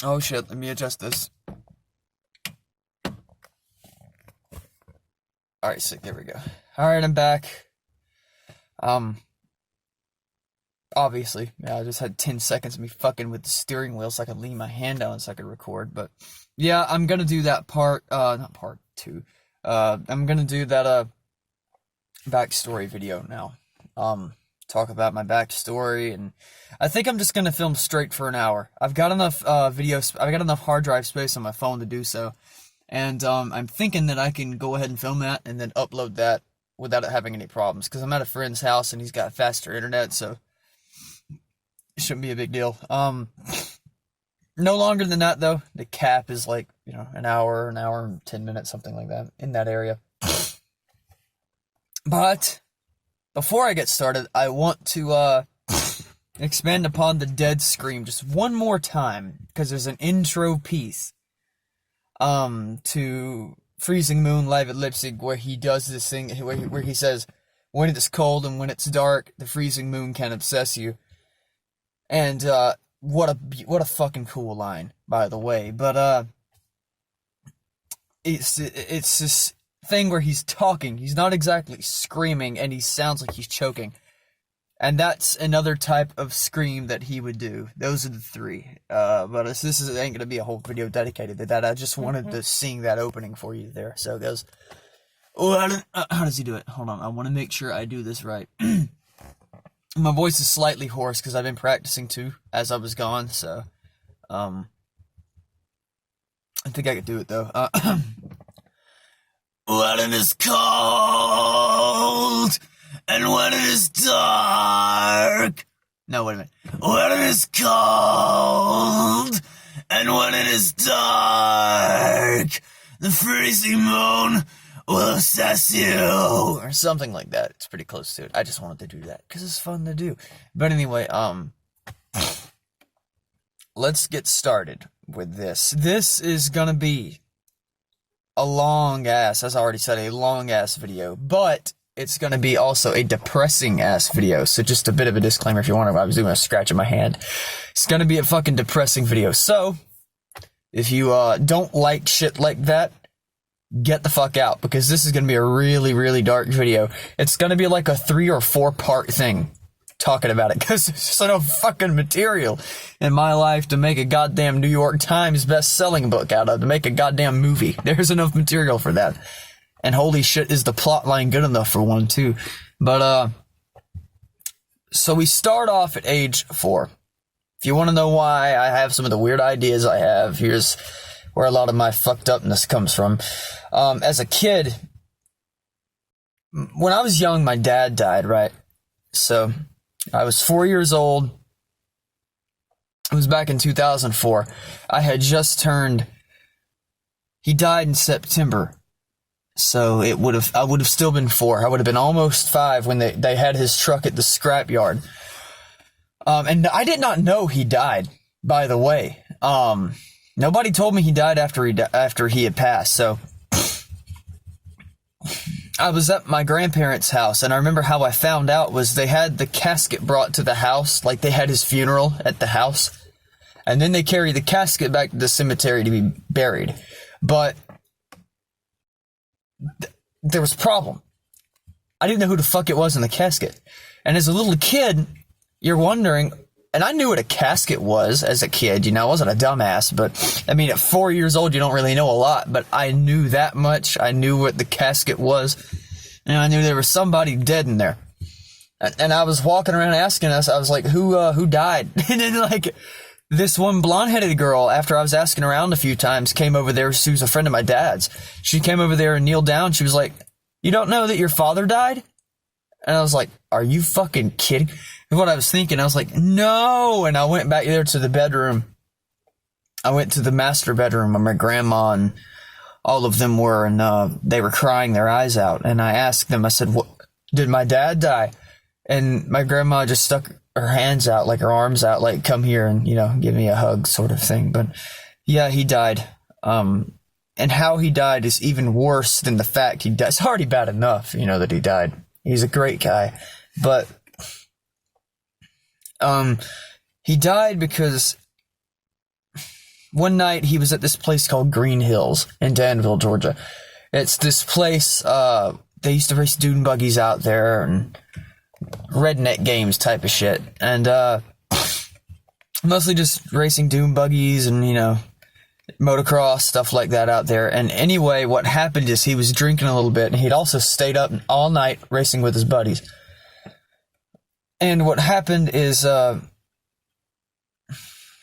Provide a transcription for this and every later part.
Oh shit, let me adjust this. Alright, sick, there we go. Alright, I'm back. Obviously, yeah, I just had 10 seconds of me fucking with the steering wheel so I could lean my hand down so I could record, but yeah, I'm gonna do that not part 2. I'm gonna do that, backstory video now. Talk about my backstory, and I think I'm just gonna film straight for an hour. I've got enough, I've got enough hard drive space on my phone to do so, and, I'm thinking that I can go ahead and film that and then upload that without it having any problems, because I'm at a friend's house and he's got faster internet, so it shouldn't be a big deal. No longer than that, though. The cap is like, an hour and 10 minutes, something like that, in that area. But before I get started, I want to expand upon the Dead Scream just one more time, because there's an intro piece to Freezing Moon Live at Leipzig where he does this thing where he says, when it is cold and when it's dark, the freezing moon can obsess you. And what a fucking cool line, by the way. But it's this thing where he's talking. He's not exactly screaming, and he sounds like he's choking. And that's another type of scream that he would do. Those are the 3. But this ain't gonna be a whole video dedicated to that. I just wanted to sing that opening for you there. So it goes. Oh, how does he do it? Hold on, I want to make sure I do this right. My voice is slightly hoarse because I've been practicing too as I was gone. So, I think I could do it though. When it is cold and when it is dark. No, wait a minute. When it is cold and when it is dark, the freezing moon will obsess you, or something like that. It's pretty close to it. I just wanted to do that because it's fun to do. But anyway, let's get started with this. This is gonna be a long ass, as I already said, a long ass video, but it's gonna be also a depressing ass video. So just a bit of a disclaimer if you want to. I was doing a scratch in my hand. It's gonna be a fucking depressing video. So if you don't like shit like that, get the fuck out, because this is going to be a really, really dark video. It's going to be like a 3 or 4 part thing talking about it, because there's just enough fucking material in my life to make a goddamn New York Times best-selling book out of, to make a goddamn movie. There's enough material for that. And holy shit, is the plot line good enough for one, too. But, so we start off at age 4. If you want to know why I have some of the weird ideas I have, here's where a lot of my fucked upness comes from. As a kid, when I was young, my dad died, right? So I was 4 years old. It was back in 2004. I had just turned. He died in September, so I would have still been 4. I would have been almost 5 when they had his truck at the scrapyard. And I did not know he died, by the way. Nobody told me he died after he had passed, so I was at my grandparents' house, and I remember how I found out was they had the casket brought to the house, like they had his funeral at the house, and then they carried the casket back to the cemetery to be buried. But there was a problem. I didn't know who the fuck it was in the casket. And as a little kid, you're wondering. And I knew what a casket was as a kid, I wasn't a dumbass, but, I mean, at 4 years old, you don't really know a lot, but I knew that much. I knew what the casket was, and I knew there was somebody dead in there. And I was walking around asking us, I was like, who died? And then, like, this one blonde-headed girl, after I was asking around a few times, came over there. She was a friend of my dad's. She came over there and kneeled down. She was like, "You don't know that your father died?" And I was like, "Are you fucking kidding?" What I was thinking, I was like, no, and I went back there to the bedroom. I went to the master bedroom where my grandma and all of them were, and they were crying their eyes out, and I asked them, I said, "What, did my dad die?" And my grandma just stuck her hands out, like her arms out, like, "Come here and, give me a hug," sort of thing. But yeah, he died. And how he died is even worse than the fact he died. It's already bad enough, that he died. He's a great guy, but he died because one night he was at this place called Green Hills in Danville, Georgia. It's this place, they used to race dune buggies out there and redneck games type of shit. And, mostly just racing dune buggies and, motocross, stuff like that out there. And anyway, what happened is he was drinking a little bit, and he'd also stayed up all night racing with his buddies. And what happened is,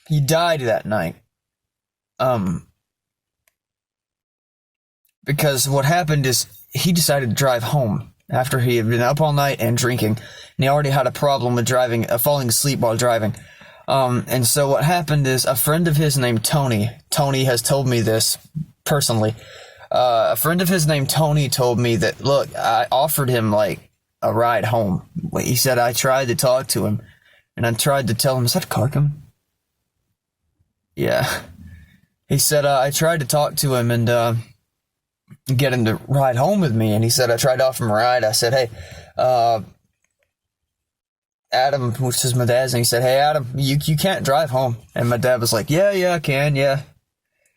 he died that night. Because what happened is he decided to drive home after he had been up all night and drinking, and he already had a problem with driving, falling asleep while driving. And so what happened is a friend of his named Tony has told me this personally. A friend of his named Tony told me that, look, I offered him like a ride home. He said, I tried to talk to him, and I tried to tell him, is that a car coming? Yeah. He said, I tried to talk to him and, get him to ride home with me. And he said, I tried to offer him a ride. I said, hey, Adam, which is my dad's, and he said, hey, Adam, you can't drive home. And my dad was like, yeah, I can, yeah.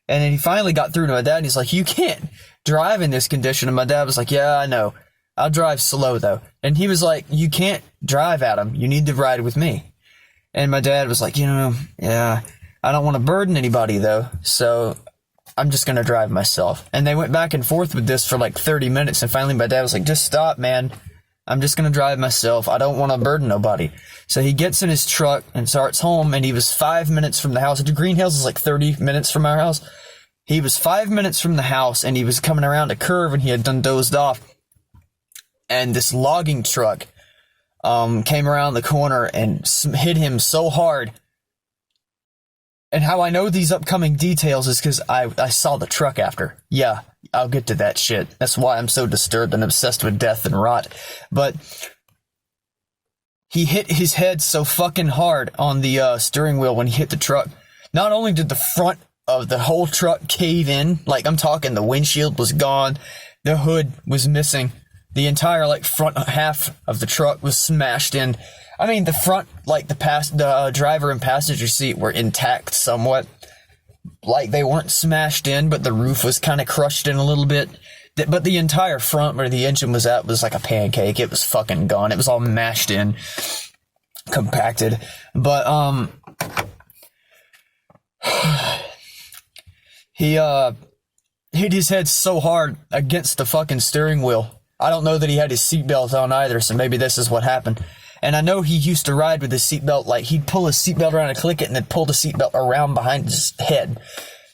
And then he finally got through to my dad, and he's like, you can't drive in this condition. And my dad was like, yeah, I know. I'll drive slow, though. And he was like, you can't drive, Adam. You need to ride with me. And my dad was like, yeah, I don't want to burden anybody, though, so I'm just going to drive myself. And they went back and forth with this for like 30 minutes, and finally my dad was like, just stop, man. I'm just going to drive myself. I don't want to burden nobody. So he gets in his truck and starts home, and he was 5 minutes from the house. Green Hills is like 30 minutes from our house. He was 5 minutes from the house, and he was coming around a curve, and he had done dozed off. And this logging truck came around the corner and hit him so hard. And how I know these upcoming details is because I saw the truck after. Yeah, I'll get to that shit. That's why I'm so disturbed and obsessed with death and rot. But he hit his head so fucking hard on the steering wheel when he hit the truck. Not only did the front of the whole truck cave in, like I'm talking the windshield was gone, the hood was missing, the entire like front half of the truck was smashed in. I mean, the front, like the driver and passenger seat were intact somewhat. Like they weren't smashed in, but the roof was kind of crushed in a little bit. But the entire front where the engine was at was like a pancake. It was fucking gone. It was all mashed in, compacted. But, he, hit his head so hard against the fucking steering wheel. I don't know that he had his seatbelt on either, so maybe this is what happened. And I know he used to ride with his seatbelt, like he'd pull his seatbelt around and click it and then pull the seatbelt around behind his head.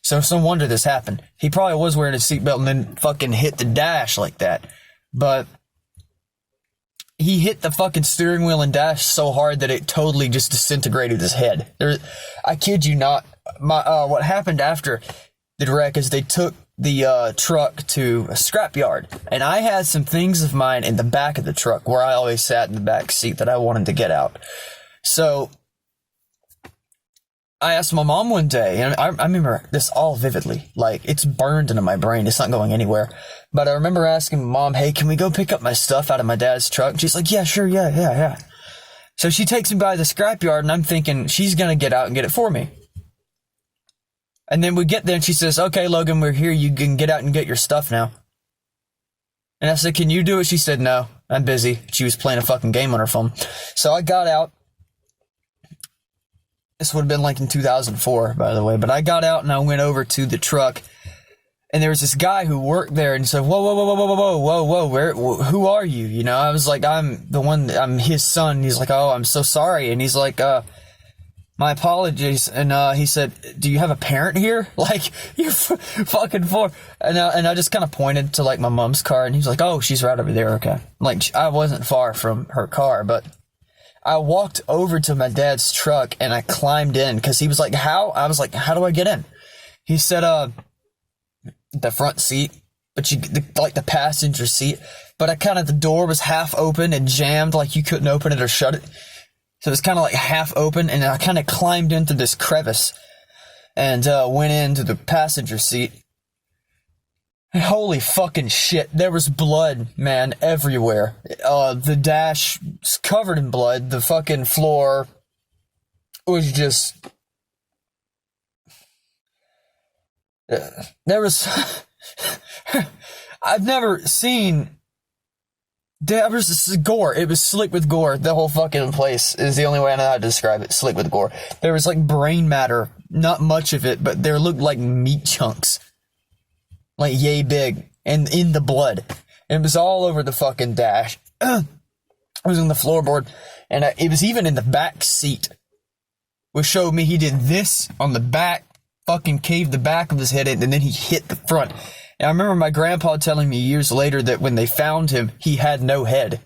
So it's no wonder this happened. He probably was wearing a seatbelt and then fucking hit the dash like that. But he hit the fucking steering wheel and dash so hard that it totally just disintegrated his head. I kid you not. What happened after the wreck is they took the truck to a scrapyard, and I had some things of mine in the back of the truck where I always sat in the back seat that I wanted to get out. So I asked my mom one day, and I remember this all vividly, like it's burned into my brain. It's not going anywhere. But I remember asking my mom, hey, can we go pick up my stuff out of my dad's truck? And she's like, yeah, sure, yeah. So she takes me by the scrapyard, and I'm thinking she's gonna get out and get it for me. And then we get there and she says, okay, Logan, we're here. You can get out and get your stuff now. And I said, can you do it? She said, no, I'm busy. She was playing a fucking game on her phone. So I got out. This would have been like in 2004, by the way. But I got out and I went over to the truck. And there was this guy who worked there and said, whoa, who are you? I was like, I'm his son. He's like, oh, I'm so sorry. And he's like, my apologies. And he said, do you have a parent here? Like, you fucking four. And I just kind of pointed to like my mom's car, and he's like, oh, she's right over there. Okay. Like, I wasn't far from her car, but I walked over to my dad's truck and I climbed in because he was like, how? I was like, how do I get in? He said, the front seat, but like the passenger seat, but the door was half open and jammed, like you couldn't open it or shut it. So it was kind of like half open, and I kind of climbed into this crevice and went into the passenger seat. And holy fucking shit, there was blood, man, everywhere. The dash was covered in blood. The fucking floor was just... there was, I've never seen, there was this gore. It was slick with gore. The whole fucking place is the only way I know how to describe it. Slick with gore. There was like brain matter, not much of it, but there looked like meat chunks. Like yay big. And in the blood. And it was all over the fucking dash. It was in the floorboard. And it was even in the back seat. Which showed me he did this on the back. Fucking caved the back of his head in. And then he hit the front. And I remember my grandpa telling me years later that when they found him, he had no head.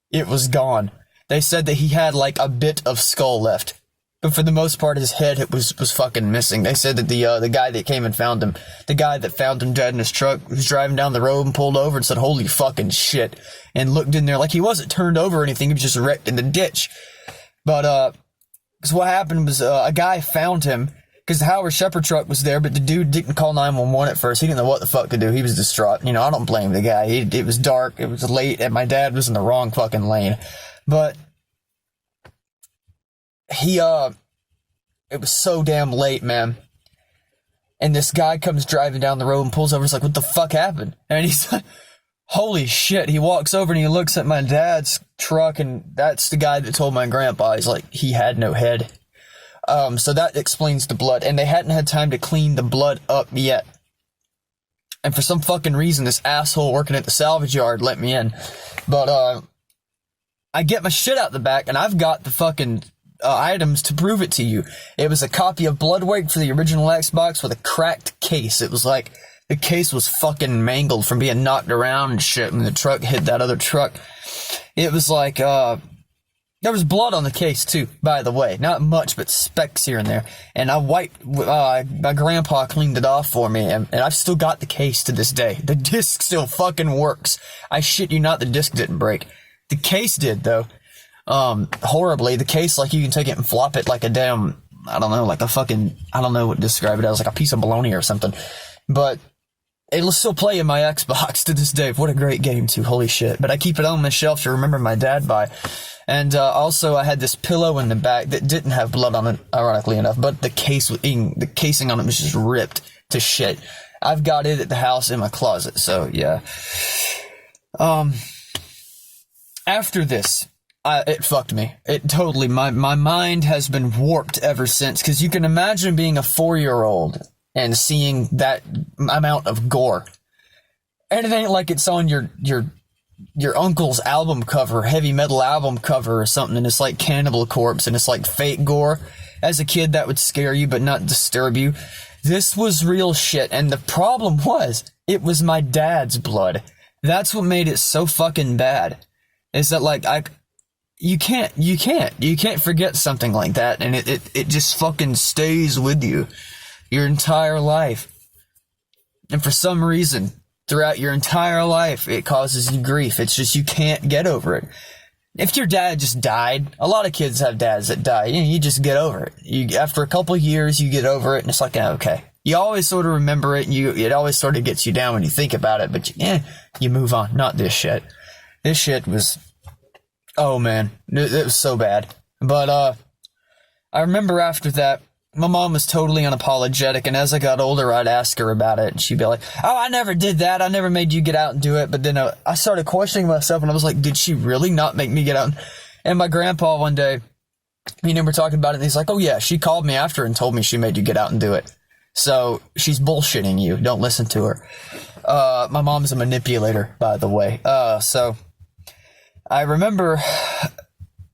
It was gone. They said that he had like a bit of skull left. But for the most part, his head was fucking missing. They said that the guy that came and found him, the guy that found him dead in his truck, was driving down the road and pulled over and said, holy fucking shit. And looked in there like he wasn't turned over or anything. He was just wrecked in the ditch. But, because what happened was a guy found him. Because the Howard Shepherd truck was there, but the dude didn't call 911 at first. He didn't know what the fuck to do. He was distraught. You know, I don't blame the guy. It was dark. It was late, and my dad was in the wrong fucking lane. But it was so damn late, man. And this guy comes driving down the road and pulls over. He's like, what the fuck happened? And he's like, holy shit. He walks over and he looks at my dad's truck, and that's the guy that told my grandpa. He's like, he had no head. So that explains the blood, and they hadn't had time to clean the blood up yet. And for some fucking reason, this asshole working at the salvage yard let me in. But, I get my shit out the back, and I've got the fucking, items to prove it to you. It was a copy of Bloodwake for the original Xbox with a cracked case. It was like, the case was fucking mangled from being knocked around and shit when the truck hit that other truck. It was like, there was blood on the case, too, by the way. Not much, but specks here and there. And I wiped, my grandpa cleaned it off for me, and I've still got the case to this day. The disc still fucking works. I shit you not, the disc didn't break. The case did, though. Horribly. The case, like, you can take it and flop it like a damn, I don't know, like a fucking, I don't know what to describe it as, like a piece of bologna or something. But it'll still play in my Xbox to this day. What a great game, too. Holy shit. But I keep it on my shelf to remember my dad by. And also, I had this pillow in the back that didn't have blood on it, ironically enough, but the casing on it was just ripped to shit. I've got it at the house in my closet, so yeah. After this, it fucked me. It totally, my mind has been warped ever since, because you can imagine being a 4-year-old and seeing that amount of gore. And it ain't like it's on your uncle's album cover, heavy metal album cover or something, and it's like Cannibal Corpse, and it's like fake gore. As a kid, that would scare you, but not disturb you. This was real shit, and the problem was, it was my dad's blood. That's what made it so fucking bad. Is that, like, you can't forget something like that, and it just fucking stays with you your entire life. And for some reason, throughout your entire life, it causes you grief. It's just you can't get over it. If your dad just died, a lot of kids have dads that die. You just get over it. After a couple of years, you get over it, and it's like, okay. You always sort of remember it, and it always sort of gets you down when you think about it, but you move on. Not this shit. This shit was, oh man, it was so bad. But I remember after that, my mom was totally unapologetic, and as I got older, I'd ask her about it, and she'd be like, oh, I never did that, I never made you get out and do it. But then I started questioning myself, and I was like, did she really not make me get out? And my grandpa one day, me and him were talking about it, and he's like, oh yeah, she called me after and told me she made you get out and do it. So, she's bullshitting you, don't listen to her. My mom's a manipulator, by the way. So, I remember,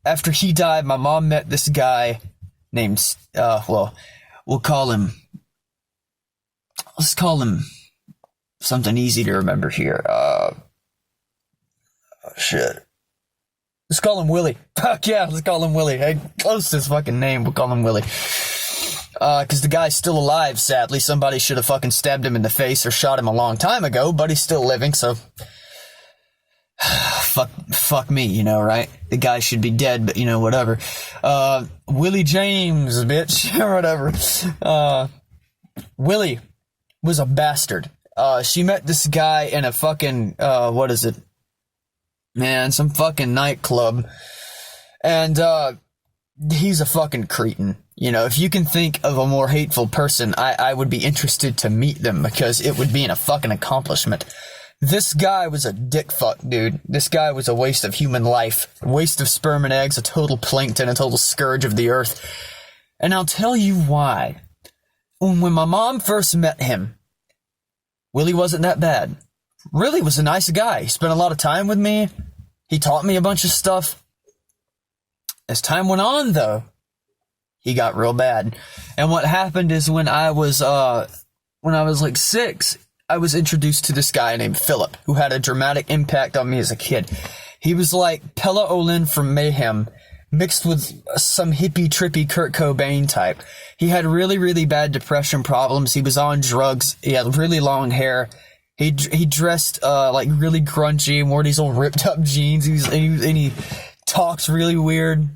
after he died, my mom met this guy named, let's call him something easy to remember here. Shit. Let's call him Willie. Fuck yeah, let's call him Willie. Hey, close to his fucking name, we'll call him Willie. Cause the guy's still alive, sadly. Somebody should have fucking stabbed him in the face or shot him a long time ago, but he's still living, so fuck me, you know, right? The guy should be dead, but, you know, whatever. Willie James, bitch, or whatever. Willie was a bastard. She met this guy in a fucking, what is it? Man, some fucking nightclub. And, he's a fucking cretin. You know, if you can think of a more hateful person, I would be interested to meet them because it would be a fucking accomplishment. This guy was a dick fuck, dude. This guy was a waste of human life, a waste of sperm and eggs, a total plankton, a total scourge of the earth. And I'll tell you why. When my mom first met him, Willie wasn't that bad. Really was a nice guy. He spent a lot of time with me. He taught me a bunch of stuff. As time went on, though, he got real bad. And what happened is when I was like 6, I was introduced to this guy named Philip, who had a dramatic impact on me as a kid. He was like Pella Olin from Mayhem, mixed with some hippie, trippy Kurt Cobain type. He had really, really bad depression problems. He was on drugs. He had really long hair. He dressed like really grungy and wore these old ripped up jeans. He talked really weird.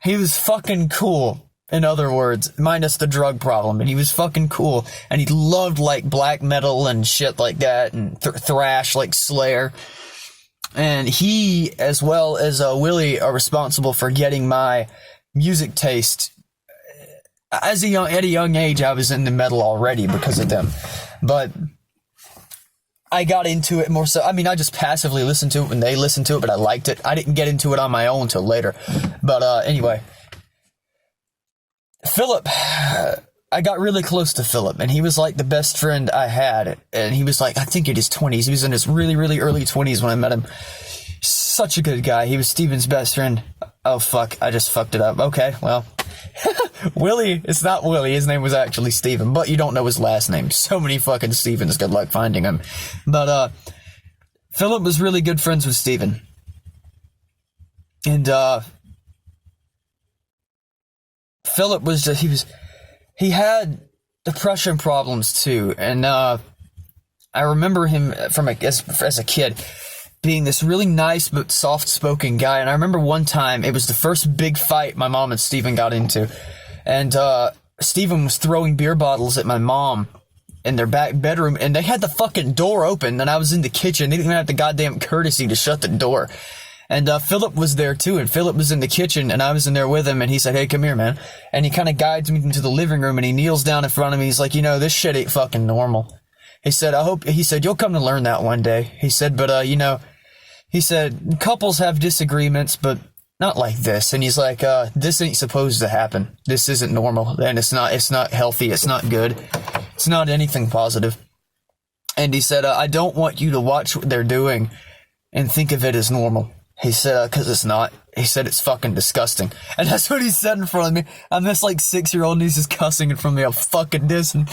He was fucking cool. In other words, minus the drug problem, and he was fucking cool, and he loved like black metal and shit like that, and thrash like Slayer. And he, as well as Willie, are responsible for getting my music taste. At a young age, I was into metal already because of them, but I got into it more so. I mean, I just passively listened to it when they listened to it, but I liked it. I didn't get into it on my own until later. But anyway. Philip, I got really close to Philip, and he was like the best friend I had, and he was like, I think in his 20s, he was in his really, really early 20s when I met him. Such a good guy. He was Steven's best friend. Oh, fuck, I just fucked it up. Okay, well, Willie, it's not Willie, his name was actually Steven, but you don't know his last name. So many fucking Stevens, good luck finding him. But, Philip was really good friends with Steven. And, Philip was just, he had depression problems too, and I remember him as a kid being this really nice but soft-spoken guy. And I remember one time, it was the first big fight my mom and Steven got into, and Steven was throwing beer bottles at my mom in their back bedroom, and they had the fucking door open, and I was in the kitchen. They didn't even have the goddamn courtesy to shut the door. And Philip was there too, and Philip was in the kitchen, and I was in there with him, and he said, hey, come here, man. And he kind of guides me into the living room, and he kneels down in front of me. He's like, you know, this shit ain't fucking normal. He said, you'll come to learn that one day. He said, but, he said, couples have disagreements, but not like this. And he's like, this ain't supposed to happen. This isn't normal, and it's not healthy, it's not good. It's not anything positive. And he said, I don't want you to watch what they're doing and think of it as normal. He said, because it's not. He said, it's fucking disgusting. And that's what he said in front of me. I'm this, like, 6-year-old, and he's just cussing in front of me. I'm fucking dissing.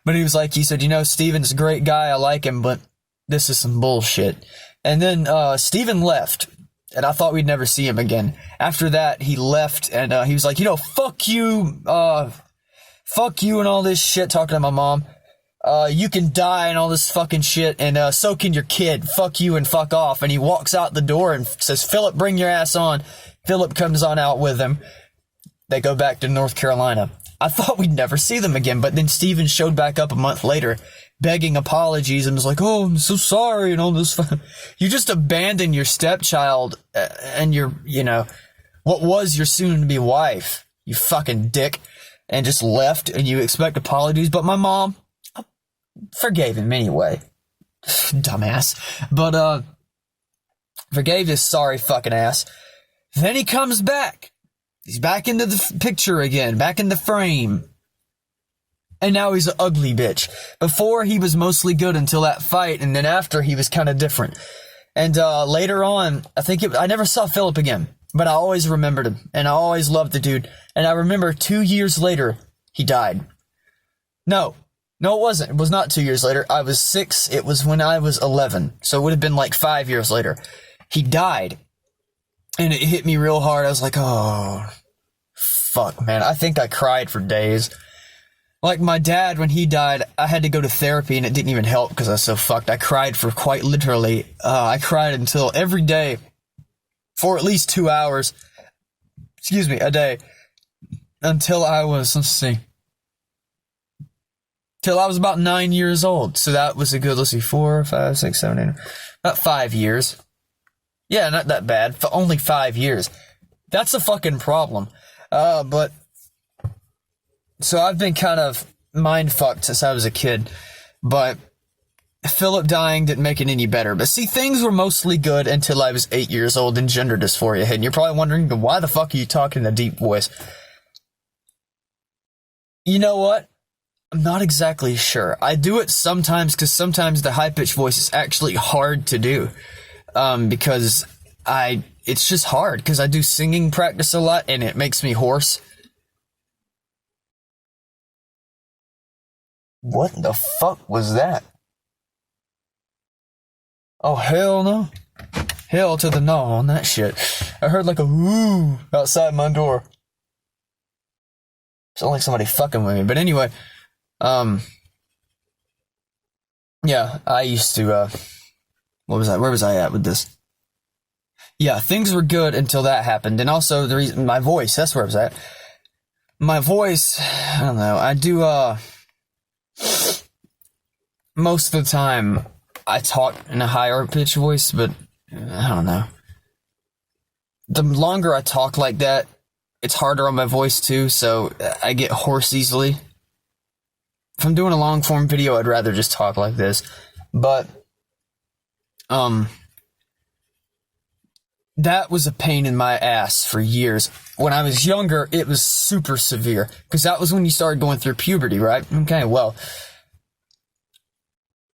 But he said, you know, Steven's a great guy. I like him, but this is some bullshit. And then Steven left, and I thought we'd never see him again. After that, he left, and he was like, you know, fuck you and all this shit, talking to my mom. You can die and all this fucking shit, and so can your kid. Fuck you and fuck off. And he walks out the door and says, Philip, bring your ass on. Philip comes on out with him. They go back to North Carolina. I thought we'd never see them again, but then Steven showed back up a month later, begging apologies, and was like, oh, I'm so sorry, and all this. You just abandoned your stepchild and your, you know, what was your soon-to-be wife, you fucking dick, and just left, and you expect apologies. But my mom forgave him anyway. Dumbass. But, forgave this sorry fucking ass. Then he comes back. He's back into the picture again, back in the frame. And now he's an ugly bitch. Before, he was mostly good until that fight, and then after, he was kind of different. And later on, I never saw Philip again, but I always remembered him, and I always loved the dude. And I remember 2 years later, he died. No, it wasn't. It was not 2 years later. I was 6. It was when I was 11. So it would have been like 5 years later. He died. And it hit me real hard. I was like, oh, fuck, man. I think I cried for days. Like my dad, when he died, I had to go to therapy, and it didn't even help because I was so fucked. I cried for quite literally. I cried until every day for at least 2 hours. A day. Until I was, till I was about 9 years old. So that was a good, 4, 5, 6, 7, 8, about 5 years. Yeah, not that bad. For only 5 years. That's a fucking problem. But So I've been kind of mind fucked since I was a kid, but Philip dying didn't make it any better. But see, things were mostly good until I was 8 years old and gender dysphoria hit. And you're probably wondering, why the fuck are you talking in a deep voice? You know what? I'm not exactly sure. I do it sometimes because sometimes the high-pitched voice is actually hard to do. Because it's just hard because I do singing practice a lot and it makes me hoarse. What the fuck was that? Oh, hell no. Hell to the no on that shit. I heard like a woo outside my door. Sound like somebody fucking with me. But anyway, yeah, I used to, what was that? Where was I at with this? Yeah, things were good until that happened. And also the reason, my voice, that's where I was at. My voice, I don't know, I do, most of the time I talk in a higher pitch voice, but I don't know. The longer I talk like that, it's harder on my voice too, so I get hoarse easily. If I'm doing a long form video, I'd rather just talk like this. But, that was a pain in my ass for years. When I was younger, it was super severe, because that was when you started going through puberty, right? Okay, well,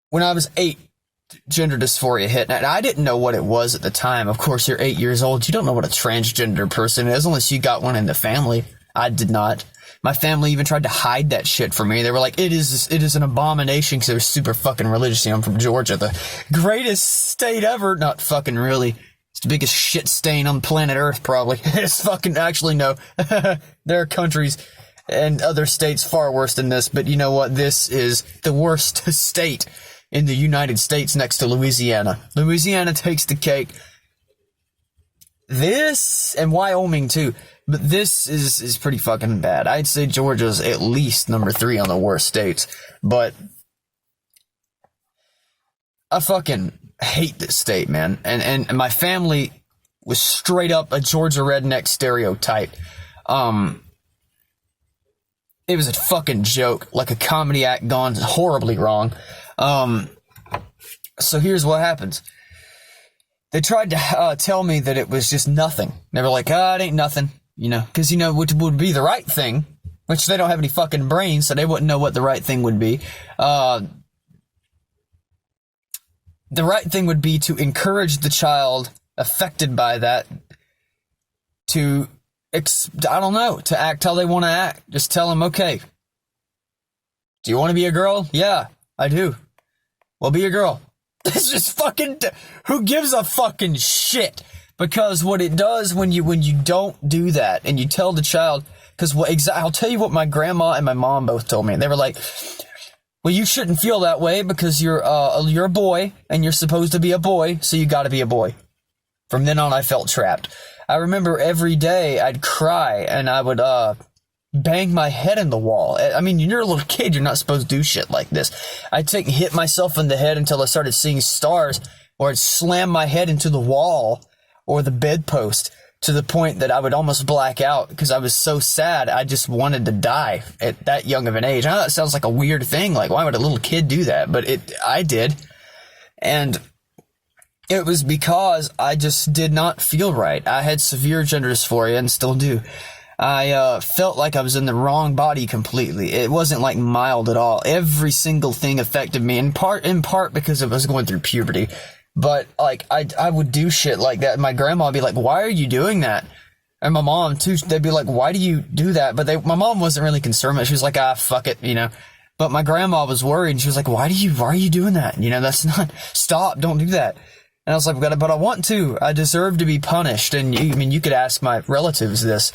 when I was 8, gender dysphoria hit, and I didn't know what it was at the time. Of course, you're 8 years old. You don't know what a transgender person is unless you got one in the family. I did not. My family even tried to hide that shit from me. They were like, it is an abomination, because they were super fucking religious. I'm from Georgia, the greatest state ever. Not fucking really. It's the biggest shit stain on planet Earth, probably. It's fucking, actually, no. There are countries and other states far worse than this, but you know what? This is the worst state in the United States next to Louisiana. Louisiana takes the cake. This, and Wyoming too, but this is pretty fucking bad. I'd say Georgia's at least number 3 on the worst states, but I fucking hate this state, man. And my family was straight up a Georgia redneck stereotype. It was a fucking joke, like a comedy act gone horribly wrong. So here's what happens. They tried to tell me that it was just nothing. They were like, it ain't nothing, you know, because, you know, which would be the right thing, which they don't have any fucking brains, so they wouldn't know what the right thing would be. The right thing would be to encourage the child affected by that to, I don't know, to act how they want to act. Just tell them, okay, do you want to be a girl? Yeah, I do. Well, be a girl. It's just fucking, who gives a fucking shit? Because what it does when you don't do that and you tell the child, because I'll tell you what my grandma and my mom both told me. They were like, well, you shouldn't feel that way because you're a boy and you're supposed to be a boy, so you gotta be a boy. From then on, I felt trapped. I remember every day I'd cry and I would, bang my head in the wall. I mean, you're a little kid, you're not supposed to do shit like this. I'd hit myself in the head until I started seeing stars, or I'd slam my head into the wall or the bedpost to the point that I would almost black out because I was so sad. I just wanted to die at that young of an age. I know that sounds like a weird thing. Like, why would a little kid do that? But I did. And it was because I just did not feel right. I had severe gender dysphoria and still do. I felt like I was in the wrong body completely. It wasn't like mild at all. Every single thing affected me, in part because I was going through puberty. But like I would do shit like that. My grandma would be like, "Why are you doing that?" And my mom too. They'd be like, "Why do you do that?" But my mom wasn't really concerned. She was like, fuck it, you know. But my grandma was worried. And she was like, why are you doing that? You know, that's not, stop, don't do that. And I was like, but I want to. I deserve to be punished. And you could ask my relatives this.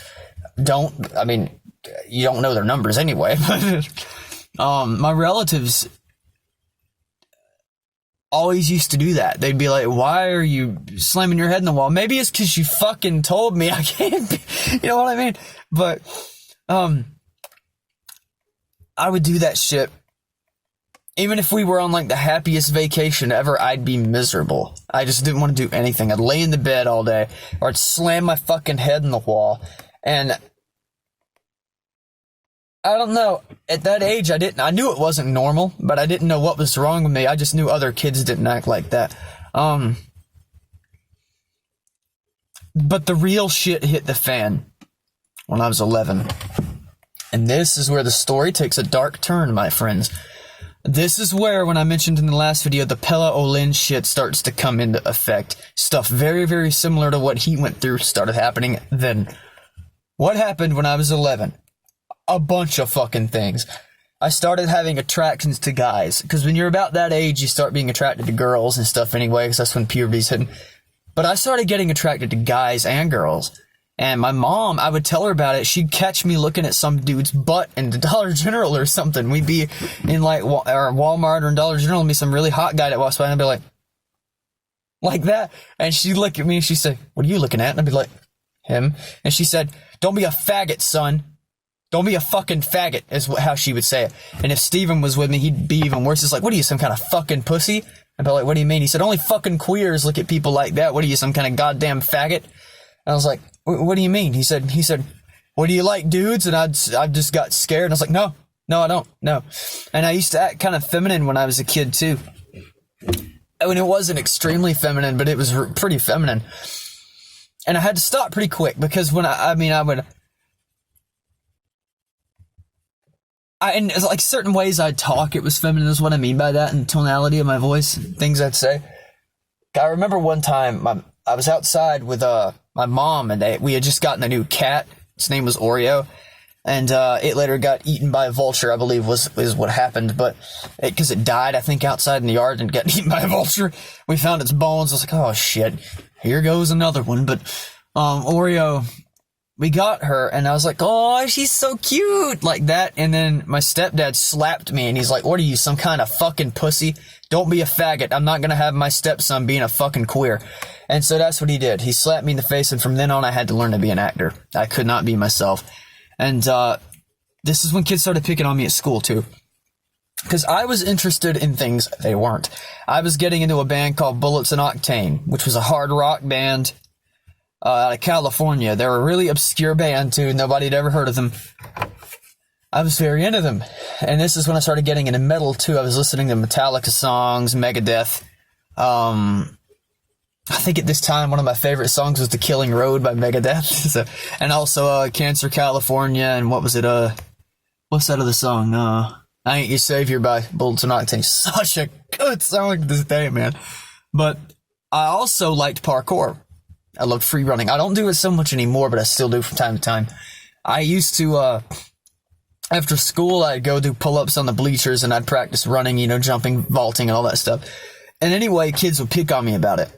You don't know their numbers anyway, but my relatives always used to do that. They'd be like, why are you slamming your head in the wall? Maybe it's because you fucking told me I can't be, you know what I mean? But I would do that shit. Even if we were on like the happiest vacation ever, I'd be miserable. I just didn't want to do anything. I'd lay in the bed all day, or I'd slam my fucking head in the wall. And I don't know. At that age, I knew it wasn't normal, but I didn't know what was wrong with me. I just knew other kids didn't act like that. But the real shit hit the fan when I was 11. And this is where the story takes a dark turn, my friends. This is where, when I mentioned in the last video, the Pelle Olin shit starts to come into effect. Stuff very, very similar to what he went through started happening then. What happened when I was 11? A bunch of fucking things. I started having attractions to guys. Because when you're about that age, you start being attracted to girls and stuff anyway, because that's when puberty's hitting. But I started getting attracted to guys and girls. And my mom, I would tell her about it. She'd catch me looking at some dude's butt in the Dollar General or something. We'd be in like Walmart or in Dollar General and be some really hot guy that walks by and I'd be like that. And she'd look at me and she'd say, "What are you looking at?" And I'd be like, "Him." And she said, "Don't be a faggot, son. Don't be a fucking faggot," is how she would say it. And if Steven was with me, he'd be even worse. He's like, "What are you, some kind of fucking pussy?" I'd be like, "What do you mean?" He said, "Only fucking queers look at people like that. What are you, some kind of goddamn faggot?" And I was like, "What do you mean?" He said, "What do you like, dudes?" And I just got scared. And I was like, no, I don't. No. And I used to act kind of feminine when I was a kid too. I mean, it wasn't extremely feminine, but it was pretty feminine. And I had to stop pretty quick because when and like certain ways I'd talk, it was feminine is what I mean by that, and tonality of my voice, things I'd say. I remember one time I was outside with my mom, and we had just gotten a new cat. His name was Oreo, and it later got eaten by a vulture, I believe is what happened. But because it died, I think, outside in the yard and got eaten by a vulture. We found its bones. I was like, "Oh shit, here goes another one." But Oreo, we got her, and I was like, "Oh, she's so cute," like that. And then my stepdad slapped me, and he's like, "What are you, some kind of fucking pussy? Don't be a faggot. I'm not gonna have my stepson being a fucking queer." And so that's what he did. He slapped me in the face, and from then on, I had to learn to be an actor. I could not be myself. And this is when kids started picking on me at school, too. Because I was interested in things they weren't. I was getting into a band called Bullets and Octane, which was a hard rock band out of California. They were a really obscure band, too. Nobody had ever heard of them. I was very into them. And this is when I started getting into metal, too. I was listening to Metallica songs, Megadeth. I think at this time, one of my favorite songs was The Killing Road by Megadeth. And also Cancer, California, and what was it? What's that other song? I Ain't Your Savior by Bullets and Octane. Such a good song to this day, man. But I also liked parkour. I loved free running. I don't do it so much anymore, but I still do from time to time. I used to, after school, I'd go do pull-ups on the bleachers, and I'd practice running, jumping, vaulting, and all that stuff. And anyway, kids would pick on me about it.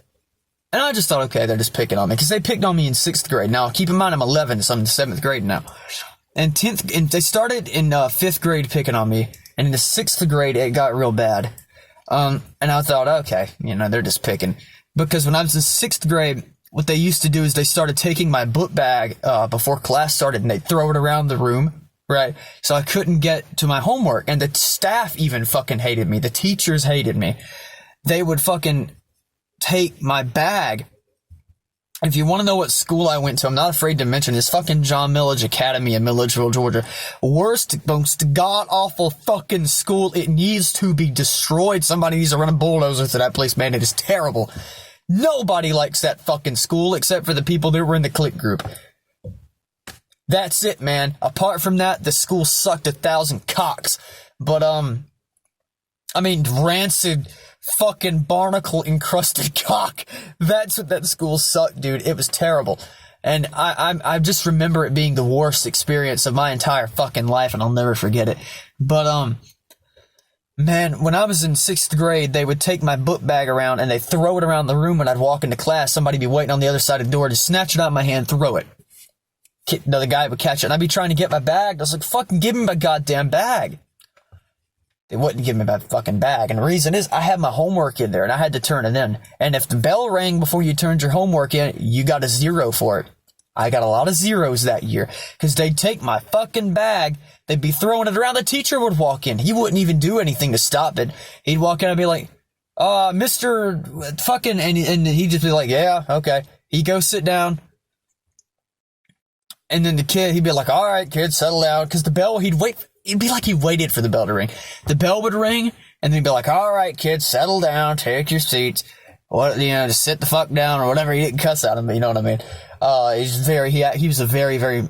And I just thought, okay, they're just picking on me. Because they picked on me in 6th grade. Now, keep in mind, I'm 11, so I'm in 7th grade now. And they started in 5th grade picking on me. And in the 6th grade, it got real bad. And I thought, okay, they're just picking. Because when I was in 6th grade, what they used to do is they started taking my book bag before class started, and they'd throw it around the room, right? So I couldn't get to my homework. And the staff even fucking hated me. The teachers hated me. They would fucking take my bag. If you want to know what school I went to, I'm not afraid to mention this fucking John Millage Academy in Milledgeville, Georgia. Worst, most god-awful fucking school. It needs to be destroyed. Somebody needs to run a bulldozer to that place, man. It is terrible. Nobody likes that fucking school except for the people that were in the clique group. That's it, man. Apart from that, the school sucked 1,000 cocks. But, rancid fucking barnacle encrusted cock. That's what that school sucked, dude. It was terrible. And I just remember it being the worst experience of my entire fucking life, and I'll never forget it. But, man, when I was in 6th grade, they would take my book bag around and they'd throw it around the room, and I'd walk into class. Somebody'd be waiting on the other side of the door to snatch it out of my hand, throw it. Another guy would catch it, and I'd be trying to get my bag. I was like, fucking give me my goddamn bag. They wouldn't give me my fucking bag. And the reason is I had my homework in there and I had to turn it in. And if the bell rang before you turned your homework in, you got a 0 for it. I got a lot of 0s that year because they'd take my fucking bag. They'd be throwing it around. The teacher would walk in. He wouldn't even do anything to stop it. He'd walk in and be like, Mr. fucking, and he'd just be like, yeah, okay. He'd go sit down. And then the kid, he'd be like, all right, kid, settle down. Because the bell, he'd be like he waited for the bell to ring. The bell would ring, and then he'd be like, all right, kid, settle down, take your seats. Just sit the fuck down or whatever. He didn't cuss at him, but you know what I mean? He was a very, very,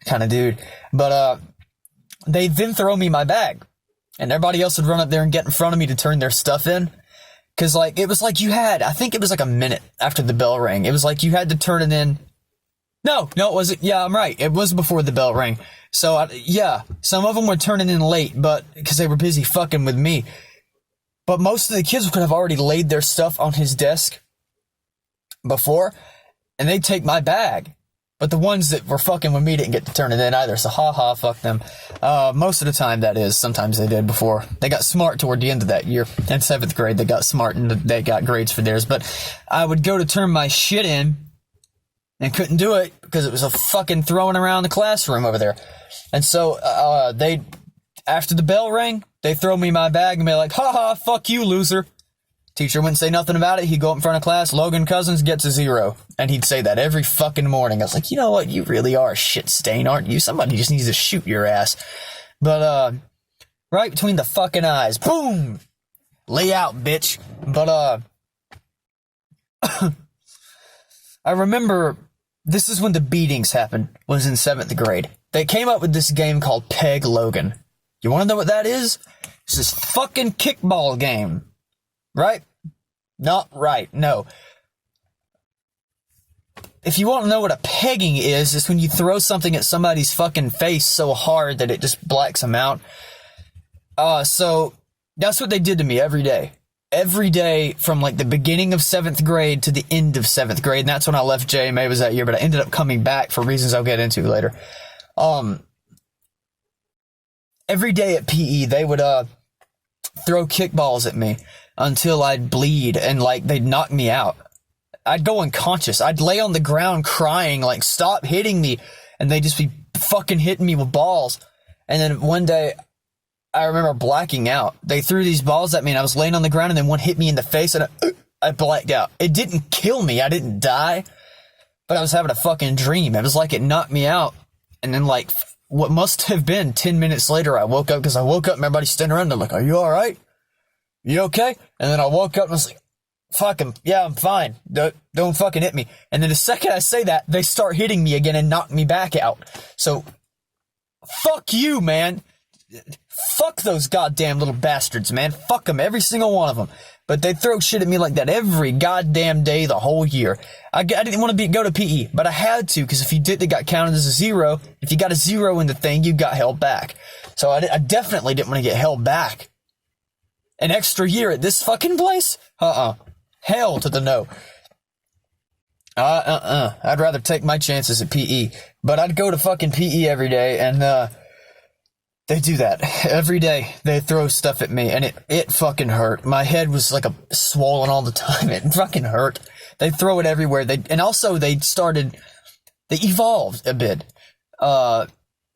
kind of dude. But, they'd then throw me my bag. And everybody else would run up there and get in front of me to turn their stuff in. Cause it was like I think it was like a minute after the bell rang. It was like you had to turn it in. No, it wasn't. Yeah, I'm right. It was before the bell rang. So, some of them were turning in late, but because they were busy fucking with me. But most of the kids could have already laid their stuff on his desk before, and they'd take my bag. But the ones that were fucking with me didn't get to turn it in either, so fuck them. Most of the time, that is. Sometimes they did before. They got smart toward the end of that year. In 7th grade, they got smart and they got grades for theirs. But I would go to turn my shit in, and couldn't do it because it was a fucking throwing around the classroom over there. And so, after the bell rang, they throw me my bag and be like, fuck you, loser. Teacher wouldn't say nothing about it. He'd go up in front of class, Logan Cousins gets a 0. And he'd say that every fucking morning. I was like, you know what? You really are a shit stain, aren't you? Somebody just needs to shoot your ass. But, right between the fucking eyes. Boom! Lay out, bitch. But, I remember this is when the beatings happened, was in 7th grade. They came up with this game called Peg Logan. You want to know what that is? It's this fucking kickball game. Right? Not right, no. If you want to know what a pegging is, it's when you throw something at somebody's fucking face so hard that it just blacks them out. So that's what they did to me every day. Every day from like the beginning of 7th grade to the end of 7th grade. And that's when I left JMA, was that year, but I ended up coming back for reasons I'll get into later. Every day at PE, they would throw kickballs at me until I'd bleed and like they'd knock me out. I'd go unconscious. I'd lay on the ground crying like, stop hitting me. And they'd just be fucking hitting me with balls. And then one day I remember blacking out. They threw these balls at me and I was laying on the ground and then one hit me in the face and I blacked out. It didn't kill me. I didn't die, but I was having a fucking dream. It was like it knocked me out. And then like what must have been 10 minutes later, I woke up because I woke up and everybody's standing around. They're like, are you all right? You okay? And then I woke up and I was like, fuck him. Yeah, I'm fine. Don't fucking hit me. And then the second I say that, they start hitting me again and knock me back out. So, fuck you, man. Fuck those goddamn little bastards, man. Fuck them, every single one of them. But they throw shit at me like that every goddamn day the whole year. I didn't want to go to PE, but I had to, because if you did, it got counted as a 0. If you got a 0 in the thing, you got held back. So I definitely didn't want to get held back. An extra year at this fucking place? Hell to the no. I'd rather take my chances at PE. But I'd go to fucking PE every day, and they do that. Every day, they throw stuff at me, and it fucking hurt. My head was like swollen all the time. It fucking hurt. They throw it everywhere. They evolved a bit.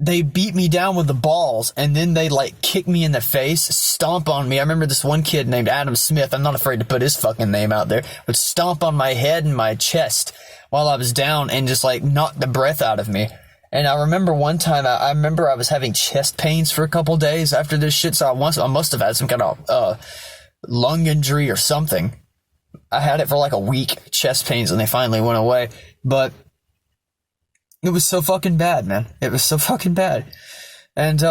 They beat me down with the balls, and then they, like, kick me in the face, stomp on me. I remember this one kid named Adam Smith, I'm not afraid to put his fucking name out there, would stomp on my head and my chest while I was down and just, like, knock the breath out of me. And I remember one time, I remember I was having chest pains for a couple days after this shit, so I must have had some kind of lung injury or something. I had it for, like, a week, chest pains, and they finally went away. But it was so fucking bad, man. It was so fucking bad. And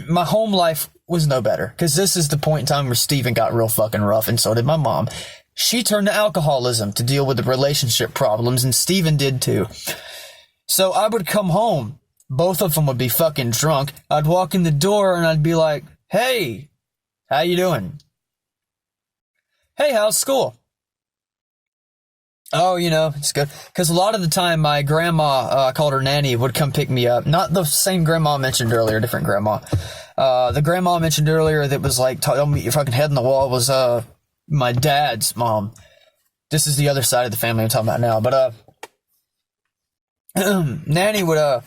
my home life was no better. Because this is the point in time where Steven got real fucking rough, and so did my mom. She turned to alcoholism to deal with the relationship problems, and Steven did too. So I would come home. Both of them would be fucking drunk. I'd walk in the door, and I'd be like, hey, how you doing? Hey, how's school? Oh, it's good. Because a lot of the time, my grandma, I called her Nanny, would come pick me up. Not the same grandma I mentioned earlier, different grandma. The grandma I mentioned earlier that was like, don't meet your fucking head in the wall was my dad's mom. This is the other side of the family I'm talking about now. But Nanny would,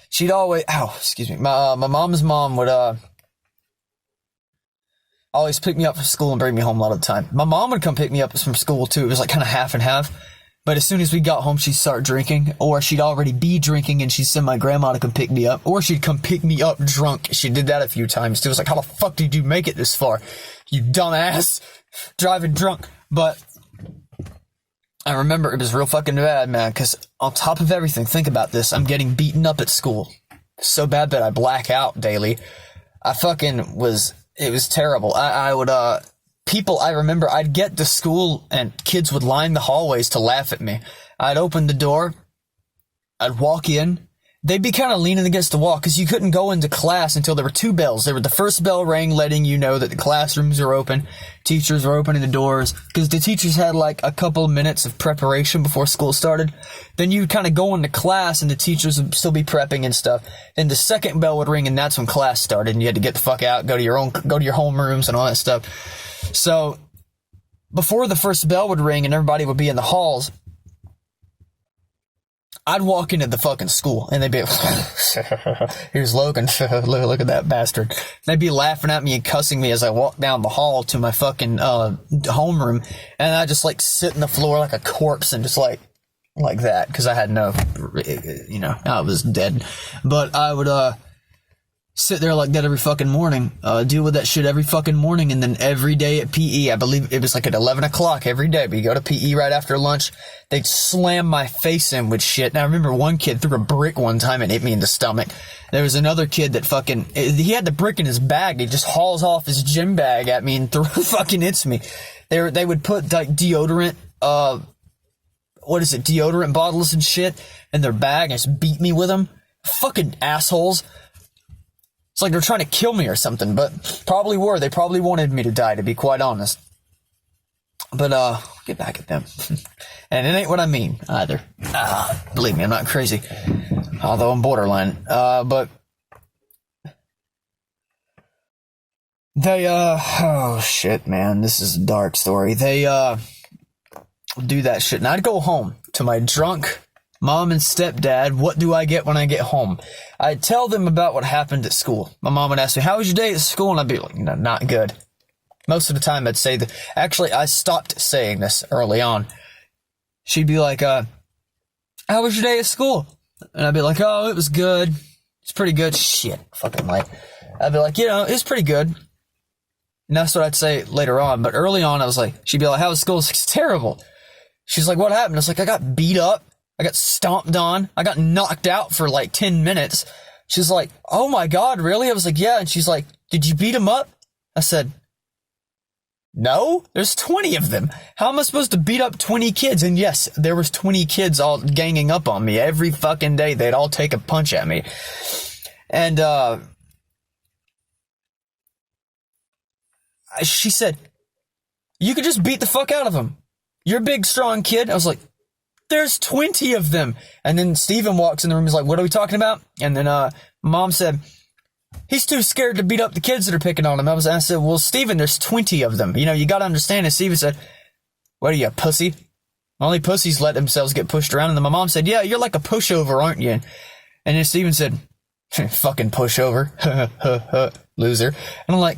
she'd always, excuse me, my mom's mom would always pick me up from school and bring me home a lot of the time. My mom would come pick me up from school too. It was like kind of half and half. But as soon as we got home, she'd start drinking, or she'd already be drinking and she'd send my grandma to come pick me up, or she'd come pick me up drunk. She did that a few times too. It was like, how the fuck did you make it this far? You dumbass. Driving drunk. But I remember it was real fucking bad, man, because on top of everything, think about this, I'm getting beaten up at school. So bad that I black out daily. It was terrible. I remember I'd get to school and kids would line the hallways to laugh at me. I'd open the door, I'd walk in, they'd be kind of leaning against the wall because you couldn't go into class until there were two bells. The first bell rang letting you know that the classrooms are open, teachers were opening the doors, because the teachers had like a couple of minutes of preparation before school started. Then you'd kind of go into class and the teachers would still be prepping and stuff. Then the second bell would ring and that's when class started and you had to get the fuck out, go to your homerooms and all that stuff. So before the first bell would ring and everybody would be in the halls, I'd walk into the fucking school and they'd be here's Logan. Look at that bastard. They'd be laughing at me and cussing me as I walked down the hall to my fucking homeroom, and I just like sit in the floor like a corpse and just like that, because I had I was dead. But I would sit there like that every fucking morning, deal with that shit every fucking morning, and then every day at PE, I believe it was like at 11 o'clock every day, we go to PE right after lunch, they'd slam my face in with shit. And I remember one kid threw a brick one time and hit me in the stomach. There was another kid that he had the brick in his bag, he just hauls off his gym bag at me and fucking hits me. They would put like deodorant bottles and shit in their bag and just beat me with them. Fucking assholes. It's like they're trying to kill me or something, but probably were. They probably wanted me to die, to be quite honest. But, get back at them. And it ain't what I mean, either. Believe me, I'm not crazy. Although I'm borderline. But they, oh shit, man, this is a dark story. They, do that shit. And I'd go home to my drunk mom and stepdad. What do I get when I get home? I'd tell them about what happened at school. My mom would ask me, how was your day at school? And I'd be like, no, not good. Most of the time I'd say that. Actually, I stopped saying this early on. She'd be like, how was your day at school? And I'd be like, oh, it was good. It's pretty good. Shit, fucking like. I'd be like, it's pretty good. And that's what I'd say later on. But early on, I was like, she'd be like, how was school? It's terrible. She's like, what happened? I was like, I got beat up. I got stomped on. I got knocked out for like 10 minutes. She's like, oh my God, really? I was like, yeah. And she's like, did you beat him up? I said, no, there's 20 of them. How am I supposed to beat up 20 kids? And yes, there was 20 kids all ganging up on me every fucking day. They'd all take a punch at me. And, she said, you could just beat the fuck out of them. You're a big, strong kid. I was like, there's 20 of them. And then Steven walks in the room and is like, what are we talking about? And then mom said, he's too scared to beat up the kids that are picking on him. I said, well, Steven, there's 20 of them. You got to understand. And Steven said, what are you, a pussy? Only pussies let themselves get pushed around. And then my mom said, yeah, you're like a pushover, aren't you? And then Steven said, fucking pushover. Loser. And I'm like,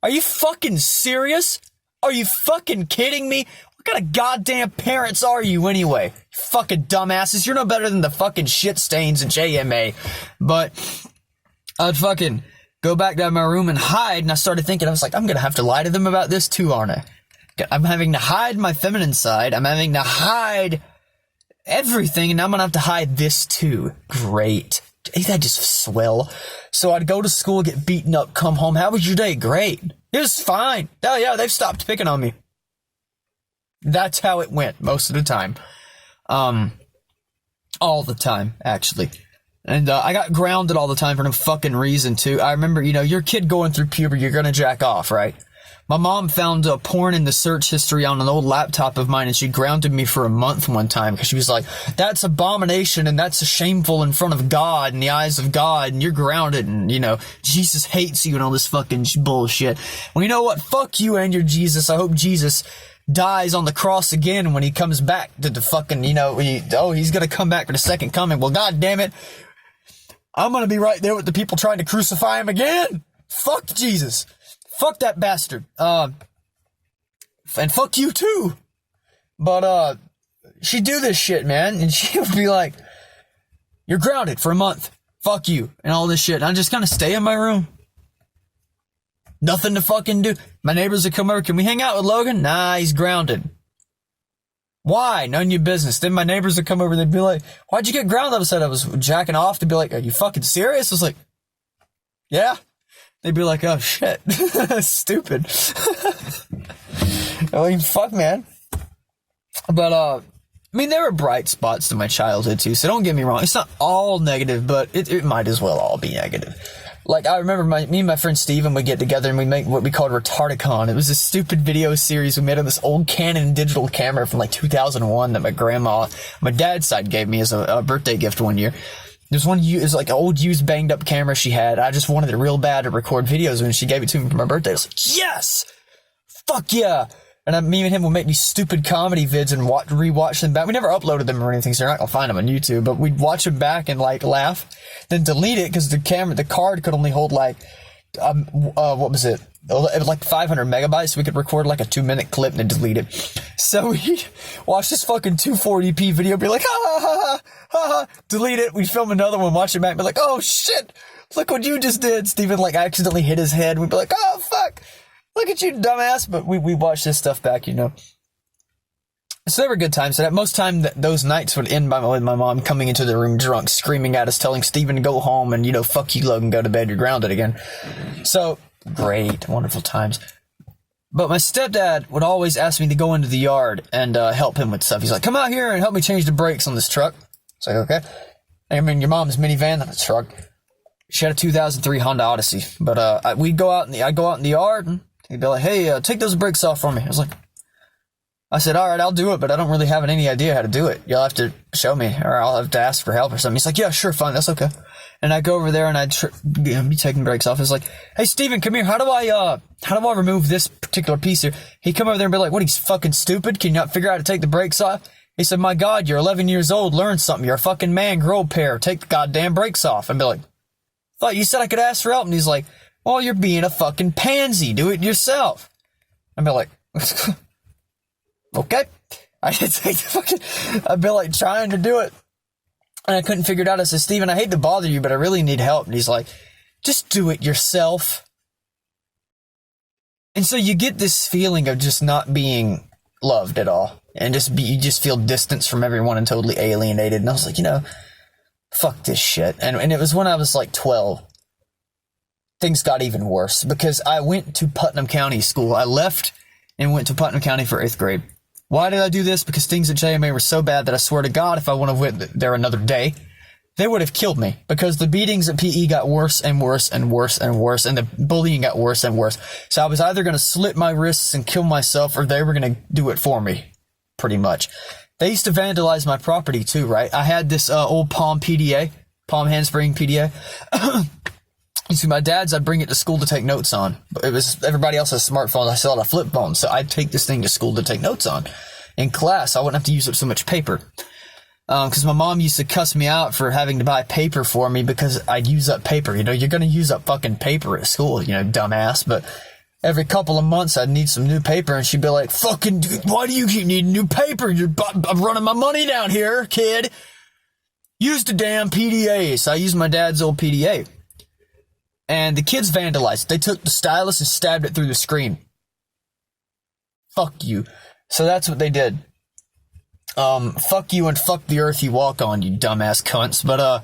are you fucking serious? Are you fucking kidding me? What kind of goddamn parents are you anyway? Fucking dumbasses. You're no better than the fucking shit stains at JMA. But I'd fucking go back down my room and hide. And I started thinking, I was like, I'm going to have to lie to them about this too, aren't I? I'm having to hide my feminine side. I'm having to hide everything. And now I'm going to have to hide this too. Great. Ain't that just swell? So I'd go to school, get beaten up, come home. How was your day? Great. It was fine. Oh yeah, they've stopped picking on me. That's how it went most of the time. All the time, actually. And I got grounded all the time for no fucking reason, too. I remember, your kid going through puberty, you're gonna jack off, right? My mom found porn in the search history on an old laptop of mine, and she grounded me for a month one time, because she was like, that's abomination, and that's shameful in front of God, in the eyes of God, and you're grounded, and, Jesus hates you and all this fucking bullshit. Well, you know what? Fuck you and your Jesus. I hope Jesus dies on the cross again when he comes back to the fucking, he's gonna come back for the second coming. Well, God damn it, I'm gonna be right there with the people trying to crucify him again. Fuck Jesus. Fuck that bastard. And fuck you too. But, she'd do this shit, man. And she would be like, you're grounded for a month. Fuck you. And all this shit. And I just kind of stay in my room. Nothing to fucking do. My neighbors would come over. Can we hang out with Logan? Nah, he's grounded. Why? None of your business. Then my neighbors would come over. They'd be like, why'd you get grounded? I said I was jacking off. They'd be like, are you fucking serious? I was like, yeah. They'd be like, oh shit. Stupid. I mean, fuck, man. But, I mean, there were bright spots to my childhood, too, so don't get me wrong. It's not all negative, but it might as well all be negative. Like, I remember me and my friend Steven would get together and we'd make what we called Retardicon. It was a stupid video series we made on this old Canon digital camera from, like, 2001 that my dad's side gave me as a birthday gift one year. There's one, it was like an old used banged up camera she had. I just wanted it real bad to record videos when she gave it to me for my birthday. I was like, yes! Fuck yeah! And me and him would make these stupid comedy vids and rewatch them back. We never uploaded them or anything, so you're not gonna find them on YouTube. But we'd watch them back and like laugh, then delete it because the card could only hold like, what was it? It was like 500 megabytes. So we could record like a 2-minute clip and then delete it. So we watch this fucking 240p video, be like, ha ha ha ha ha ha, delete it. We'd film another one, watch it back, and be like, oh shit, look what you just did. Steven like accidentally hit his head. We'd be like, oh fuck. Look at you, dumbass. But we watched this stuff back, you know. So there were good times. And at most time, those nights would end with my mom coming into the room drunk, screaming at us, telling Steven to go home and, you know, fuck you, Logan, go to bed, you're grounded again. So, great, wonderful times. But my stepdad would always ask me to go into the yard and help him with stuff. He's like, come out here and help me change the brakes on this truck. It's like, okay. I mean, your mom's minivan, not a truck. She had a 2003 Honda Odyssey. But I'd go out in the yard and he'd be like, hey, take those brakes off for me. I said, all right, I'll do it, but I don't really have any idea how to do it. You'll have to show me, or I'll have to ask for help or something. He's like, yeah, sure, fine, that's okay. And I go over there and I'd be taking brakes off. It's like, hey, Steven, come here. How do I remove this particular piece here? He'd come over there and be like, what, he's fucking stupid? Can you not figure out how to take the brakes off? He said, my God, you're 11 years old. Learn something. You're a fucking man. Grow a pair. Take the goddamn brakes off. I'd be like, thought you said I could ask for help. And he's like, well, you're being a fucking pansy. Do it yourself. I'd be like, okay. I'd be like trying to do it. And I couldn't figure it out. I said, Steven, I hate to bother you, but I really need help. And he's like, just do it yourself. And so you get this feeling of just not being loved at all. And you just feel distance from everyone and totally alienated. And I was like, you know, fuck this shit. And it was when I was like 12. Things got even worse because I went to Putnam County School. I left and went to Putnam County for 8th grade. Why did I do this? Because things at JMA were so bad that I swear to God, if I would have went there another day, they would have killed me because the beatings at PE got worse and worse and worse and worse, and the bullying got worse and worse. So I was either going to slit my wrists and kill myself, or they were going to do it for me, pretty much. They used to vandalize my property too, right? I had this old Palm PDA, Palm handspring PDA. You see, my dad's, I'd bring it to school to take notes on. But it was, everybody else has smartphones. I still had a flip phone. So I'd take this thing to school to take notes on. In class, I wouldn't have to use up so much paper. Because my mom used to cuss me out for having to buy paper for me because I'd use up paper. You know, you're going to use up fucking paper at school, you know, dumbass. But every couple of months, I'd need some new paper. And she'd be like, fucking, why do you keep needing new paper? I'm running my money down here, kid. Use the damn PDA. So I used my dad's old PDA. And the kids vandalized. They took the stylus and stabbed it through the screen. Fuck you. So that's what they did. Fuck you and fuck the earth you walk on, you dumbass cunts. But,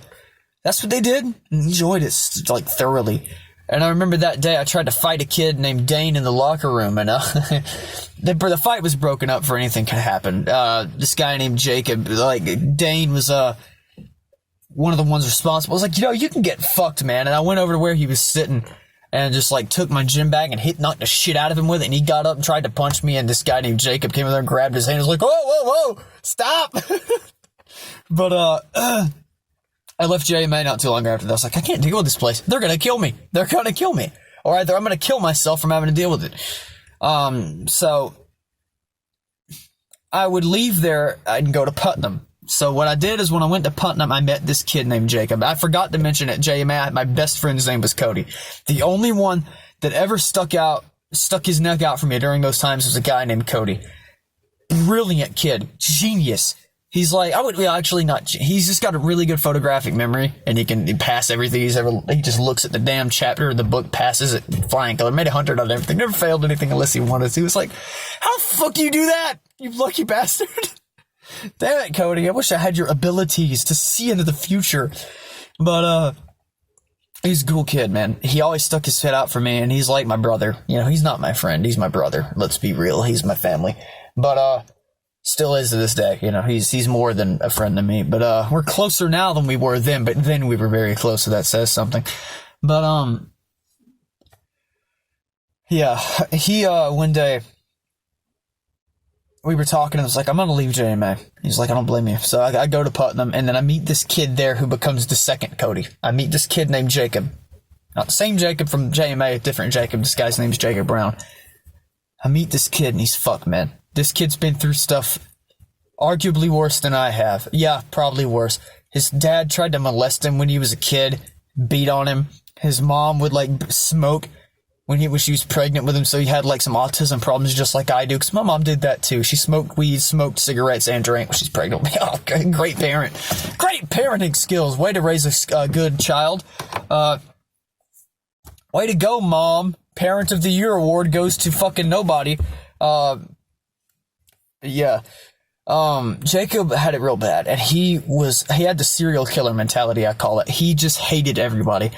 that's what they did. And enjoyed it, like, thoroughly. And I remember that day I tried to fight a kid named Dane in the locker room. And, the fight was broken up for anything could happen. This guy named Jacob, like, Dane was, one of the ones responsible. I was like, you know, you can get fucked, man. And I went over to where he was sitting and just like took my gym bag and knocked the shit out of him with it. And he got up and tried to punch me. And this guy named Jacob came in there and grabbed his hand. He was like, whoa, stop. But, I left JMA not too long after that. I was like, I can't deal with this place. They're going to kill me. Or either I'm going to kill myself from having to deal with it. So I would leave there and go to Putnam. So what I did is when I went to Putnam, I met this kid named Jacob. I forgot to mention at JMA, my best friend's name was Cody. The only one that ever stuck his neck out for me during those times was a guy named Cody. Brilliant kid. Genius. He's like, I would actually not. He's just got a really good photographic memory, and he pass everything he just looks at the damn chapter of the book, passes it flying color, made 100 out of everything, never failed anything unless he wanted to. He was like, how the fuck do you do that, you lucky bastard? Damn it, Cody. I wish I had your abilities to see into the future. But, he's a cool kid, man. He always stuck his head out for me, and he's like my brother. You know, he's not my friend. He's my brother. Let's be real. He's my family. But, still is to this day. You know, he's more than a friend to me. But, we're closer now than we were then, but then we were very close, so that says something. But, yeah, he, one day, we were talking, and I was like, I'm gonna leave JMA. He's like, I don't blame you. So I go to Putnam, and then I meet this kid there who becomes the second Cody. I meet this kid named Jacob. Not the same Jacob from JMA, different Jacob. This guy's name's Jacob Brown. I meet this kid, and he's fucked, man. This kid's been through stuff arguably worse than I have. Yeah, probably worse. His dad tried to molest him when he was a kid, beat on him. His mom would, like, smoke when she was pregnant with him, so he had, like, some autism problems just like I do, because my mom did that too. She smoked weed, smoked cigarettes, and drank when she's pregnant with me. Oh, great parent. Great parenting skills. Way to raise a good child. Way to go, Mom. Parent of the Year award goes to fucking nobody. Yeah. Jacob had it real bad, and he had the serial killer mentality, I call it. He just hated everybody.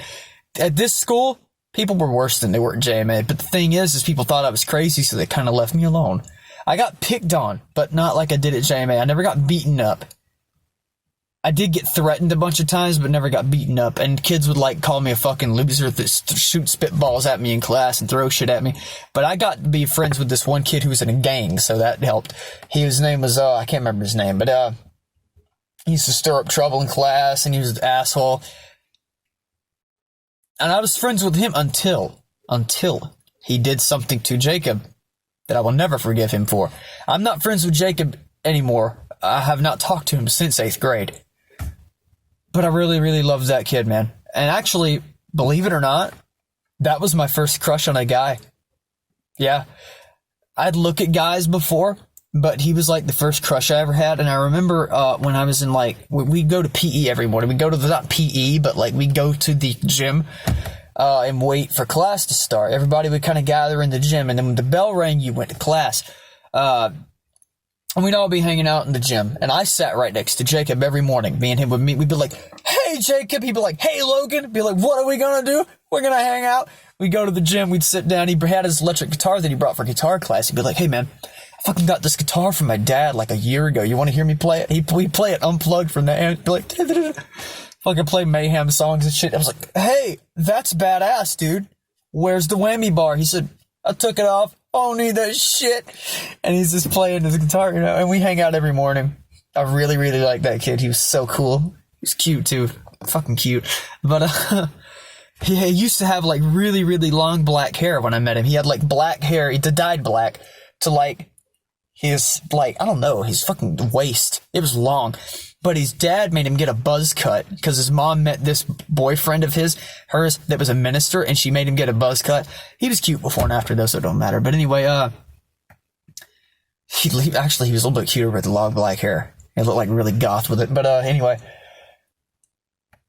At this school, people were worse than they were at JMA, but the thing is people thought I was crazy, so they kind of left me alone. I got picked on, but not like I did at JMA. I never got beaten up. I did get threatened a bunch of times, but never got beaten up, and kids would, like, call me a fucking loser that shoot spitballs at me in class and throw shit at me. But I got to be friends with this one kid who was in a gang, so that helped. His name was, I can't remember his name, but, he used to stir up trouble in class, and he was an asshole. And I was friends with him until he did something to Jacob that I will never forgive him for. I'm not friends with Jacob anymore. I have not talked to him since 8th grade. But I really, really loved that kid, man. And actually, believe it or not, that was my first crush on a guy. Yeah. I'd look at guys before, but he was like the first crush I ever had. And I remember when I was in, like, we'd go to PE every morning. We'd go to not PE, but like we'd go to the gym and wait for class to start. Everybody would kind of gather in the gym, and then when the bell rang, you went to class. And we'd all be hanging out in the gym. And I sat right next to Jacob every morning. Me and him would meet. We'd be like, hey, Jacob. He'd be like, hey, Logan. Be like, what are we going to do? We're going to hang out. We'd go to the gym. We'd sit down. He had his electric guitar that he brought for guitar class. He'd be like, hey, man, I fucking got this guitar from my dad like a year ago. You want to hear me play it? We'd play it unplugged from that. And be like, fucking play Mayhem songs and shit. I was like, hey, that's badass, dude. Where's the whammy bar? He said, I took it off. I don't need that shit. And he's just playing his guitar, you know, and we hang out every morning. I really, really like that kid. He was so cool. He's cute too. Fucking cute. But, he used to have like really, really long black hair when I met him. He had like black hair. He dyed black to like his, like, I don't know, his fucking waist. It was long. But his dad made him get a buzz cut because his mom met this boyfriend of hers that was a minister, and she made him get a buzz cut. He was cute before and after, though, so it don't matter. But anyway, he was a little bit cuter with the long black hair. He looked like really goth with it. But anyway,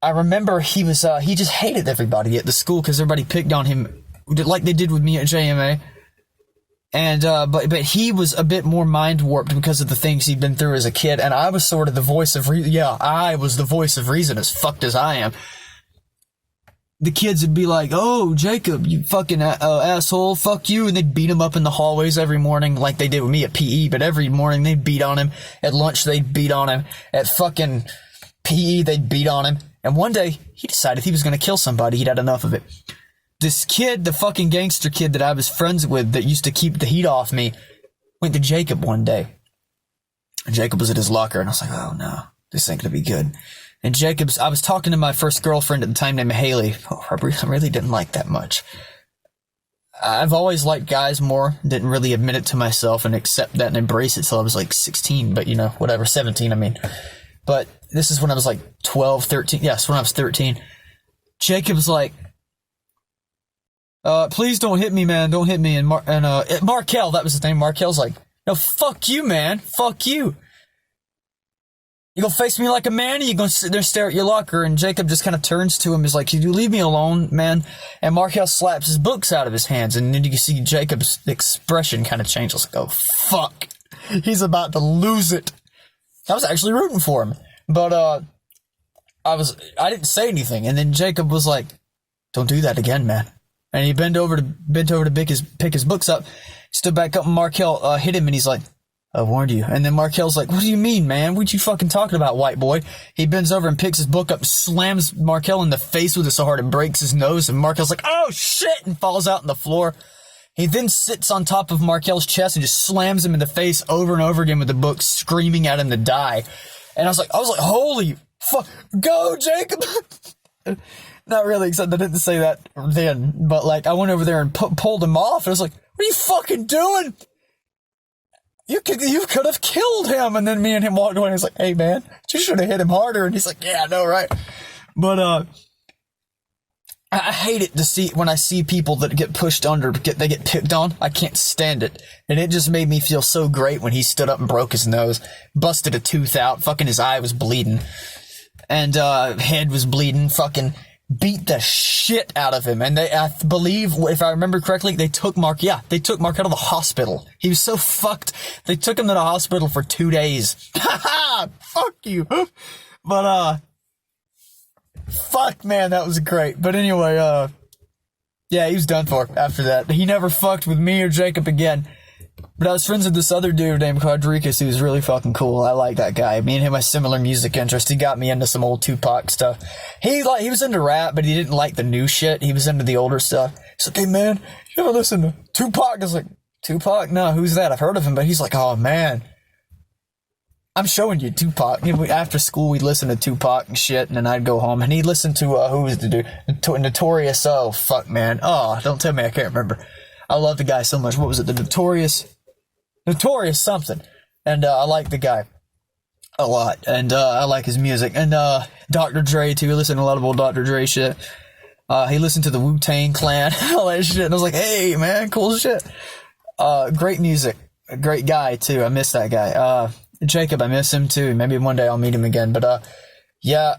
I remember he just hated everybody at the school because everybody picked on him like they did with me at JMA. And, but he was a bit more mind warped because of the things he'd been through as a kid. And I was sort of the voice of reason. Yeah, I was the voice of reason, as fucked as I am. The kids would be like, oh, Jacob, you fucking asshole, fuck you. And they'd beat him up in the hallways every morning like they did with me at PE. But every morning they'd beat on him. At lunch, they'd beat on him. At fucking PE, they'd beat on him. And one day, he decided he was going to kill somebody. He'd had enough of it. This kid, the fucking gangster kid that I was friends with that used to keep the heat off me, went to Jacob one day. And Jacob was at his locker, and I was like, oh no, this ain't gonna be good. And I was talking to my first girlfriend at the time named Haley. Oh, I really didn't like that much. I've always liked guys more, didn't really admit it to myself and accept that and embrace it till I was like 16, but you know, whatever, 17, I mean. But this is when I was like 12, 13, yes, when I was 13. Jacob's like, please don't hit me, man. Don't hit me. And Markel, that was his name. Markel's like, no, fuck you, man. Fuck you. You gonna face me like a man, or you gonna sit there and stare at your locker? And Jacob just kind of turns to him, is like, "Can you leave me alone, man?" And Markel slaps his books out of his hands, and then you can see Jacob's expression kind of change. I was like, "Oh fuck, he's about to lose it." I was actually rooting for him, but I didn't say anything, and then Jacob was like, "Don't do that again, man." And he bent over to pick his books up, stood back up, and Markel hit him, and he's like, "I warned you." And then Markel's like, "What do you mean, man? What you fucking talking about, white boy?" He bends over and picks his book up, slams Markel in the face with it so hard it breaks his nose, and Markel's like, "Oh shit," and falls out on the floor. He then sits on top of Markel's chest and just slams him in the face over and over again with the book, screaming at him to die. And I was like, holy fuck, go Jacob! Not really, except I didn't say that then, but like, I went over there and pulled him off, and I was like, "What are you fucking doing? You could have killed him." And then me and him walked away, and he's like, "Hey man, you should have hit him harder." And he's like, "Yeah, I know, right?" But, I hate it to see, when I see people that get pushed under, they get picked on. I can't stand it. And it just made me feel so great when he stood up and broke his nose, busted a tooth out, fucking his eye was bleeding, and, head was bleeding, fucking beat the shit out of him. And I believe, if I remember correctly, they took Mark out of the hospital. He was so fucked. They took him to the hospital for 2 days. Fuck you. But, fuck, man, that was great. But anyway, yeah, he was done for after that. He never fucked with me or Jacob again. But I was friends with this other dude named Quadricus, who was really fucking cool. I like that guy. Me and him have similar music interests. He got me into some old Tupac stuff. He was into rap, but he didn't like the new shit. He was into the older stuff. He's like, "Hey man, you ever listen to Tupac?" I was like, "Tupac? No, who's that? I've heard of him." But he's like, "Oh man, I'm showing you Tupac." After school, we'd listen to Tupac and shit, and then I'd go home, and he'd listen to, who was the dude? Notorious. Oh, fuck, man. Oh, don't tell me I can't remember. I love the guy so much. What was it? The Notorious something. And, I like the guy a lot, and, I like his music. And, Dr. Dre, too. I listen to a lot of old Dr. Dre shit. He listened to the Wu-Tang Clan, all that shit, and I was like, "Hey, man, cool shit." Great music. A great guy, too. I miss that guy. Jacob, I miss him too. Maybe one day I'll meet him again. But, yeah,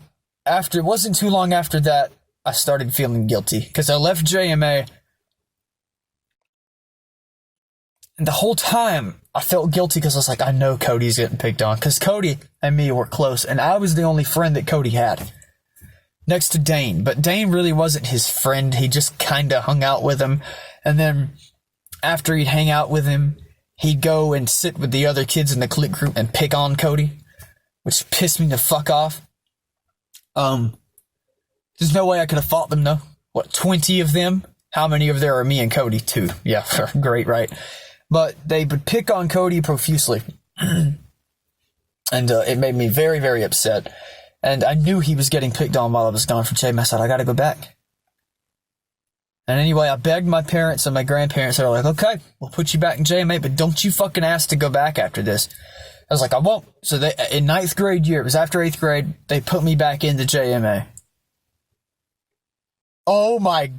it wasn't too long after that, I started feeling guilty. Because I left JMA. And the whole time, I felt guilty because I was like, I know Cody's getting picked on. Because Cody and me were close. And I was the only friend that Cody had. Next to Dane. But Dane really wasn't his friend. He just kind of hung out with him. And then, after he'd hang out with him, he'd go and sit with the other kids in the clique group and pick on Cody, which pissed me the fuck off. There's no way I could have fought them, though. What, 20 of them? How many of there are me and Cody? 2. Yeah, great, right? But they would pick on Cody profusely. And it made me very, very upset. And I knew he was getting picked on while I was gone from JMA. I said, I gotta go back. And anyway, I begged my parents and my grandparents. They were like, "Okay, we'll put you back in JMA, but don't you fucking ask to go back after this." I was like, "I won't." So in 9th grade year, it was after 8th grade, they put me back into JMA. Oh my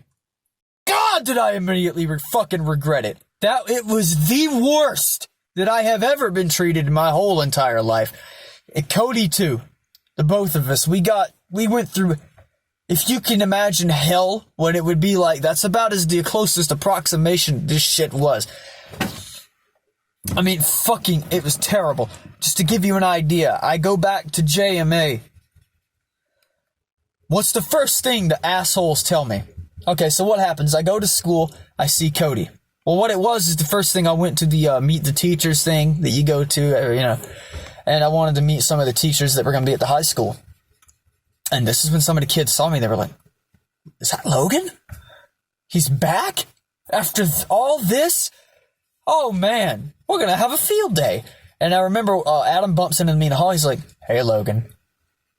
God, did I immediately fucking regret it. It was the worst that I have ever been treated in my whole entire life. And Cody too. The both of us. We went through, if you can imagine hell, what it would be like, that's about as the closest approximation this shit was. I mean, it was terrible. Just to give you an idea, I go back to JMA. What's the first thing the assholes tell me? Okay, so what happens? I go to school, I see Cody. Well, what it was is the first thing I went to the meet the teachers thing that you go to, and I wanted to meet some of the teachers that were going to be at the high school. And this is when some of the kids saw me. They were like, "Is that Logan? He's back? After all this? Oh, man, we're going to have a field day." And I remember Adam bumps into me in the hall. He's like, "Hey, Logan."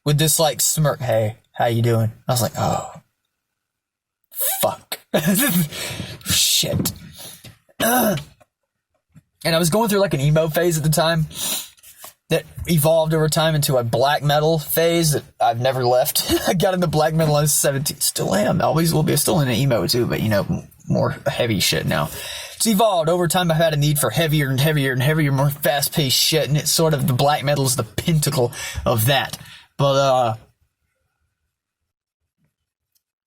With this, like, smirk. "Hey, how you doing?" I was like, oh, fuck. Shit. And I was going through, like, an emo phase at the time that evolved over time into a black metal phase that I've never left. I got into black metal when I was 17. Still am. Always will be. Still in an emo, too, but, more heavy shit now. it's evolved. Over time, I've had a need for heavier and heavier and heavier, more fast-paced shit, and it's sort of, the black metal is the pinnacle of that. But,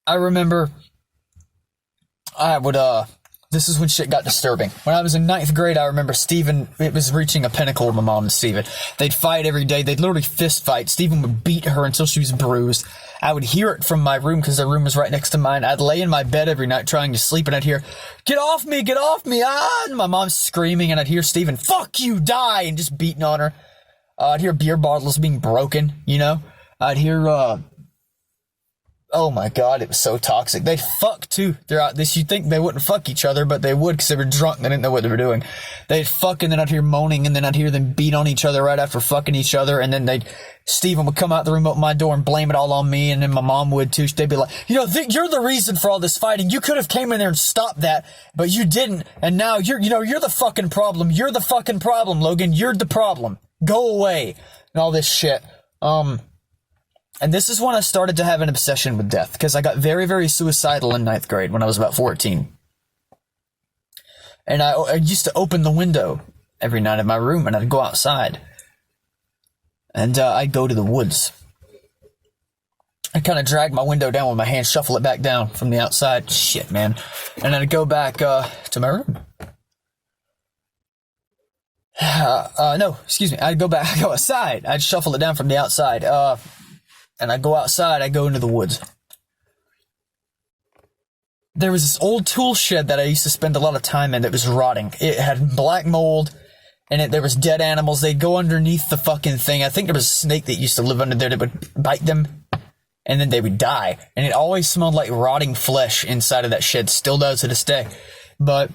I remember I would, this is when shit got disturbing. When I was in 9th grade, I remember Steven, it was reaching a pinnacle with my mom and Steven. They'd fight every day. They'd literally fist fight. Steven would beat her until she was bruised. I would hear it from my room because their room was right next to mine. I'd lay in my bed every night trying to sleep, and I'd hear, get off me, ah! And my mom's screaming, and I'd hear Steven, fuck you, die, and just beating on her. I'd hear beer bottles being broken, you know? I'd hear, oh my god, it was so toxic. They'd fuck too throughout this. You'd think they wouldn't fuck each other, but they would because they were drunk and they didn't know what they were doing. They'd fuck, and then I'd hear moaning, and then I'd hear them beat on each other right after fucking each other, and then Steven would come out the room, open my door, and blame it all on me, and then my mom would too. They'd be like, you're the reason for all this fighting. You could have came in there and stopped that, but you didn't, and now you're the fucking problem. You're the fucking problem, Logan. You're the problem. Go away. And all this shit. And this is when I started to have an obsession with death, because I got very, very suicidal in 9th grade when I was about 14. And I used to open the window every night in my room, and I'd go outside. And I'd go to the woods. I'd kind of drag my window down with my hand, shuffle it back down from the outside. Shit, man. And I'd go back to my room. No, excuse me. I'd go outside. I'd shuffle it down from the outside. And I'd go outside, I'd go into the woods. There was this old tool shed that I used to spend a lot of time in that was rotting. It had black mold, and there was dead animals. They'd go underneath the fucking thing. I think there was a snake that used to live under there that would bite them, and then they would die. And it always smelled like rotting flesh inside of that shed. Still does to this day. But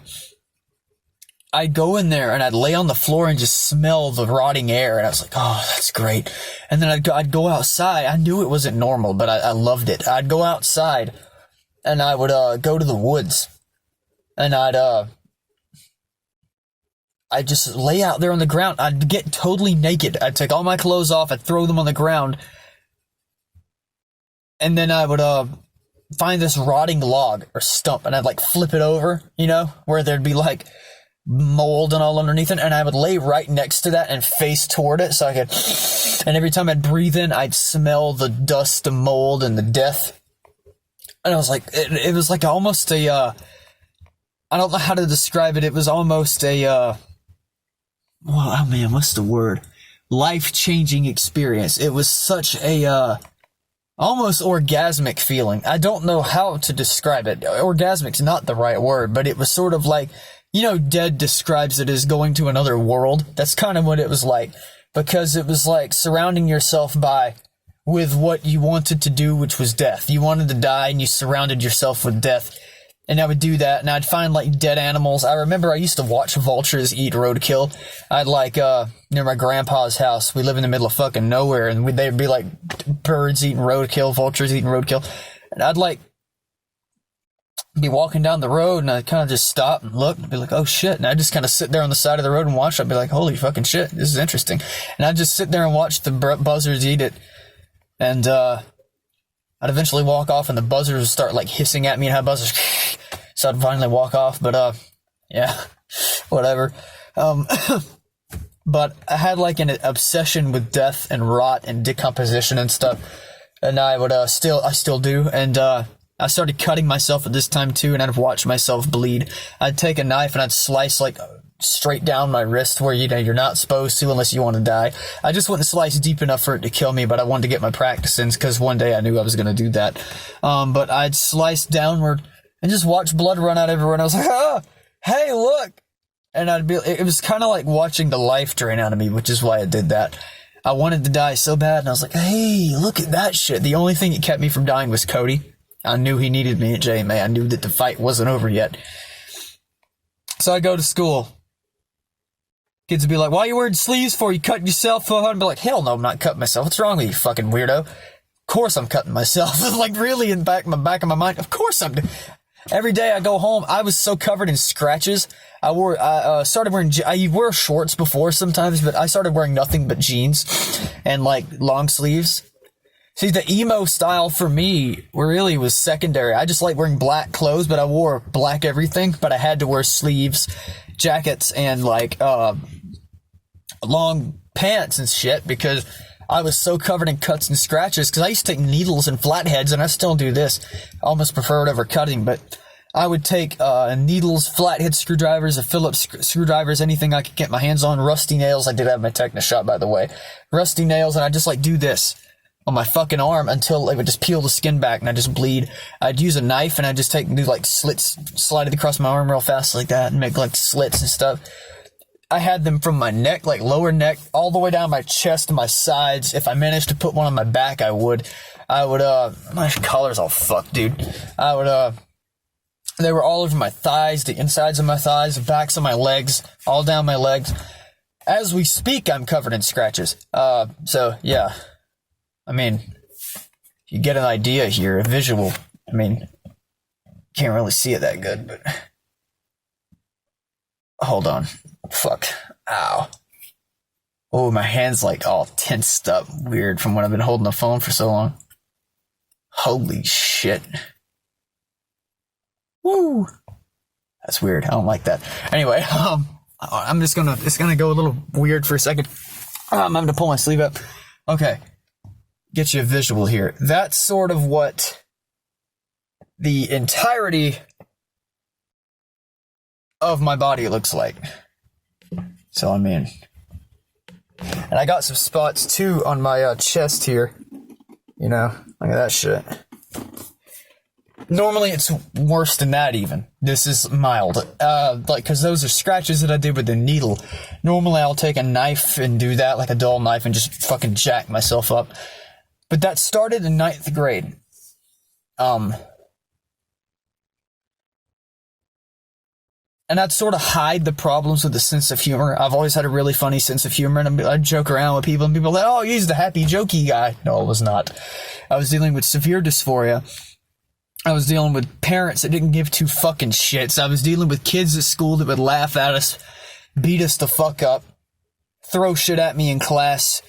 I'd go in there and I'd lay on the floor and just smell the rotting air, and I was like, oh, that's great. And then I'd go outside. I knew it wasn't normal, but I loved it. I'd go outside and I would go to the woods, and I'd just lay out there on the ground. I'd get totally naked. I'd take all my clothes off. I'd throw them on the ground, and then I would find this rotting log or stump, and I'd like flip it over, you know, where there'd be like mold and all underneath it, and I would lay right next to that and face toward it so I could, and every time I'd breathe in, I'd smell the dust, the mold, and the death. And I was like, it was like almost a, I don't know how to describe it. It was almost a, well, oh man, what's the word? Life-changing experience. It was such a, almost orgasmic feeling. I don't know how to describe it. Orgasmic's not the right word, but it was sort of like, you know, Dead describes it as going to another world. That's kind of what it was like, because it was like surrounding yourself with what you wanted to do, which was death. You wanted to die, and you surrounded yourself with death. And I would do that, and I'd find like dead animals. I remember I used to watch vultures eat roadkill. I'd like, near my grandpa's house, we live in the middle of fucking nowhere, and they'd be like birds eating roadkill, vultures eating roadkill. And I'd like be walking down the road, and I'd kind of just stop and look and be like, oh shit. And I'd just kind of sit there on the side of the road and watch. I'd be like, holy fucking shit, this is interesting. And I'd just sit there and watch the buzzards eat it. And I'd eventually walk off, and the buzzards would start like hissing at me, and have buzzards. So I'd finally walk off, but yeah, whatever. But I had like an obsession with death and rot and decomposition and stuff, and I still do. And I started cutting myself at this time too, and I'd watch myself bleed. I'd take a knife and I'd slice like straight down my wrist where, you know, you're not supposed to unless you want to die. I just wouldn't slice deep enough for it to kill me, but I wanted to get my practice in because one day I knew I was going to do that. But I'd slice downward and just watch blood run out everywhere, and I was like, oh, hey, look. And it was kind of like watching the life drain out of me, which is why I did that. I wanted to die so bad, and I was like, hey, look at that shit. The only thing that kept me from dying was Cody. I knew he needed me at JMA. I knew that the fight wasn't over yet. So I go to school. Kids would be like, why are you wearing sleeves for? You cutting yourself? I'd be like, hell no, I'm not cutting myself. What's wrong with you, fucking weirdo? Of course I'm cutting myself. Like, really, in the back of my mind, of course I'm doing. Every day I go home, I was so covered in scratches. I wore shorts before sometimes, but I started wearing nothing but jeans and like long sleeves. See, the emo style for me really was secondary. I just like wearing black clothes, but I wore black everything, but I had to wear sleeves, jackets, and like long pants and shit because I was so covered in cuts and scratches because I used to take needles and flatheads, and I still do this. I almost prefer it over cutting, but I would take needles, flathead screwdrivers, Phillips screwdrivers, anything I could get my hands on, rusty nails. I did have my tetanus shot, by the way. Rusty nails, and I just like do this on my fucking arm until it would just peel the skin back and I just bleed. I'd use a knife and I'd just do like slits, slide it across my arm real fast like that and make like slits and stuff. I had them from my neck, like lower neck, all the way down my chest and my sides. If I managed to put one on my back, I would, my collar's all fucked, dude. They were all over my thighs, the insides of my thighs, the backs of my legs, all down my legs. As we speak, I'm covered in scratches. So yeah. I mean, you get an idea here, a visual. I mean, can't really see it that good, but hold on. Fuck. Ow. Oh, my hand's like all tensed up weird from when I've been holding the phone for so long. Holy shit. Woo. That's weird. I don't like that. Anyway, it's gonna go a little weird for a second. I'm having to pull my sleeve up. Okay. Get you a visual here. That's sort of what the entirety of my body looks like. So, I mean, and I got some spots too on my chest here. You know, look at that shit. Normally it's worse than that even. This is mild. Like, cause those are scratches that I did with the needle. Normally I'll take a knife and do that, like a dull knife, and just fucking jack myself up. But that started in 9th grade. And I'd sort of hide the problems with a sense of humor. I've always had a really funny sense of humor, and I'd joke around with people, and people are like, oh, he's the happy, jokey guy. No, I was not. I was dealing with severe dysphoria. I was dealing with parents that didn't give two fucking shits. I was dealing with kids at school that would laugh at us, beat us the fuck up, throw shit at me in class.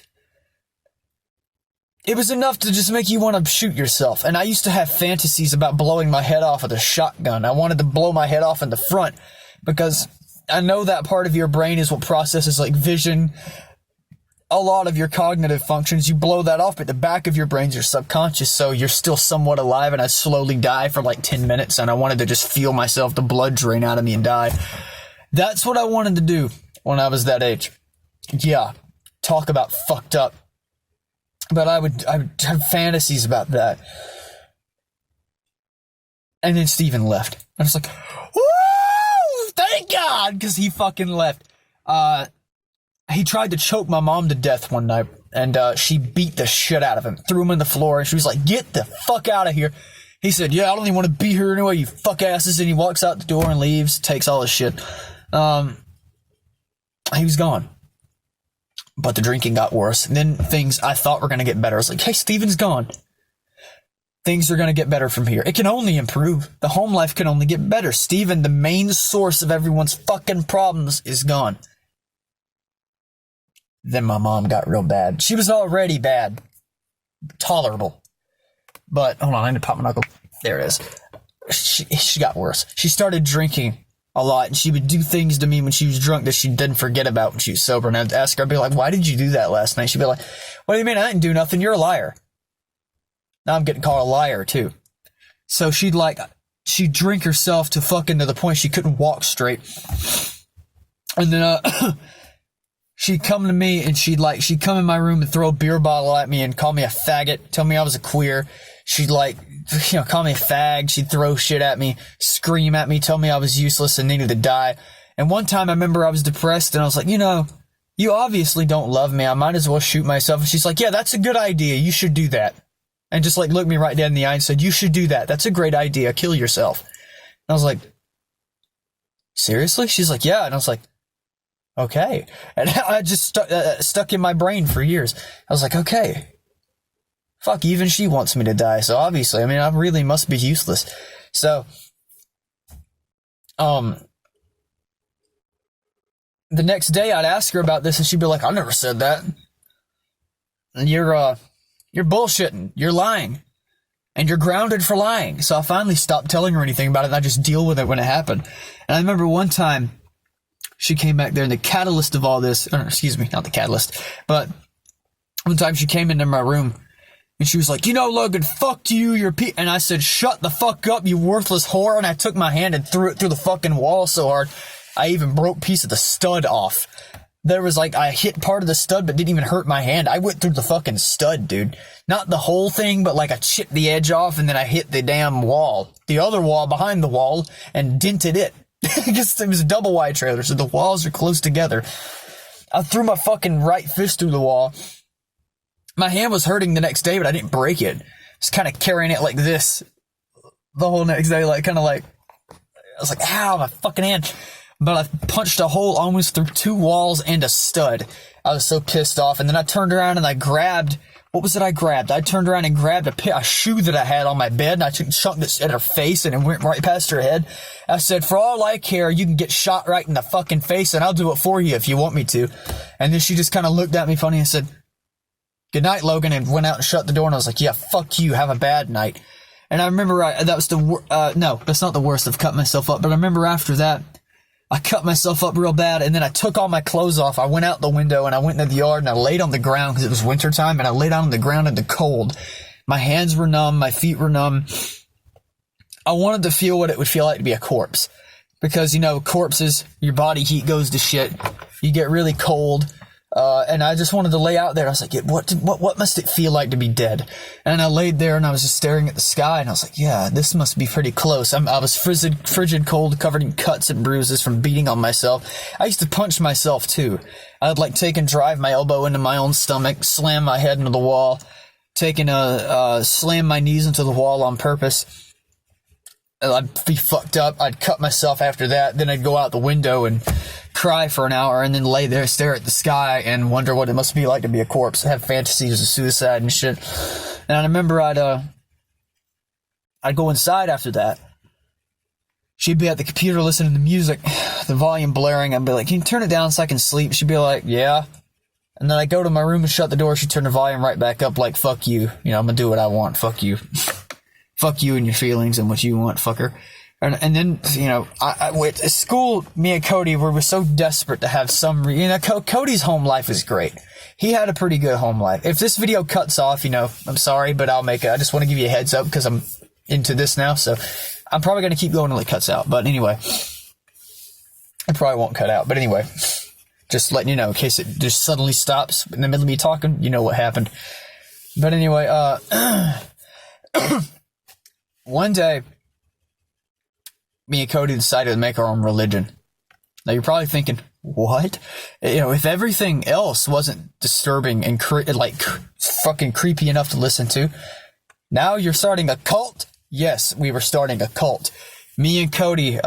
It was enough to just make you want to shoot yourself. And I used to have fantasies about blowing my head off with a shotgun. I wanted to blow my head off in the front because I know that part of your brain is what processes like vision, a lot of your cognitive functions. You blow that off, but the back of your brain's your subconscious, so you're still somewhat alive, and I slowly die for like 10 minutes, and I wanted to just feel myself, the blood drain out of me and die. That's what I wanted to do when I was that age. Yeah, talk about fucked up. But I would have fantasies about that. And then Steven left. I was like, woo! Thank God! Because he fucking left. He tried to choke my mom to death one night. And she beat the shit out of him. Threw him on the floor. And she was like, get the fuck out of here. He said, yeah, I don't even want to be here anyway, you fuck asses. And he walks out the door and leaves. Takes all his shit. He was gone. But the drinking got worse. And then things I thought were going to get better. I was like, hey, Steven's gone. Things are going to get better from here. It can only improve. The home life can only get better. Steven, the main source of everyone's fucking problems, is gone. Then my mom got real bad. She was already bad. Tolerable. But, hold on, I need to pop my knuckle. There it is. She got worse. She started drinking a lot, and she would do things to me when she was drunk that she didn't forget about when she was sober. And I'd ask her, I'd be like, why did you do that last night? She'd be like, what do you mean? I didn't do nothing. You're a liar. Now I'm getting called a liar, too. So she'd drink herself to the point she couldn't walk straight. And then, she'd come to me and she'd come in my room and throw a beer bottle at me and call me a faggot, tell me I was a queer. She'd call me a fag. She'd throw shit at me, scream at me, tell me I was useless and needed to die. And one time I remember I was depressed and I was like, you obviously don't love me. I might as well shoot myself. And she's like, yeah, that's a good idea. You should do that. And just looked me right dead in the eye and said, you should do that. That's a great idea. Kill yourself. And I was like, seriously? She's like, yeah. And I was like, okay. And I just stuck in my brain for years. I was like, okay. Fuck, even she wants me to die. So obviously, I really must be useless. So, the next day I'd ask her about this and she'd be like, I never said that. And you're You're bullshitting. You're lying. And you're grounded for lying. So I finally stopped telling her anything about it, and I just deal with it when it happened. And I remember one time, she came back there, and the catalyst of all this, or excuse me, not the catalyst, but one time she came into my room, and she was like, you know, Logan, fuck you, you're and I said, shut the fuck up, you worthless whore, and I took my hand and threw it through the fucking wall so hard, I even broke a piece of the stud off. There was like, I hit part of the stud, but didn't even hurt my hand. I went through the fucking stud, dude. Not the whole thing, but like I chipped the edge off, and then I hit the damn wall, the other wall behind the wall, and dented it. Because it was a double wide trailer, so the walls are close together. I threw my fucking right fist through the wall. My hand was hurting the next day, but I didn't break it. Just kind of carrying it like this the whole next day, like kind of like, I was like, ow, my fucking hand. But I punched a hole almost through 2 walls and a stud. I was so pissed off. And then I turned around and I grabbed, what was it I grabbed? I turned around and grabbed a shoe that I had on my bed, and I chunked it at her face, and it went right past her head. I said, for all I care, you can get shot right in the fucking face, and I'll do it for you if you want me to. And then she just kind of looked at me funny and said, good night, Logan, and went out and shut the door, and I was like, yeah, fuck you, have a bad night. And I remember that was no, that's not the worst of cutting myself up, but I remember after that, I cut myself up real bad, and then I took all my clothes off. I went out the window, and I went into the yard, and I laid on the ground because it was wintertime, and I laid on the ground in the cold. My hands were numb. My feet were numb. I wanted to feel what it would feel like to be a corpse. Because, you know, corpses, your body heat goes to shit. You get really cold. And I just wanted to lay out there. I was like, what must it feel like to be dead? And I laid there, and I was just staring at the sky, and I was like, yeah, this must be pretty close. I was frigid cold, covered in cuts and bruises from beating on myself. I used to punch myself too. I'd like take and drive my elbow into my own stomach, slam my head into the wall, slam my knees into the wall on purpose. I'd be fucked up. I'd cut myself after that. Then I'd go out the window and cry for an hour, and then lay there, stare at the sky, and wonder what it must be like to be a corpse. Have fantasies of suicide and shit. And I remember I'd go inside after that. She'd be at the computer listening to music, the volume blaring. I'd be like, can you turn it down so I can sleep? She'd be like, yeah. And then I'd go to my room and shut the door. She'd turn the volume right back up like, fuck you. You know, I'm gonna do what I want. Fuck you. Fuck you and your feelings and what you want, fucker. And then, you know, at school, me and Cody were so desperate to have Cody's home life is great. He had a pretty good home life. If this video cuts off, you know, I'm sorry, but I just want to give you a heads up because I'm into this now. So I'm probably going to keep going until it cuts out. But anyway, it probably won't cut out. But anyway, just letting you know in case it just suddenly stops in the middle of me talking, you know what happened. But anyway, one day, me and Cody decided to make our own religion. Now you're probably thinking, what? You know, if everything else wasn't disturbing and fucking creepy enough to listen to, now you're starting a cult? Yes, we were starting a cult. Me and Cody,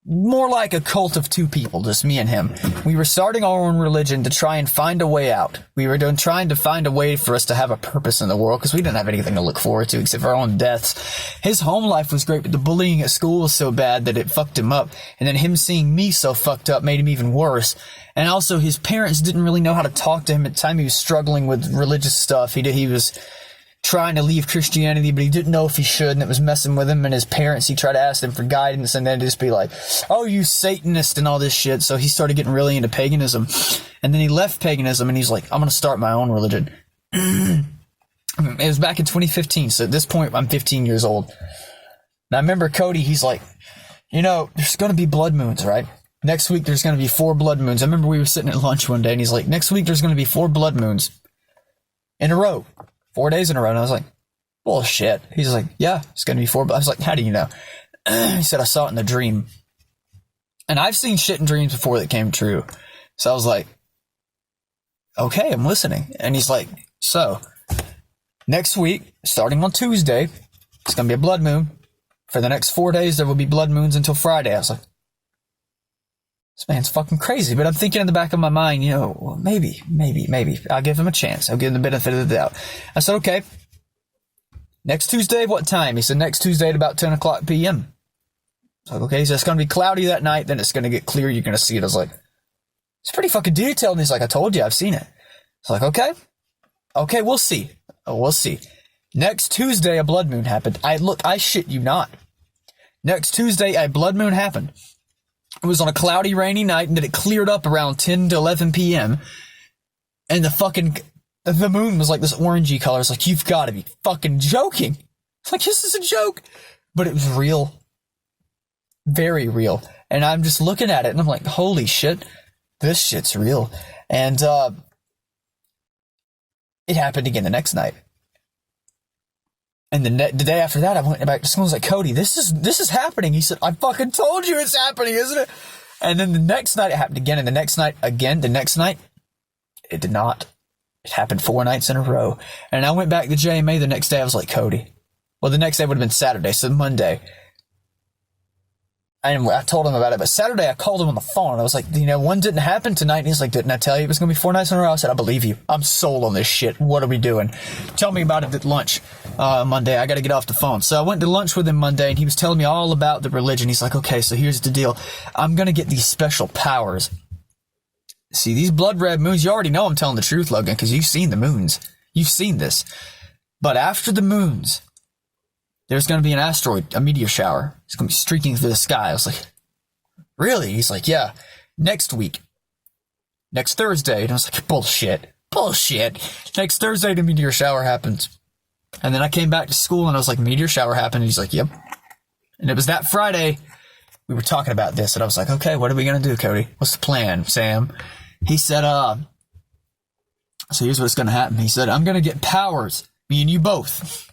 more like a cult of 2 people, just me and him. We were starting our own religion to try and find a way out. We were trying to find a way for us to have a purpose in the world because we didn't have anything to look forward to except for our own deaths. His home life was great, but the bullying at school was so bad that it fucked him up. And then him seeing me so fucked up made him even worse. And also his parents didn't really know how to talk to him at the time. He was struggling with religious stuff. He was trying to leave Christianity, but he didn't know if he should, and it was messing with him and his parents. He tried to ask them for guidance, and then just be like, oh, you Satanist and all this shit. So he started getting really into paganism, and then he left paganism, and he's like, I'm going to start my own religion. It was back in 2015, so at this point, I'm 15 years old. Now, I remember Cody, he's like, you know, there's going to be blood moons, right? Next week, there's going to be 4 blood moons. I remember we were sitting at lunch one day, and he's like, next week, there's going to be 4 blood moons in a row. 4 days in a row. And I was like, bullshit. He's like, yeah, it's going to be 4. But I was like, how do you know? He said, I saw it in a dream. And I've seen shit in dreams before that came true. So I was like, okay, I'm listening. And he's like, so next week, starting on Tuesday, it's going to be a blood moon. For the next 4 days, there will be blood moons until Friday. I was like, this man's fucking crazy. But I'm thinking in the back of my mind, you know, well, maybe. I'll give him a chance. I'll give him the benefit of the doubt. I said, okay. Next Tuesday, what time? He said, next Tuesday at about 10 o'clock p.m. I was like, okay, so it's going to be cloudy that night, then it's going to get clear, you're going to see it. I was like, it's pretty fucking detailed. And he's like, I told you, I've seen it. It's like, okay. Okay, we'll see. We'll see. Next Tuesday, a blood moon happened. I shit you not. Next Tuesday, a blood moon happened. It was on a cloudy, rainy night, and then it cleared up around 10 to 11 p.m. And the moon was like this orangey color. It's like, you've got to be fucking joking. It's like, this is a joke. But it was real. Very real. And I'm just looking at it, and I'm like, holy shit, this shit's real. And it happened again the next night. And the day after that, I went back to school. I was like, Cody, this is happening. He said, I fucking told you it's happening, isn't it? And then the next night, it happened again. And the next night, again. The next night, it did not. It happened 4 nights in a row. And I went back to JMA the next day. I was like, Cody. Well, the next day would have been Saturday, so Monday. And I told him about it, but Saturday I called him on the phone. I was like, one didn't happen tonight. And he's like, didn't I tell you it was going to be 4 nights in a row? I said, I believe you. I'm sold on this shit. What are we doing? Tell me about it at lunch Monday. I got to get off the phone. So I went to lunch with him Monday, and he was telling me all about the religion. He's like, okay, so here's the deal. I'm going to get these special powers. See, these blood red moons, you already know I'm telling the truth, Logan, because you've seen the moons. You've seen this. But after the moons, there's going to be an asteroid, a meteor shower. It's going to be streaking through the sky. I was like, really? He's like, yeah, next week. Next Thursday. And I was like, bullshit. Next Thursday, the meteor shower happens. And then I came back to school, and I was like, meteor shower happened. And he's like, yep. And it was that Friday we were talking about this. And I was like, okay, what are we going to do, Cody? What's the plan, Sam? He said, so here's what's going to happen. He said, I'm going to get powers. Me and you both.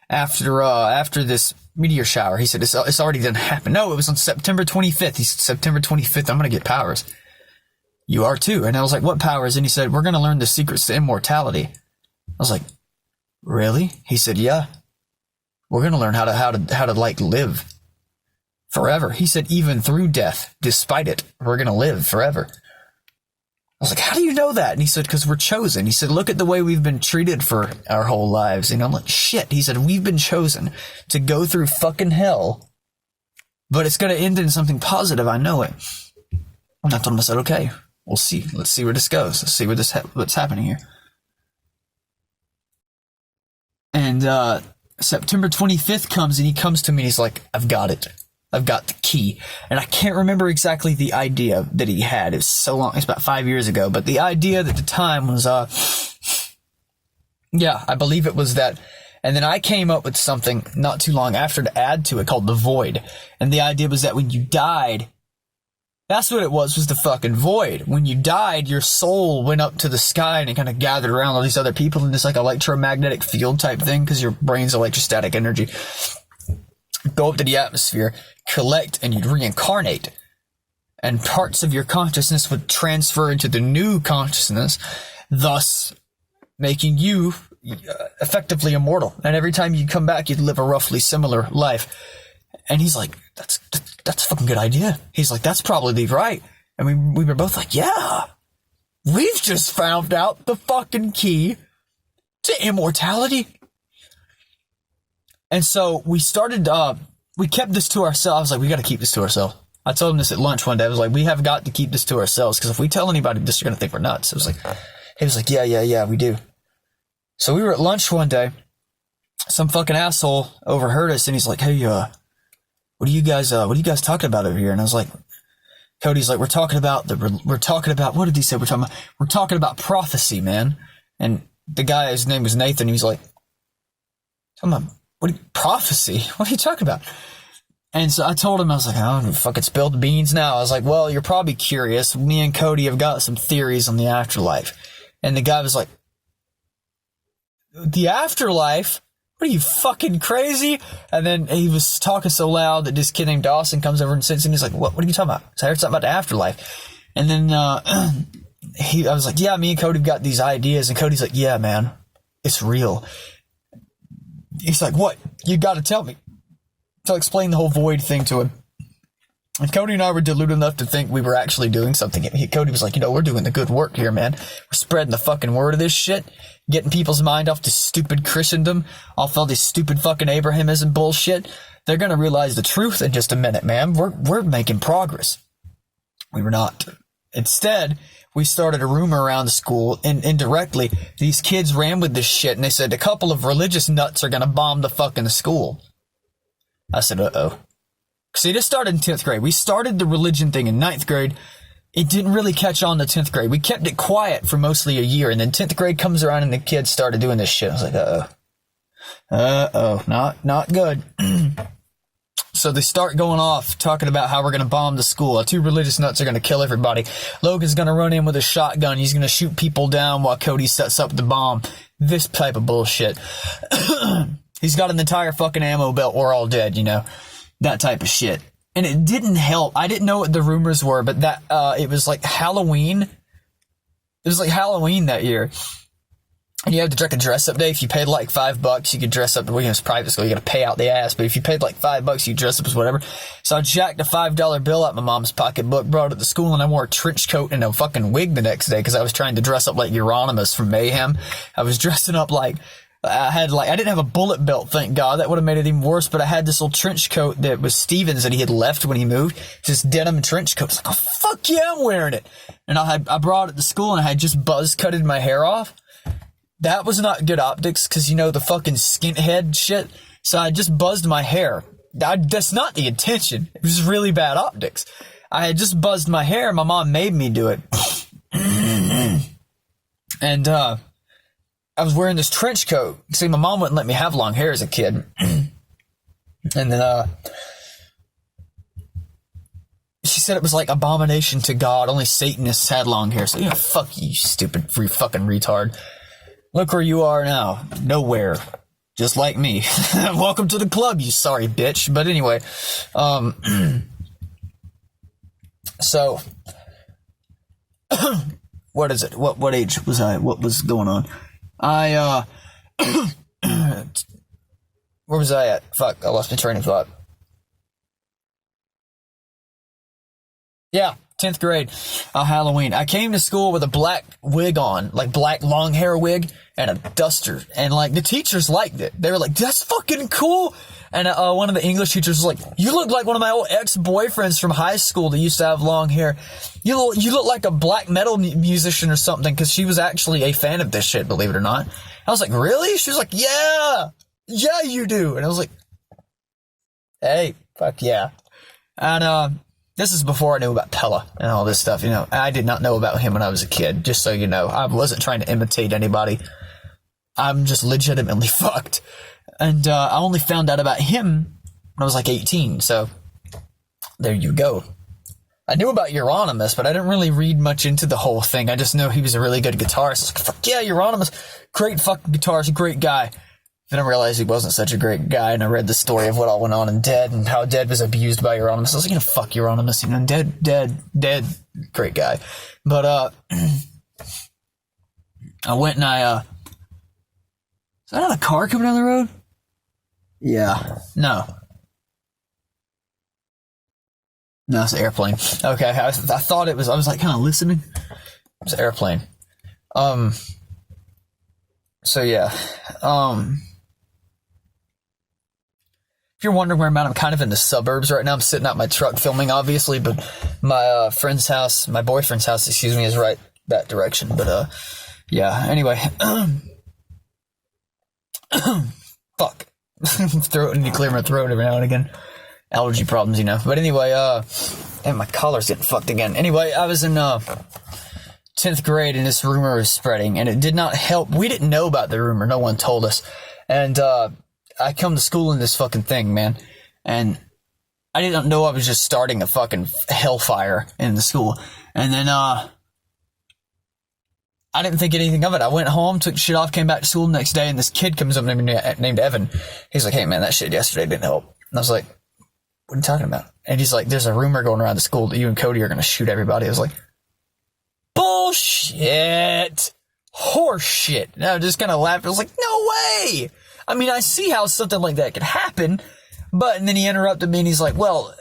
After this meteor shower. He said, it's already done happen. No, it was on September 25th. He said, September 25th, I'm going to get powers. You are too. And I was like, what powers? And he said, we're going to learn the secrets to immortality. I was like, really? He said, yeah. We're going to learn how to like live forever. He said, even through death, despite it, we're going to live forever. I was like, how do you know that? And he said, because we're chosen. He said, look at the way we've been treated for our whole lives. And I'm like, shit. He said, we've been chosen to go through fucking hell, but it's going to end in something positive. I know it. And I told him, I said, okay, we'll see. Let's see where this goes. Let's see what's happening here. And September 25th comes, and he comes to me, and he's like, I've got it. I've got the key. And I can't remember exactly the idea that he had. It's so long. It's about 5 years ago. But the idea at the time was, I believe it was that. And then I came up with something not too long after to add to it called the void. And the idea was that when you died, that's what it was the fucking void. When you died, your soul went up to the sky and it kind of gathered around all these other people in this like electromagnetic field type thing, because your brain's electrostatic energy. Go up to the atmosphere, collect, and you'd reincarnate. And parts of your consciousness would transfer into the new consciousness, thus making you effectively immortal. And every time you come back, you'd live a roughly similar life. And he's like, that's a fucking good idea. He's like, that's probably right. And we were both like, yeah, we've just found out the fucking key to immortality. And so we started, we kept this to ourselves. I was like, we got to keep this to ourselves. I told him this at lunch one day. I was like, we have got to keep this to ourselves, because if we tell anybody this, you're going to think we're nuts. He was like, yeah, we do. So we were at lunch one day. Some fucking asshole overheard us, and he's like, hey, what are you guys talking about over here? And I was like, Cody's like, we're talking about, what did he say? We're talking about prophecy, man. And the guy, his name was Nathan. He was like, prophecy? What are you talking about? And so I told him, I was like, I don't fucking spill the beans now. I was like, well, you're probably curious. Me and Cody have got some theories on the afterlife. And the guy was like, the afterlife? What are you, fucking crazy? And then he was talking so loud that this kid named Dawson comes over and sits and he's like, what are you talking about? So I heard something about the afterlife. And then I was like, yeah, me and Cody have got these ideas. And Cody's like, yeah, man, it's real. He's like, what? You got to tell me. So I explained the whole void thing to him. And Cody and I were deluded enough to think we were actually doing something. Cody was like, we're doing the good work here, man. We're spreading the fucking word of this shit. Getting people's mind off this stupid Christendom. Off all this stupid fucking Abrahamism bullshit. They're going to realize the truth in just a minute, man. We're making progress. We were not. Instead, we started a rumor around the school, and indirectly, these kids ran with this shit, and they said a couple of religious nuts are gonna bomb the fucking school. I said, uh-oh. See, this started in 10th grade. We started the religion thing in 9th grade. It didn't really catch on to 10th grade. We kept it quiet for mostly a year, and then 10th grade comes around and the kids started doing this shit. I was like, uh-oh. Not good. So they start going off, talking about how we're going to bomb the school. 2 religious nuts are going to kill everybody. Logan's going to run in with a shotgun. He's going to shoot people down while Cody sets up the bomb. This type of bullshit. He's got an entire fucking ammo belt. We're all dead, you know. That type of shit. And it didn't help. I didn't know what the rumors were, but that it was like Halloween. It was like Halloween that year. And you had to a dress-up day. If you paid like $5, you could dress up. Well, it was private school. You got to pay out the ass. But if you paid like $5, you dress up as whatever. So I jacked a $5 bill out my mom's pocketbook, brought it to school, and I wore a trench coat and a fucking wig the next day because I was trying to dress up like Euronymous from Mayhem. I was dressing up like I didn't have a bullet belt, thank God. That would have made it even worse. But I had this little trench coat that was Steven's that he had left when he moved. Just denim trench coat. I was like, oh fuck yeah, I'm wearing it. And I brought it to school and I had just buzz cutted my hair off. That was not good optics because, you know, the fucking skinhead shit. So I just buzzed my hair. That's not the intention. It was really bad optics. I had just buzzed my hair. My mom made me do it. And I was wearing this trench coat. See, my mom wouldn't let me have long hair as a kid. And then she said it was like abomination to God. Only Satanists had long hair. So, you know, fuck you, stupid fucking retard. Look where you are now. Nowhere. Just like me. Welcome to the club, you sorry bitch. But anyway, so what is it? What age was I? What was going on? Where was I at? Fuck, I lost my train of thought. Yeah, 10th grade, Halloween. I came to school with a black wig on, like black long hair wig and a duster. And like the teachers liked it. They were like, that's fucking cool. And one of the English teachers was like, you look like one of my old ex-boyfriends from high school that used to have long hair. You look like a black metal musician or something, because she was actually a fan of this shit, believe it or not. I was like, really? She was like, yeah, you do. And I was like, hey, fuck yeah. And this is before I knew about Pella and all this stuff. You know, I did not know about him when I was a kid, just so you know. I wasn't trying to imitate anybody. I'm just legitimately fucked. And I only found out about him when I was like 18, so there you go. I knew about Euronymous, but I didn't really read much into the whole thing. I just know he was a really good guitarist. I was like, fuck yeah, Euronymous, great fucking guitarist, great guy. Then I realized he wasn't such a great guy, and I read the story of what all went on in Dead and how Dead was abused by Euronymous. I was like, you know, fuck Euronymous, you know, Dead, great guy. But I went and is that not a car coming down the road? Yeah. No, it's an airplane. Okay, I thought it was, I was like kind of listening. It was an airplane. So yeah. If you're wondering where I'm at, I'm kind of in the suburbs right now. I'm sitting out my truck filming, obviously, but my friend's house, my boyfriend's house, is right that direction. But yeah, anyway. Fuck. Throat, I need to clear my throat every now and again. Allergy problems, you know. But anyway, and my collar's getting fucked again. Anyway, I was in 10th grade and this rumor was spreading, and it did not help. We didn't know about the rumor. No one told us. And I come to school in this fucking thing, man. And I didn't know I was just starting a fucking hellfire in the school. And then I didn't think anything of it. I went home, took shit off, came back to school the next day, and this kid comes up named Evan. He's like, hey man, that shit yesterday didn't help. And I was like, what are you talking about? And he's like, there's a rumor going around the school that you and Cody are going to shoot everybody. I was like, bullshit. Horse shit. And I just kind of laughed. I was like, no way. I mean, I see how something like that could happen, but, and then he interrupted me and he's like, well,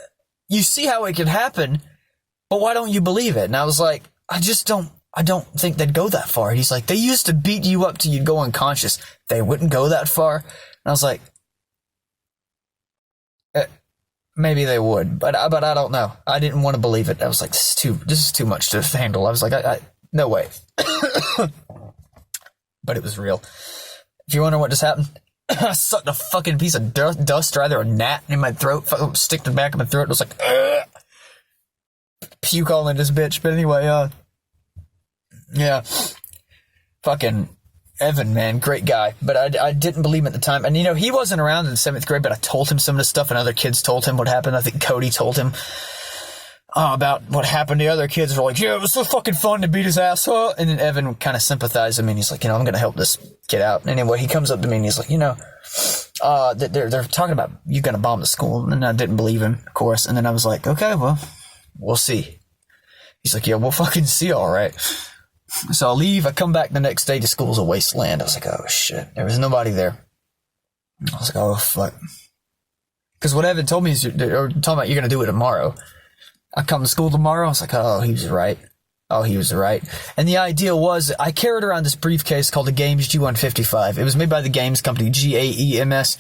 you see how it could happen, but why don't you believe it? And I was like, I don't think they'd go that far. And he's like, they used to beat you up till you'd go unconscious. They wouldn't go that far. And I was like, maybe they would, but I don't know. I didn't want to believe it. I was like, this is too much to handle. I was like, No way. But it was real. If you wonder what just happened, I sucked a fucking piece of dust, or either a gnat in my throat, stick to the back of my throat. It was like, puke all in this bitch. But anyway, yeah. Fucking Evan, man, great guy. But I didn't believe him at the time. And, he wasn't around in the 7th grade, but I told him some of the stuff, and other kids told him what happened. I think Cody told him about what happened. The other kids were like, yeah, it was so fucking fun to beat his ass. And then Evan kind of sympathized with me, and he's like, I'm going to help this kid out. Anyway, he comes up to me, and he's like, they're talking about you going to bomb the school. And I didn't believe him, of course. And then I was like, okay, well, we'll see. He's like, yeah, we'll fucking see, all right. So I leave. I come back the next day. The school's a wasteland. I was like, oh, shit. There was nobody there. I was like, oh, fuck. Because what Evan told me is, or talking about you're going to do it tomorrow. I come to school tomorrow. I was like, oh, he was right. Oh, he was right. And the idea was, I carried around this briefcase called the Games G155. It was made by the games company, GAEMS.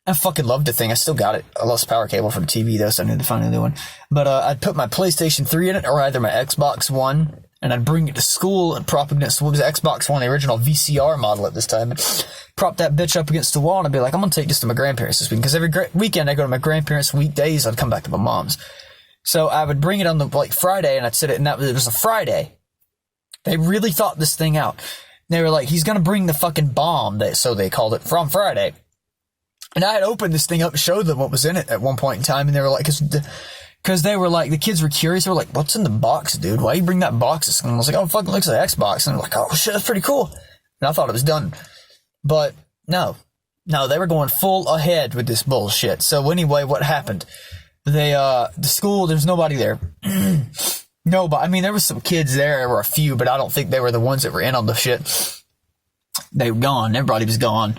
I fucking loved the thing. I still got it. I lost power cable for the TV, though, so I need to find a new one. But I'd put my PlayStation 3 in it, or either my Xbox One, and I'd bring it to school and prop it against, what was the Xbox One, the original VCR model at this time, and prop that bitch up against the wall, and I'd be like, I'm gonna take this to my grandparents this week, because every weekend I go to my grandparents, weekdays I'd come back to my mom's. So I would bring it on the Friday, and I'd sit it, and it was a Friday. They really thought this thing out. They were like, he's gonna bring the fucking bomb, so they called it, from Friday. And I had opened this thing up and showed them what was in it at one point in time, and they were like, because they were like, the kids were curious. They were like, what's in the box, dude? Why you bring that box? And I was like, oh, it fucking looks like Xbox. And they're like, oh, shit, that's pretty cool. And I thought it was done. But no, they were going full ahead with this bullshit. So anyway, what happened? The school, there's nobody there. No, but I mean, there was some kids there. There were a few, but I don't think they were the ones that were in on the shit. They were gone. Everybody was gone.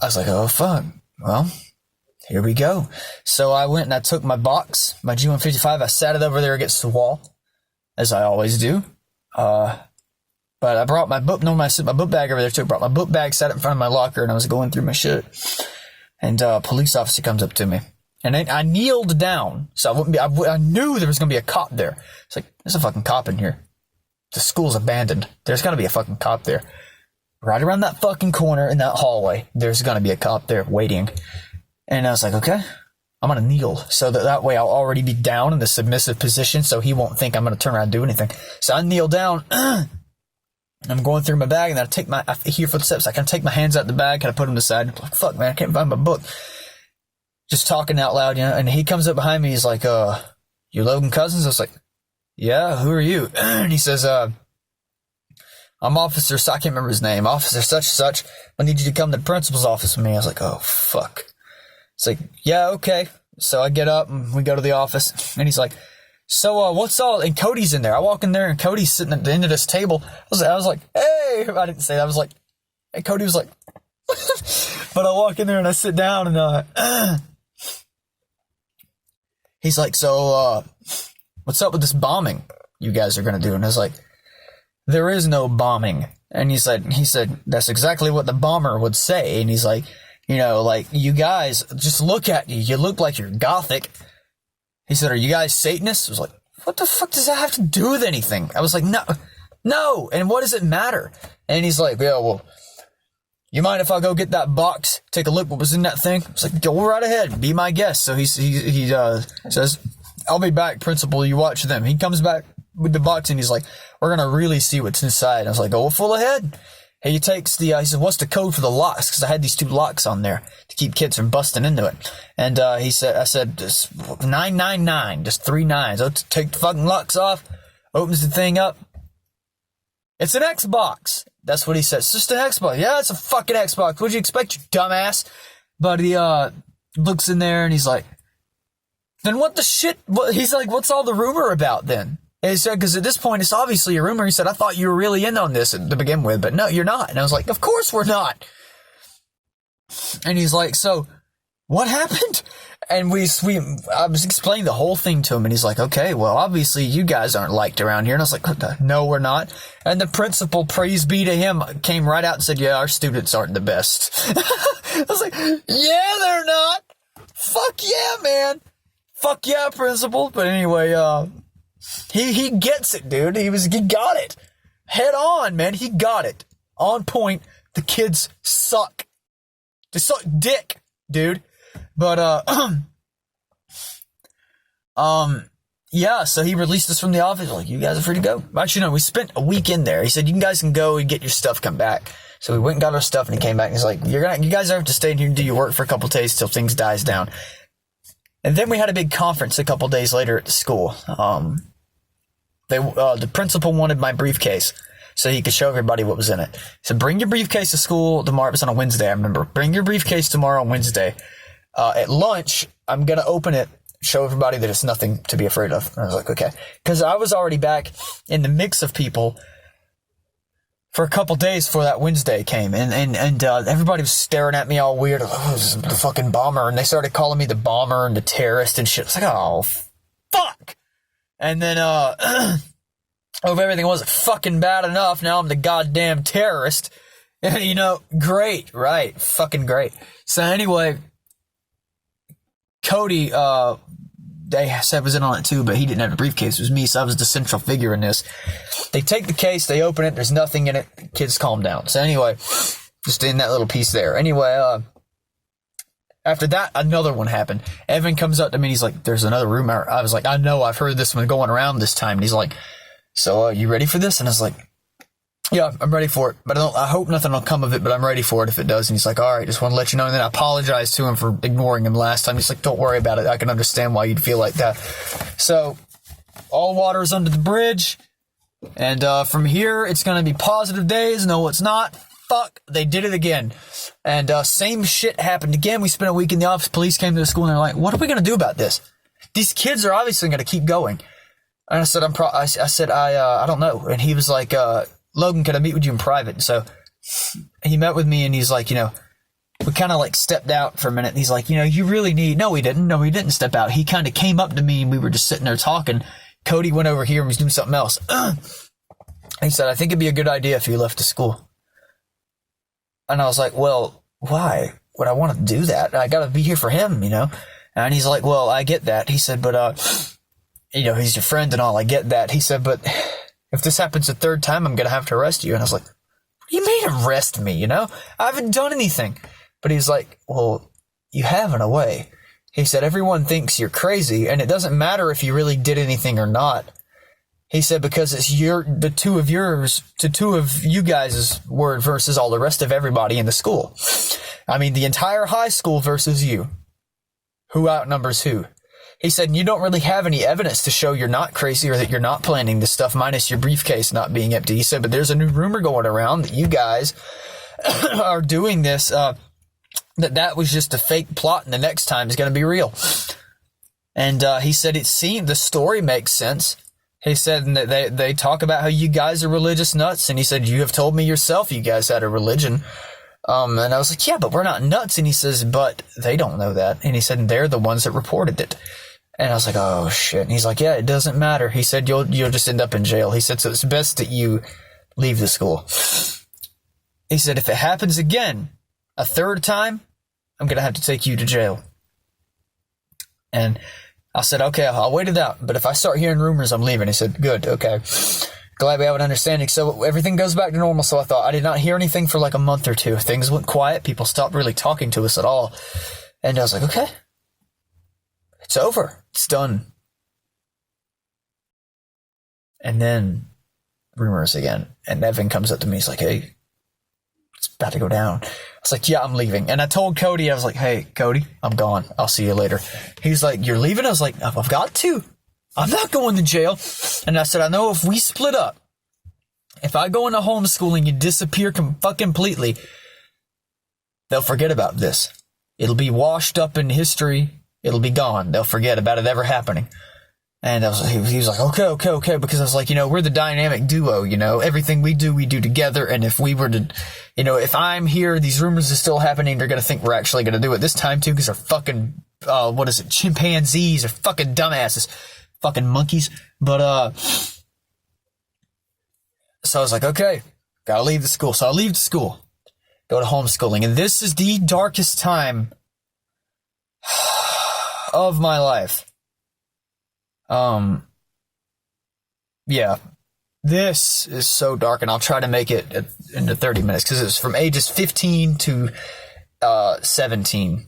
I was like, oh, fuck. Well, here we go. So I went and I took my box, my G155. I sat it over there against the wall, as I always do. But I brought my book. No, I set my book bag over there too. I brought my book bag, sat it in front of my locker, and I was going through my shit. And a police officer comes up to me. And I kneeled down, so I wouldn't be. I knew there was going to be a cop there. It's like, there's a fucking cop in here. The school's abandoned. There's got to be a fucking cop there. Right around that fucking corner in that hallway, there's going to be a cop there waiting. And I was like, okay, I'm going to kneel. So that way I'll already be down in the submissive position, so he won't think I'm going to turn around and do anything. So I kneel down. I'm going through my bag, and then I hear footsteps. I kind of take my hands out the bag, kind of put them aside. I'm like, fuck, man, I can't find my book. Just talking out loud, and he comes up behind me. He's like, you Logan Cousins? I was like, yeah, who are you? And he says, I'm Officer, I can't remember his name, Officer such and such. I need you to come to the principal's office with me. I was like, oh, fuck. It's like, yeah, okay. So I get up, and we go to the office, and he's like, so, what's all, and Cody's in there. I walk in there, and Cody's sitting at the end of this table. I was like, hey, I didn't say that. I was like, hey, Cody was like, but I walk in there, and I sit down, and, he's like, so, what's up with this bombing you guys are going to do? And I was like, there is no bombing. And he said, that's exactly what the bomber would say. And he's like, you guys, just look at you. You look like you're gothic. He said, are you guys Satanists? I was like, what the fuck does that have to do with anything? I was like, no. And what does it matter? And he's like, yeah, well, you mind if I go get that box, take a look what was in that thing? I was like, go right ahead, be my guest. So he says, I'll be back, principal, you watch them. He comes back with the box, and he's like, we're going to really see what's inside. And I was like, go full ahead. He takes he said, what's the code for the locks? Because I had these 2 locks on there to keep kids from busting into it. And I said, just 999, just 3 nines. Oh, take the fucking locks off, opens the thing up. It's an Xbox. That's what he says. It's just an Xbox. Yeah, it's a fucking Xbox. What'd you expect, you dumbass? But he looks in there, and he's like, then what the shit? He's like, what's all the rumor about then? And he said, because at this point, it's obviously a rumor. He said, I thought you were really in on this to begin with, but no, you're not. And I was like, of course we're not. And he's like, so what happened? And I was explaining the whole thing to him, and he's like, okay, well, obviously you guys aren't liked around here. And I was like, no, we're not. And the principal, praise be to him, came right out and said, yeah, our students aren't the best. I was like, yeah, they're not. Fuck yeah, man. Fuck yeah, principal. But anyway, He gets it, dude. He got it. Head on, man. He got it. On point. The kids suck. They suck dick, dude. But, yeah, so he released us from the office. Like, you guys are free to go. Actually, no, we spent a week in there. He said, you guys can go and get your stuff, come back. So we went and got our stuff, and he came back and he's like, you guys have to stay in here and do your work for a couple of days till things dies down. And then we had a big conference a couple of days later at the school. The principal wanted my briefcase so he could show everybody what was in it. He said, bring your briefcase to school tomorrow. It was on a Wednesday, I remember. Bring your briefcase tomorrow on Wednesday. At lunch, I'm going to open it, show everybody that it's nothing to be afraid of. And I was like, okay. Because I was already back in the mix of people for a couple days before that Wednesday came. And everybody was staring at me all weird. Oh, this is the fucking bomber. And they started calling me the bomber and the terrorist and shit. I was like, oh, fuck. And then, if everything wasn't fucking bad enough, now I'm the goddamn terrorist. You know, great, right? Fucking great. So anyway, Cody, they said was in on it too, but he didn't have a briefcase. It was me, so I was the central figure in this. They take the case, they open it, there's nothing in it. Kids calm down. So anyway, just in that little piece there. Anyway, after that, another one happened. Evan comes up to me, he's like, there's another rumor. I was like, I know, I've heard this one going around this time. And he's like, so, you ready for this? And I was like, yeah, I'm ready for it. But I hope nothing will come of it, but I'm ready for it if it does. And he's like, all right, just want to let you know. And then I apologized to him for ignoring him last time. He's like, don't worry about it. I can understand why you'd feel like that. So, all water is under the bridge. And from here, it's going to be positive days. No, it's not. Fuck, they did it again. And same shit happened again. We spent a week in the office. Police came to the school and they're like, what are we going to do about this? These kids are obviously going to keep going. And I said, I don't know. And he was like, Logan, can I meet with you in private? So he met with me and he's like, you know, we kind of like stepped out for a minute. And he's like, you know, you really need, no, we didn't step out. He kind of came up to me and we were just sitting there talking. Cody went over here and was doing something else. He said, I think it'd be a good idea if you left the school. And I was like, well, why would I want to do that? I got to be here for him, you know? And he's like, well, I get that. He said, but, you know, he's your friend and all. I get that. He said, but if this happens a third time, I'm going to have to arrest you. And I was like, what do you mean arrest me, you know? I haven't done anything. But he's like, well, you have in a way. He said, everyone thinks you're crazy, and it doesn't matter if you really did anything or not. He said, because it's the two of you guys' word versus all the rest of everybody in the school. I mean, the entire high school versus you. Who outnumbers who? He said, you don't really have any evidence to show you're not crazy or that you're not planning this stuff, minus your briefcase not being empty. He said, but there's a new rumor going around that you guys are doing this, that was just a fake plot and the next time is going to be real. And he said, it seemed the story makes sense. He said that they talk about how you guys are religious nuts. And he said, you have told me yourself you guys had a religion. And I was like, yeah, but we're not nuts. And he says, but they don't know that. And he said, they're the ones that reported it. And I was like, oh shit. And he's like, yeah, it doesn't matter. He said, you'll just end up in jail. He said, so it's best that you leave the school. He said, if it happens again, a third time, I'm going to have to take you to jail. And I said, okay, I'll wait it out. But if I start hearing rumors, I'm leaving. He said, good, okay. Glad we have an understanding. So everything goes back to normal. So I thought, I did not hear anything for like a month or two. Things went quiet. People stopped really talking to us at all. And I was like, okay, it's over. It's done. And then rumors again. And Evan comes up to me. He's like, hey, it's about to go down. I was like, yeah, I'm leaving. And I told Cody, I was like, hey, Cody, I'm gone. I'll see you later. He's like, you're leaving? I was like, I've got to. I'm not going to jail. And I said, I know if we split up, if I go into homeschooling and disappear completely, they'll forget about this. It'll be washed up in history. It'll be gone. They'll forget about it ever happening. And he was like, okay. Because I was like, we're the dynamic duo, everything we do together. And if we were to, if I'm here, these rumors are still happening. They're going to think we're actually going to do it this time too. Cause they're fucking, chimpanzees or fucking dumbasses, fucking monkeys. But, so I was like, okay, gotta leave the school. So I leave the school, go to homeschooling. And this is the darkest time of my life. yeah, this is so dark, and I'll try to make it into 30 minutes because it's from ages 15 to 17.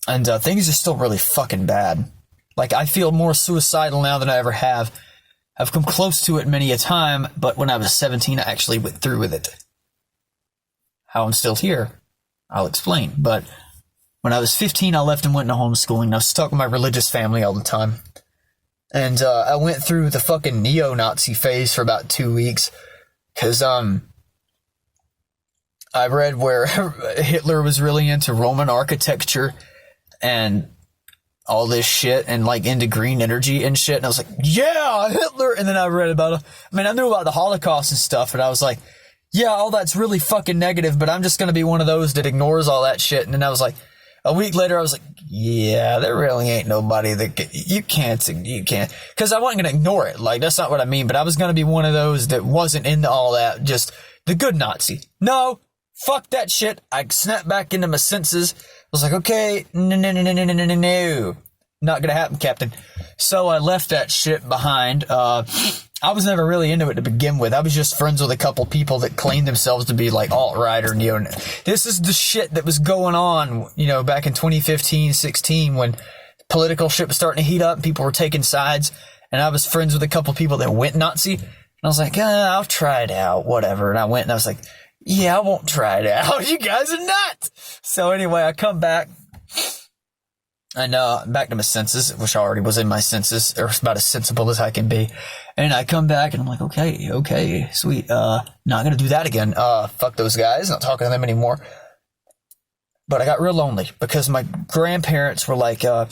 And things are still really fucking bad. Like, I feel more suicidal now than I ever have. I've come close to it many a time, but when I was 17, I actually went through with it. How I'm still here, I'll explain. But when I was 15, I left and went into homeschooling. I was stuck with my religious family all the time. And I went through the fucking neo-Nazi phase for about 2 weeks. Because I read where Hitler was really into Roman architecture and all this shit, and like into green energy and shit. And I was like, yeah, Hitler. And then I read about I knew about the Holocaust and stuff, and I was like, yeah, all that's really fucking negative, but I'm just going to be one of those that ignores all that shit. And then I was like, a week later, I was like, yeah, there really ain't nobody that you can't, because I wasn't going to ignore it. Like, that's not what I mean, but I was going to be one of those that wasn't into all that, just the good Nazi. No, fuck that shit. I snapped back into my senses. I was like, okay, no. Not gonna happen, Captain. So I left that shit behind. I was never really into it to begin with. I was just friends with a couple people that claimed themselves to be like alt-right or neo. This is the shit that was going on, back in 2015, 16, when political shit was starting to heat up and people were taking sides. And I was friends with a couple people that went Nazi. And I was like, I'll try it out, whatever. And I went and I was like, yeah, I won't try it out. You guys are nuts. So anyway, I come back. And back to my senses, which already was in my senses, or about as sensible as I can be. And I come back and I'm like, okay, sweet. Not gonna do that again. Fuck those guys. Not talking to them anymore. But I got real lonely because my grandparents were like, I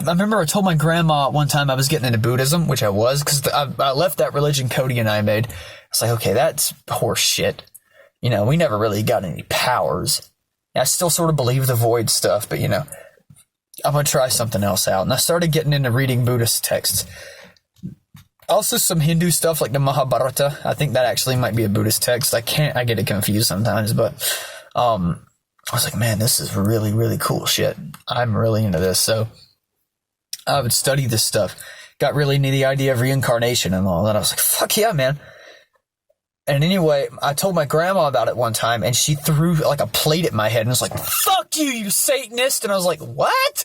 remember I told my grandma one time I was getting into Buddhism, which I was, because I left that religion Cody and I made. I was like, okay, that's horse shit. We never really got any powers. I still sort of believe the void stuff, but I'm going to try something else out. And I started getting into reading Buddhist texts. Also some Hindu stuff like the Mahabharata. I think that actually might be a Buddhist text. I get it confused sometimes, but I was like, man, this is really, really cool shit. I'm really into this. So I would study this stuff. Got really into the idea of reincarnation and all that. I was like, fuck yeah, man. And anyway, I told my grandma about it one time, and she threw like a plate at my head and was like, fuck you, you Satanist. And I was like, what?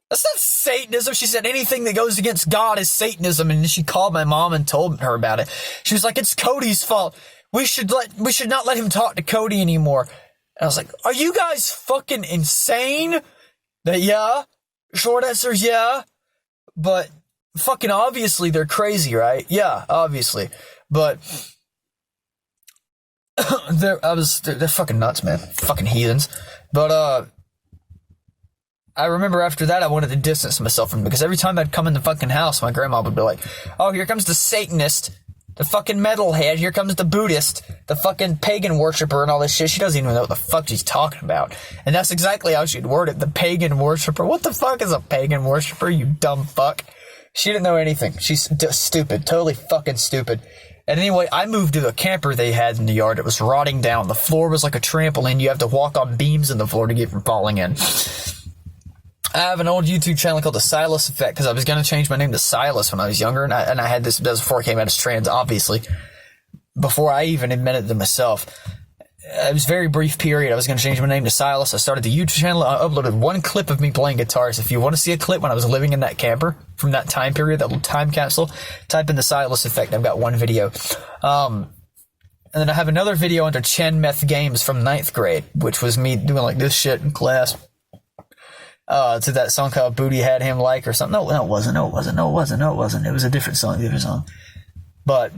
That's not Satanism. She said anything that goes against God is Satanism. And she called my mom and told her about it. She was like, it's Cody's fault. We should not let him talk to Cody anymore. And I was like, are you guys fucking insane? Yeah. Short answer is yeah. But fucking obviously they're crazy, right? Yeah, obviously. But they're fucking nuts, man. Fucking heathens. But, I remember after that I wanted to distance myself from them because every time I'd come in the fucking house, my grandma would be like, oh, here comes the Satanist, the fucking metalhead, here comes the Buddhist, the fucking pagan worshiper and all this shit. She doesn't even know what the fuck she's talking about. And that's exactly how she'd word it, the pagan worshiper. What the fuck is a pagan worshiper, you dumb fuck? She didn't know anything. She's stupid, totally fucking stupid. And anyway, I moved to a camper they had in the yard. It was rotting down. The floor was like a trampoline. You have to walk on beams in the floor to get from falling in. I have an old YouTube channel called The Silas Effect because I was going to change my name to Silas when I was younger. And I had this before I came out as trans, obviously. Before I even admitted to myself. It was a very brief period. I was going to change my name to Silas. I started the YouTube channel. I uploaded one clip of me playing guitars. If you want to see a clip when I was living in that camper from that time period, that little time capsule, type in The Silas Effect. I've got one video. And then I have another video under Chen Meth Games from 9th grade, which was me doing like this shit in class. To that song called Booty Had Him Like or something. No, it wasn't. It was a different song. But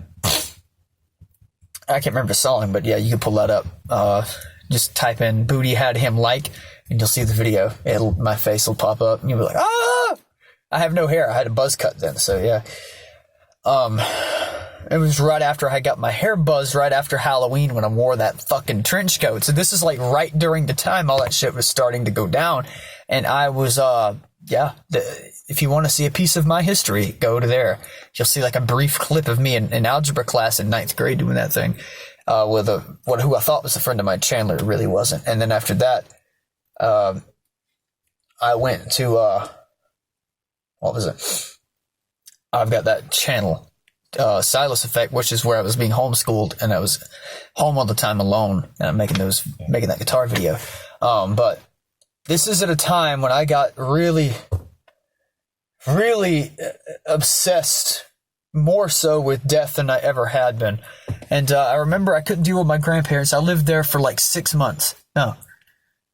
I can't remember the song, but yeah, you can pull that up. Just type in Booty Had Him Like and you'll see the video. My face will pop up and you'll be like, ah! I have no hair. I had a buzz cut then, so yeah. It was right after I got my hair buzzed, right after Halloween when I wore that fucking trench coat. So this is like right during the time all that shit was starting to go down. And I was, if you want to see a piece of my history, go to there. You'll see like a brief clip of me in algebra class in 9th grade doing that thing, with who I thought was a friend of mine, Chandler. It really wasn't. And then after that, I went to, what was it? I've got that channel, Silas Effect, which is where I was being homeschooled and I was home all the time alone, and I'm making that guitar video. But this is at a time when I got really, really obsessed, more so with death than I ever had been. And I remember I couldn't deal with my grandparents. I lived there for like 6 months. No,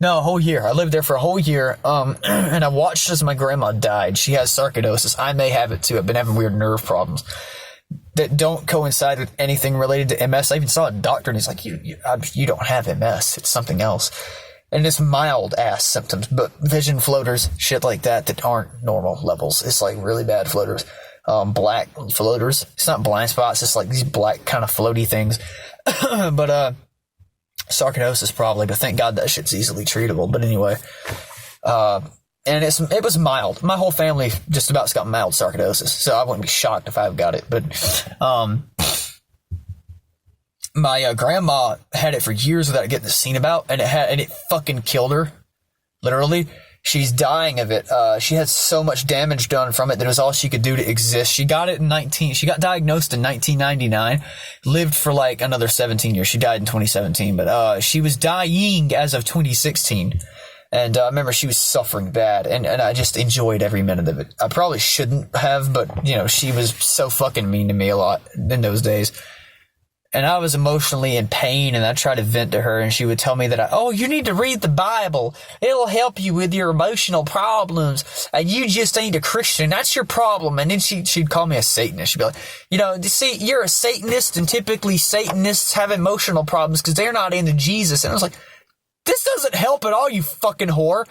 a whole year. I lived there for a whole year. And I watched as my grandma died. She has sarcoidosis. I may have it too. I've been having weird nerve problems that don't coincide with anything related to MS. I even saw a doctor and he's like, you don't have MS. It's something else. And it's mild ass symptoms, but vision floaters, shit like that aren't normal levels. It's like really bad floaters. Black floaters. It's not blind spots. It's like these black kind of floaty things. But, sarcoidosis probably, but thank God that shit's easily treatable. But anyway, and it was mild. My whole family just about's got mild sarcoidosis, so I wouldn't be shocked if I've got it. But, my grandma had it for years without getting seen about, and it fucking killed her. Literally, she's dying of it. She had so much damage done from it that it was all she could do to exist. She got diagnosed in 1999, lived for like another 17 years. She died in 2017, but she was dying as of 2016. And I remember she was suffering bad, and I just enjoyed every minute of it. I probably shouldn't have, but she was so fucking mean to me a lot in those days. And I was emotionally in pain, and I tried to vent to her, and she would tell me that, you need to read the Bible. It'll help you with your emotional problems, and you just ain't a Christian. That's your problem. And then she'd call me a Satanist. She'd be like, see, you're a Satanist, and typically Satanists have emotional problems because they're not into Jesus. And I was like, this doesn't help at all, you fucking whore.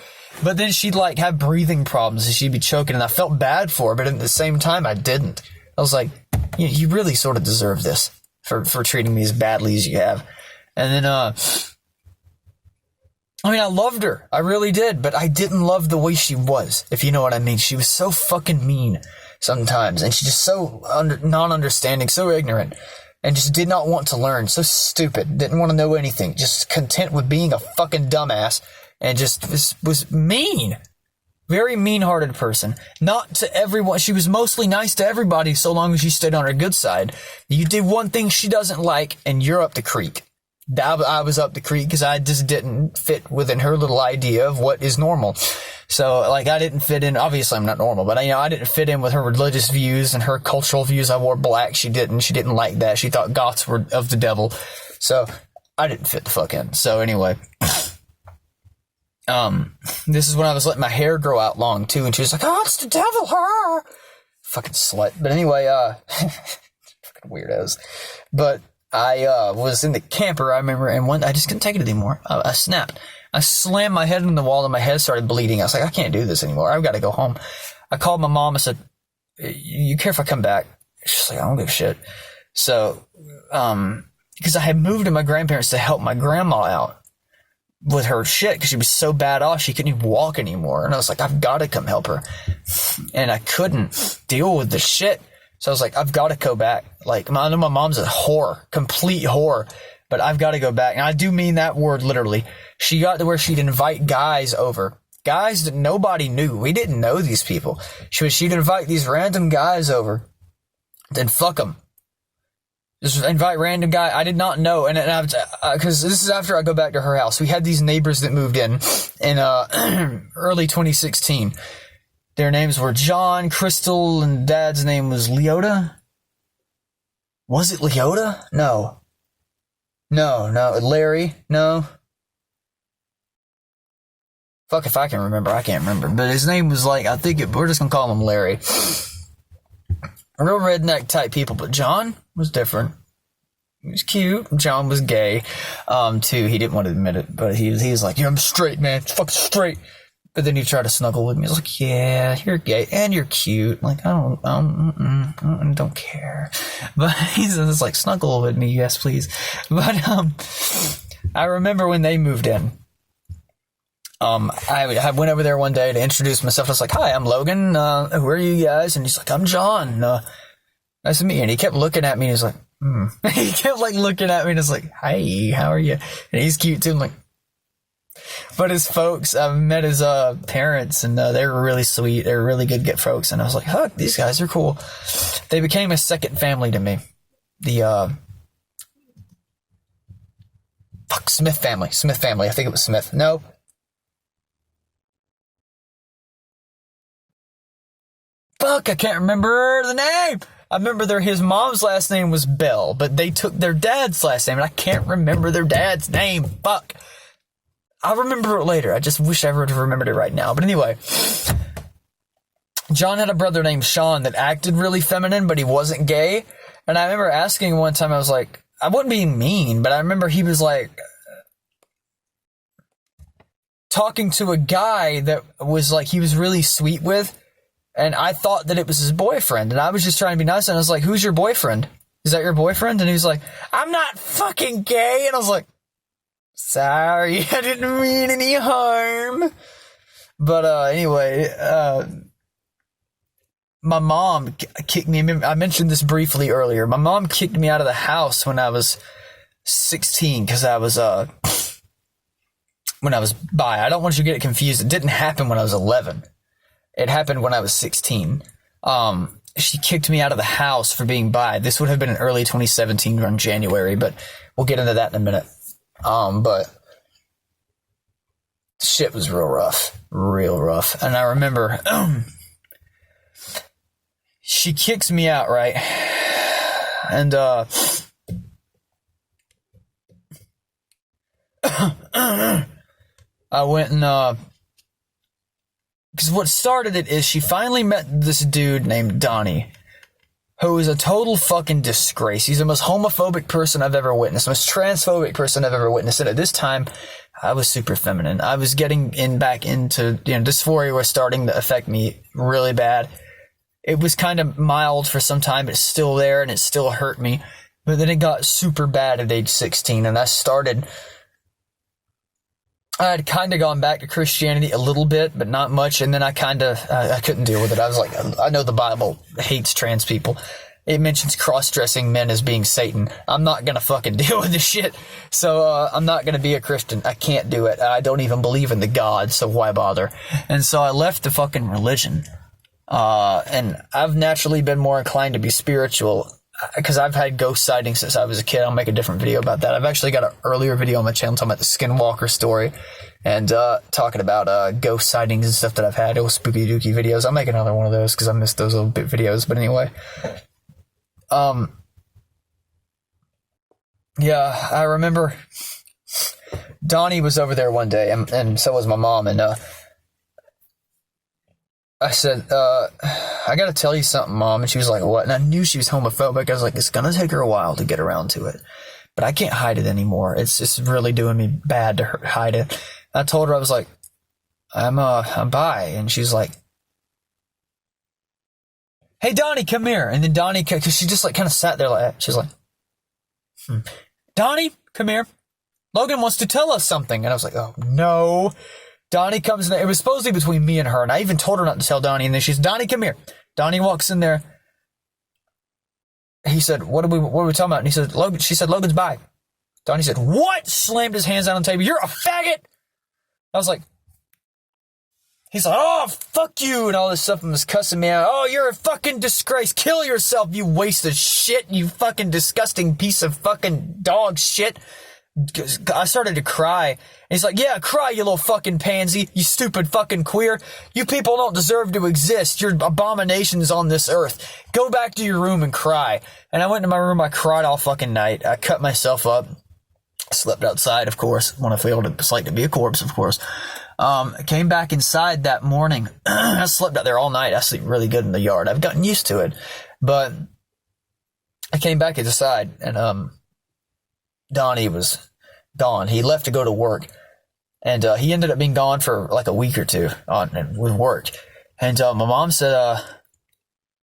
But then she'd like have breathing problems, and she'd be choking, and I felt bad for her, but at the same time, I didn't. I was like, you really sort of deserve this. For treating me as badly as you have. And then, I loved her. I really did, but I didn't love the way she was, if you know what I mean. She was so fucking mean sometimes, and she's just so non-understanding, so ignorant, and just did not want to learn, so stupid, didn't want to know anything, just content with being a fucking dumbass, and just was mean. Very mean-hearted person. Not to everyone. She was mostly nice to everybody so long as you stayed on her good side. You did one thing she doesn't like, and you're up the creek. I was up the creek because I just didn't fit within her little idea of what is normal. So, I didn't fit in. Obviously, I'm not normal, but I didn't fit in with her religious views and her cultural views. I wore black. She didn't. She didn't like that. She thought goths were of the devil. So, I didn't fit the fuck in. So, anyway. This is when I was letting my hair grow out long too, and she was like, "Oh, it's the devil, her fucking slut." But anyway, fucking weirdos. But I was in the camper, I remember, and I just couldn't take it anymore. I snapped. I slammed my head on the wall, and my head started bleeding. I was like, I can't do this anymore. I've got to go home. I called my mom. I said, "You care if I come back?" She's like, "I don't give a shit." So, because I had moved to my grandparents to help my grandma out with her shit because she was so bad off she couldn't even walk anymore, and I was like, I've got to come help her, and I couldn't deal with the shit, so I was like, I've got to go back. Like, I know my mom's a whore, complete whore, but I've got to go back, and I do mean that word literally. She got to where she'd invite guys over, guys that nobody knew. We didn't know these people. She'd invite these random guys over, then fuck them. Just invite random guy I did not know, and because this is after I go back to her house. We had these neighbors that moved in early 2016. Their names were John, Crystal, and Dad's name was Leota. Was it Leota? No, Larry. No. Fuck if I can remember. I can't remember, but his name was we're just gonna call him Larry. Real redneck type people, but John was different. He was cute. John was gay, too. He didn't want to admit it, but he was like, "Yeah, I'm straight, man. Fucking straight." But then he tried to snuggle with me. He was like, "Yeah, you're gay and you're cute." Like, I don't care. But he's just like, "Snuggle with me, yes, please." But I remember when they moved in. I went over there one day to introduce myself. I was like, "Hi, I'm Logan. Who are you guys?" And he's like, "I'm John. Nice to meet you." And he kept looking at me, and he's like, He kept looking at me, and I was like, "Hi, how are you?" And he's cute too. I'm like, But his folks, I met his parents, and they were really sweet. They were really good folks, and I was like, "Fuck, these guys are cool." They became a second family to me. The Smith family. I think it was Smith. No. Fuck, I can't remember the name. I remember his mom's last name was Bell, but they took their dad's last name, and I can't remember their dad's name. Fuck. I'll remember it later. I just wish I would have remembered it right now. But anyway, John had a brother named Sean that acted really feminine, but he wasn't gay. And I remember asking one time, I was like, I wasn't being mean, but I remember he was like talking to a guy that was like, he was really sweet with. And I thought that it was his boyfriend. And I was just trying to be nice. And I was like, who's your boyfriend? Is that your boyfriend? And he was like, I'm not fucking gay. And I was like, sorry, I didn't mean any harm. But anyway, my mom kicked me. I mentioned this briefly earlier. My mom kicked me out of the house when I was 16 because I was when I was bi. I don't want you to get it confused. It didn't happen when I was 11. It happened when I was 16. She kicked me out of the house for being bi. This would have been in early 2017 around January, but we'll get into that in a minute. But shit was real rough. And I remember she kicks me out, right? And I went and because what started it is she finally met this dude named Donnie, who is a total fucking disgrace. He's the most homophobic person I've ever witnessed, the most transphobic person I've ever witnessed. And at this time, I was super feminine. I was getting back into, dysphoria was starting to affect me really bad. It was kind of mild for some time, but it's still there and it still hurt me. But then it got super bad at age 16, and I had kind of gone back to Christianity a little bit, but not much. And then I couldn't deal with it. I was like, I know the Bible hates trans people. It mentions cross-dressing men as being Satan. I'm not going to fucking deal with this shit. So I'm not going to be a Christian. I can't do it. I don't even believe in the God, so why bother? And so I left the fucking religion. And I've naturally been more inclined to be spiritual because I've had ghost sightings since I was a kid. I'll make a different video about that. I've actually got an earlier video on my channel talking about the Skinwalker story and talking about ghost sightings and stuff that I've had. It was spooky dooky videos. I'll make another one of those because I missed those little bit videos. But anyway, yeah, I remember Donnie was over there one day, and so was my mom, and I said, I gotta tell you something, Mom. And she was like, what? And I knew she was homophobic. I was like, it's gonna take her a while to get around to it. But I can't hide it anymore. It's just really doing me bad to hide it. I told her, I was like, I'm bi. And she's like, hey, Donnie, come here. And then Donnie, because she just like kind of sat there like that. She's like, Donnie, come here. Logan wants to tell us something. And I was like, oh, no. Donnie comes in there. It was supposed to be between me and her, and I even told her not to tell Donnie. And then she's, Donnie, come here. Donnie walks in there. He said, what are we talking about? And he said, Logan. She said, Logan's bi. Donnie said, what? Slammed his hands down on the table. You're a faggot. I was like, he's like, oh, fuck you, and all this stuff, and was cussing me out. Oh, you're a fucking disgrace. Kill yourself, you waste of shit, you fucking disgusting piece of fucking dog shit. I started to cry. And he's like, yeah, cry, you little fucking pansy, you stupid fucking queer. You people don't deserve to exist. You're abominations on this earth. Go back to your room and cry. And I went to my room. I cried all fucking night. I cut myself up. Slept outside, of course, when I failed it's like to be a corpse, of course. I came back inside that morning. I slept out there all night. I sleep really good in the yard. I've gotten used to it. But I came back inside, and Donnie was gone. He left to go to work, and he ended up being gone for like a week or two with work. And my mom said,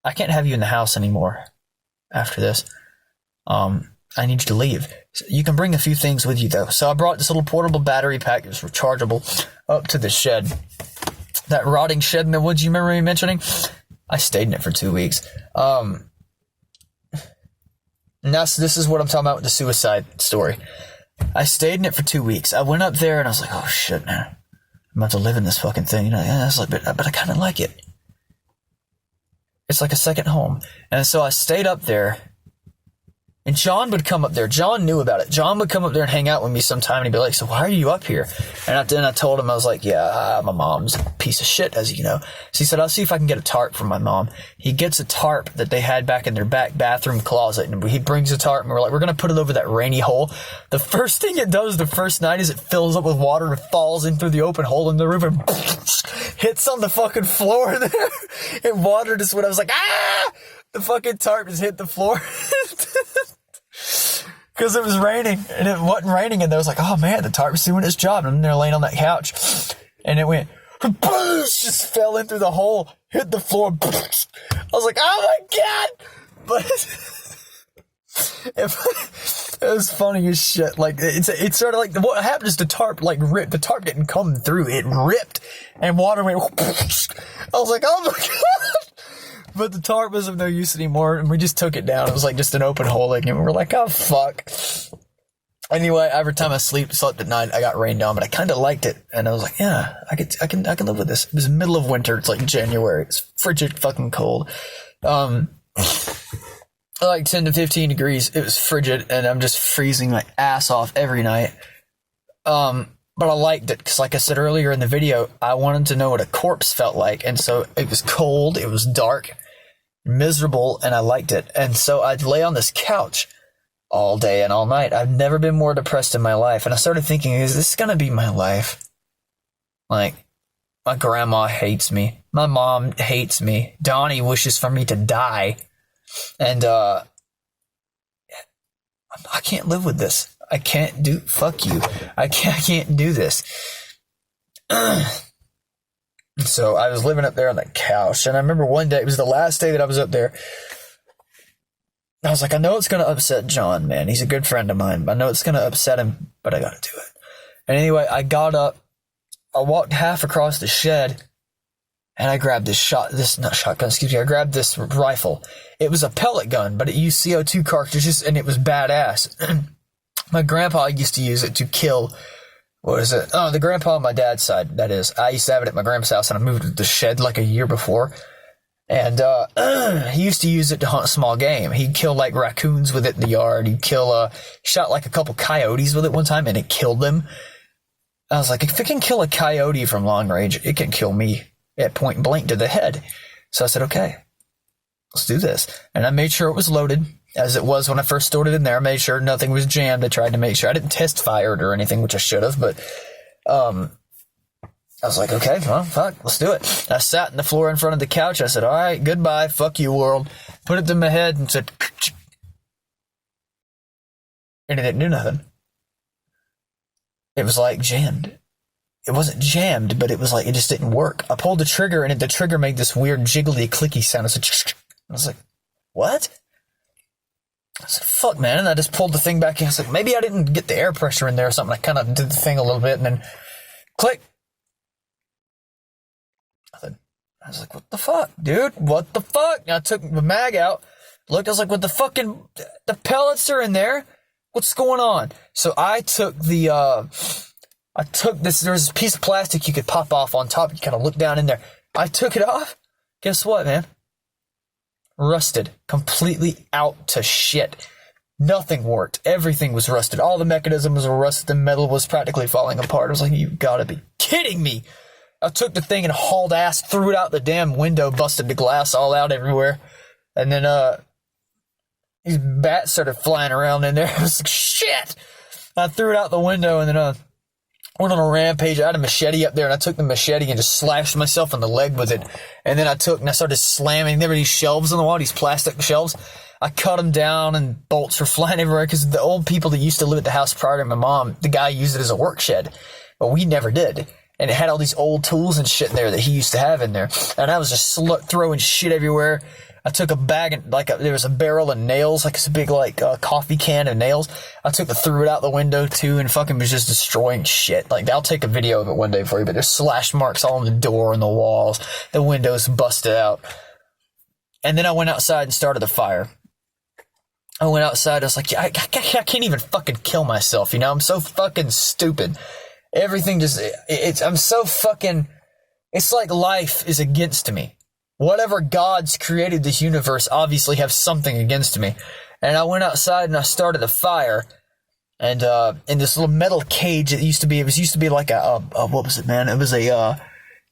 I can't have you in the house anymore after this. I need you to leave. You can bring a few things with you, though. So I brought this little portable battery pack. It was rechargeable up to the shed. That rotting shed in the woods you remember me mentioning? I stayed in it for 2 weeks. And this is what I'm talking about with the suicide story. I stayed in it for 2 weeks. I went up there and I was like, oh shit, man. I'm about to live in this fucking thing. You know, yeah, it's like, but I kind of like it. It's like a second home. And so I stayed up there. And John would come up there. John knew about it. John would come up there and hang out with me sometime, and he'd be like, so why are you up here? And then I told him, I was like, yeah, my mom's a piece of shit, as you know. So he said, I'll see if I can get a tarp from my mom. He gets a tarp that they had back in their back bathroom closet, and he brings a tarp, and we're like, we're going to put it over that rainy hole. The first thing it does the first night is it fills up with water and falls in through the open hole in the roof and hits on the fucking floor there. And water just went, I was like, ah! The fucking tarp just hit the floor. Because it was raining, and it wasn't raining, and I was like, oh man, the tarp's doing its job. And I'm there laying on that couch, and it went, just fell in through the hole, hit the floor. I was like, oh my god! But it was funny as shit. Like, it's sort of like, what happened is the tarp, like, ripped. The tarp didn't come through, it ripped, and water went, I was like, oh my god! But the tarp was of no use anymore, and we just took it down. It was like just an open hole, and we were like, oh, fuck. Anyway, every time I slept at night, I got rained on, but I kind of liked it. And I was like, yeah, I can live with this. It was the middle of winter. It's like January. It's frigid fucking cold. Like 10 to 15 degrees. It was frigid, and I'm just freezing my ass off every night. But I liked it because, like I said earlier in the video, I wanted to know what a corpse felt like. And so it was cold, it was dark, miserable, and I liked it. And so I'd lay on this couch all day and all night. I've never been more depressed in my life. And I started thinking, is this going to be my life? Like, my grandma hates me. My mom hates me. Donnie wishes for me to die. And I can't live with this. I can't do, fuck you. I can't do this. So I was living up there on the couch, and I remember one day, it was the last day that I was up there. I was like, I know it's going to upset John, man. He's a good friend of mine. I know it's going to upset him, but I got to do it. And anyway, I got up, I walked half across the shed, and I grabbed I grabbed this rifle. It was a pellet gun, but it used CO2 cartridges, and it was badass. My grandpa used to use it to kill, the grandpa on my dad's side, that is. I used to have it at my grandpa's house, and I moved to the shed like a year before. And he used to use it to hunt small game. He'd kill like raccoons with it in the yard. He'd shot like a couple coyotes with it one time, and it killed them. I was like, if it can kill a coyote from long range, it can kill me at point blank to the head. So I said, okay, let's do this. And I made sure it was loaded, as it was when I first stored it in there. I made sure nothing was jammed. I tried to make sure I didn't test fire it or anything, which I should have, but I was like, okay, well, fuck, let's do it. I sat on the floor in front of the couch. I said, all right, goodbye, fuck you, world. Put it to my head and said, and it didn't do nothing. It was like jammed. It wasn't jammed, but it was like it just didn't work. I pulled the trigger, and the trigger made this weird jiggly, clicky sound. I was like, what? I was like, fuck, man. And I just pulled the thing back, and I was like, maybe I didn't get the air pressure in there or something. I kind of did the thing a little bit, and then click. I was like, what the fuck, dude? What the fuck? And I took the mag out, looked, I was like, what the pellets are in there? What's going on? So I took this, there was this piece of plastic you could pop off on top. You kind of look down in there. I took it off. Guess what, man? Rusted. Completely out to shit. Nothing worked. Everything was rusted. All the mechanisms were rusted. The metal was practically falling apart. I was like, you gotta be kidding me. I took the thing and hauled ass, threw it out the damn window, busted the glass all out everywhere. And then, these bats started flying around in there. I was like, shit! I threw it out the window, and then, went on a rampage. I had a machete up there, and I took the machete and just slashed myself in the leg with it. And then I started slamming. There were these shelves on the wall, these plastic shelves. I cut them down, and bolts were flying everywhere, because the old people that used to live at the house prior to my mom, the guy used it as a work shed. But we never did. And it had all these old tools and shit in there that he used to have in there. And I was just throwing shit everywhere. I took a bag and there was a barrel of nails, like it's a big coffee can of nails. Threw it out the window too, and fucking was just destroying shit. Like, I'll take a video of it one day for you, but there's slash marks all on the door and the walls. The windows busted out. And then I went outside and started a fire. I went outside. I was like, I can't even fucking kill myself. You know, I'm so fucking stupid. Everything just, I'm so fucking, it's like life is against me. Whatever God's created this universe obviously have something against me. And I went outside and I started a fire. And, in this little metal cage, it used to be like what was it, man? It was a,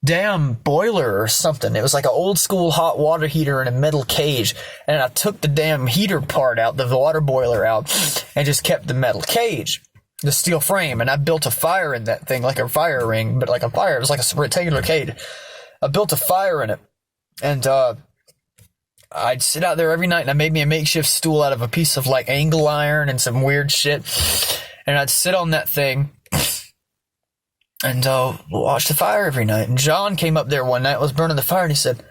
damn boiler or something. It was like an old school hot water heater in a metal cage. And I took the damn heater part out, the water boiler out, and just kept the metal cage, the steel frame. And I built a fire in that thing, like a fire ring, but like a fire. It was like a rectangular cage. I built a fire in it. And, I'd sit out there every night, and I made me a makeshift stool out of a piece of like angle iron and some weird shit. And I'd sit on that thing and watch the fire every night. And John came up there one night, was burning the fire, and he said,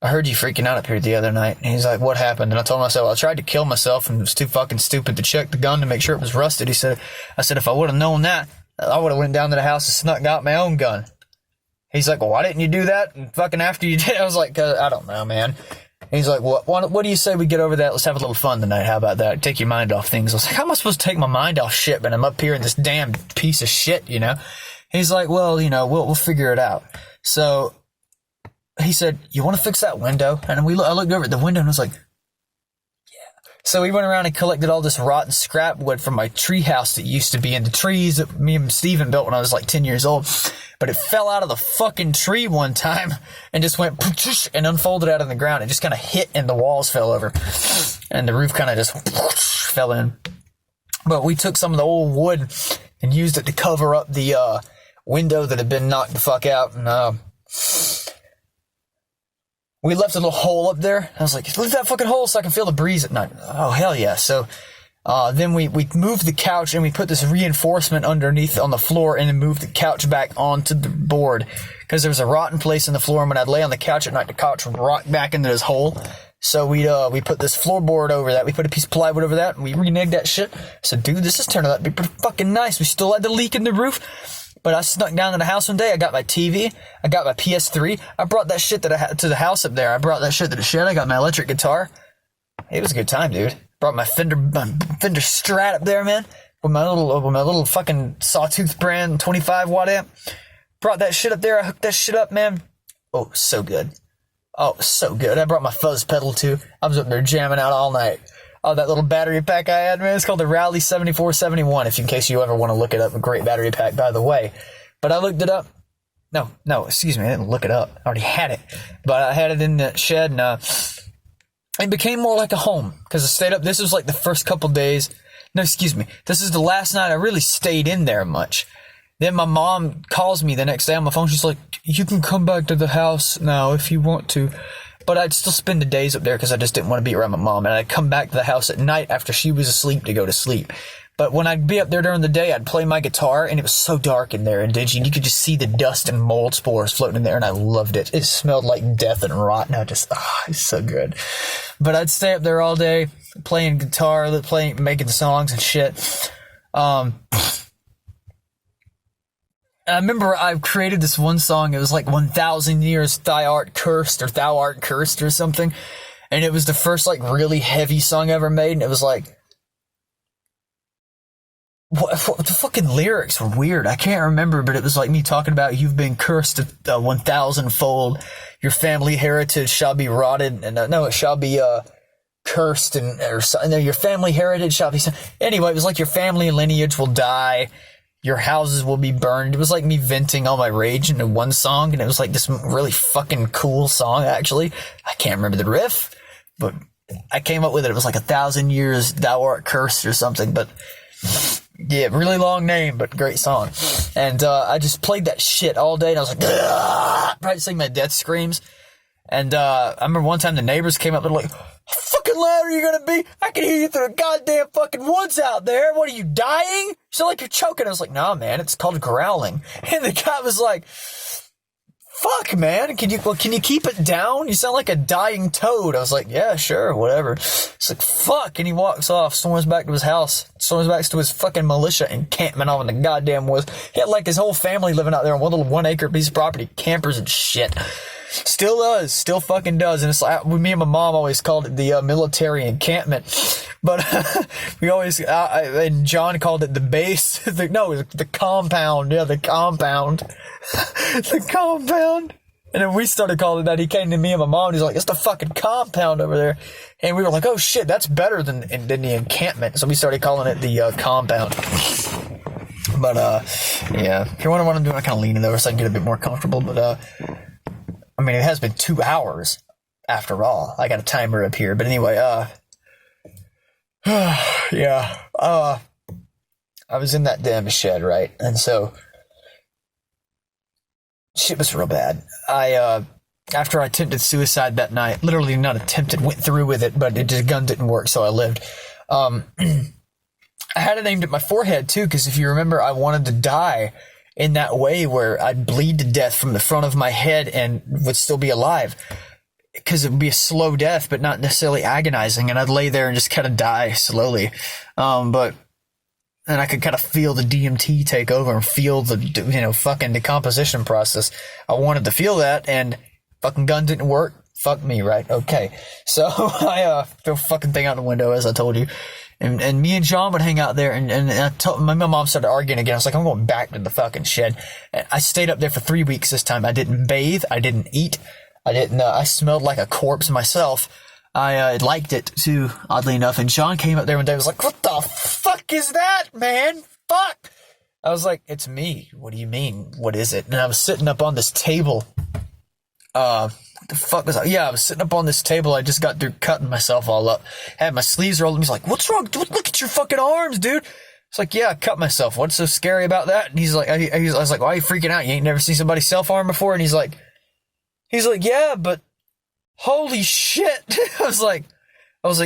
I heard you freaking out up here the other night. And he's like, what happened? And I told him, I tried to kill myself and was too fucking stupid to check the gun to make sure it was rusted. I said, if I would have known that, I would have went down to the house and snuck out my own gun. He's like, well, why didn't you do that? And fucking after you did, I was like, I don't know, man. And he's like, what do you say we get over that? Let's have a little fun tonight. How about that? Take your mind off things. I was like, how am I supposed to take my mind off shit when I'm up here in this damn piece of shit, you know? He's like, well, you know, we'll figure it out. So he said, you want to fix that window? And I looked over at the window and I was like, yeah. So we went around and collected all this rotten scrap wood from my tree house that used to be in the trees that me and Steven built when I was like 10 years old. But it fell out of the fucking tree one time and just went and unfolded out on the ground. It just kind of hit and the walls fell over. And the roof kind of just fell in. But we took some of the old wood and used it to cover up the window that had been knocked the fuck out. And we left a little hole up there. I was like, leave that fucking hole so I can feel the breeze at night. Oh, hell yeah. So then we moved the couch and we put this reinforcement underneath on the floor and then moved the couch back onto the board because there was a rotten place in the floor, and when I'd lay on the couch at night, the couch would rock back into this hole. So we put this floorboard over that. We put a piece of plywood over that and we reneged that shit. I said, dude, this is turning out to be pretty fucking nice. We still had the leak in the roof, but I snuck down to the house one day. I got my TV. I got my PS3. I brought that shit to the house up there. I brought that shit to the shed. I got my electric guitar. It was a good time, dude. Brought my Fender Strat up there, man, with my little fucking Sawtooth brand 25 watt amp. Brought that shit up there. I hooked that shit up, man. Oh, so good. Oh, so good. I brought my fuzz pedal too. I was up there jamming out all night. Oh, that little battery pack I had, man. It's called the Rally 7471. In case you ever want to look it up, a great battery pack, by the way. But I looked it up. No, excuse me. I didn't look it up. I already had it. But I had it in the shed, and it became more like a home because I stayed up. This was like the first couple days. No, excuse me. This is the last night I really stayed in there much. Then my mom calls me the next day on my phone. She's like, you can come back to the house now if you want to. But I'd still spend the days up there because I just didn't want to be around my mom. And I'd come back to the house at night after she was asleep to go to sleep. But when I'd be up there during the day, I'd play my guitar, and it was so dark in there and dingy, and you could just see the dust and mold spores floating in there, and I loved it. It smelled like death and rot, and it's so good. But I'd stay up there all day playing guitar, making songs and shit. I remember I created this one song. It was like 1,000 years thou art cursed or something. And it was the first like really heavy song I ever made. And it was like, what the fucking lyrics were weird. I can't remember, but it was like me talking about you've been cursed 1,000-fold. Your family heritage shall be rotted. And it shall be, cursed or something. Your family heritage shall be. Anyway, it was like your family lineage will die. Your houses will be burned. It was like me venting all my rage into one song, and it was like this really fucking cool song, actually. I can't remember the riff, but I came up with it. It was like 1,000 years thou art cursed or something, but yeah, really long name, but great song. And I just played that shit all day, and I was like, practicing my death screams. And I remember one time the neighbors came up and were like, how fucking loud are you gonna be? I can hear you through the goddamn fucking woods out there. What are you, dying? You sound like you're choking. I was like, nah, man, it's called growling. And the guy was like, fuck, man, can you keep it down? You sound like a dying toad. I was like, yeah, sure, whatever. It's like, fuck. And he walks off, storms back to his house, storms back to his fucking militia encampment off in the goddamn woods. He had like his whole family living out there on one little 1 acre piece of property, campers and shit. Still does. Still fucking does. And it's like, me and my mom always called it the military encampment. But we always, and John called it the base. The compound. Yeah, the compound. The compound. And then we started calling it that. He came to me and my mom and he's like, it's the fucking compound over there. And we were like, oh shit, that's better than the encampment. So we started calling it the compound. But, yeah. If you're wondering what I'm doing, I kind of leaning over so I can get a bit more comfortable. But, I mean, it has been 2 hours after all. I got a timer up here. But anyway, yeah. I was in that damn shed, right? And so, shit was real bad. After I attempted suicide that night, literally not attempted, went through with it, but gun didn't work, so I lived. I had it aimed at my forehead too, because if you remember, I wanted to die in that way where I'd bleed to death from the front of my head and would still be alive. Because it would be a slow death, but not necessarily agonizing, and I'd lay there and just kind of die slowly. And I could kind of feel the DMT take over and feel the, fucking decomposition process. I wanted to feel that, and fucking gun didn't work. Fuck me, right? Okay. So I threw a fucking thing out the window, as I told you. And me and John would hang out there, and my mom started arguing again. I was like, I'm going back to the fucking shed. And I stayed up there for 3 weeks this time. I didn't bathe. I didn't eat. I smelled like a corpse myself. I liked it too, oddly enough. And John came up there one day and was like, what the fuck is that, man? Fuck. I was like, it's me. What do you mean? What is it? And I was sitting up on this table. What the fuck was that? Yeah, I was sitting up on this table. I just got through cutting myself all up. Had my sleeves rolled. And he's like, what's wrong? Look at your fucking arms, dude. It's like, yeah, I cut myself. What's so scary about that? And he's like, I was like, why are you freaking out? You ain't never seen somebody self-harm before? And he's like, yeah, but holy shit. I was like,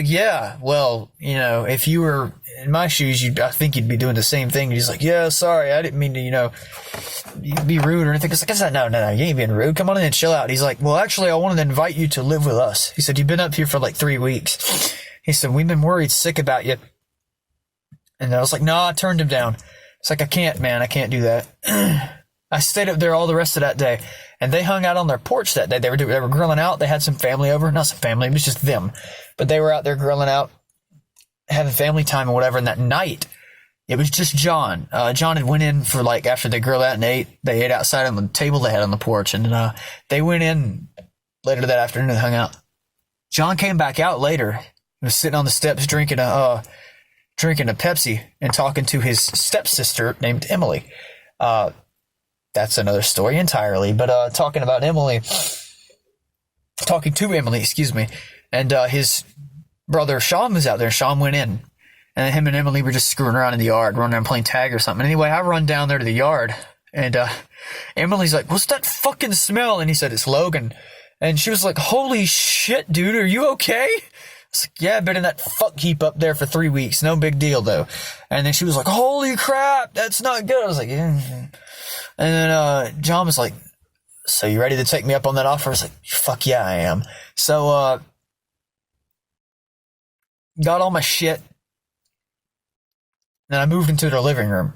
yeah, well, if you were in my shoes, I think you'd be doing the same thing. And he's like, yeah, sorry, I didn't mean to, be rude or anything. I was like, no, you ain't being rude. Come on in and chill out. He's like, well, actually, I wanted to invite you to live with us. He said, you've been up here for like 3 weeks. He said, we've been worried sick about you. And I was like, no, I turned him down. It's like, I can't, man. I can't do that. I stayed up there all the rest of that day. And they hung out on their porch that day. They were grilling out. They had some family over. Not some family. It was just them. But they were out there grilling out, having family time and whatever. And that night, it was just John. John had went in for after they grilled out and ate. They ate outside on the table they had on the porch. And they went in later that afternoon and hung out. John came back out later. He was sitting on the steps drinking a Pepsi and talking to his stepsister named Emily. That's another story entirely, but talking to Emily, excuse me, and his brother Sean was out there. Sean went in, and him and Emily were just screwing around in the yard, running around playing tag or something. Anyway, I run down there to the yard, and Emily's like, what's that fucking smell? And he said, it's Logan. And she was like, holy shit, dude, are you okay? I was like, yeah, I've been in that fuck heap up there for 3 weeks. No big deal, though. And then she was like, holy crap, that's not good. I was like, yeah. And then John was like, so you ready to take me up on that offer? I was like, fuck yeah, I am. So got all my shit. Then I moved into their living room.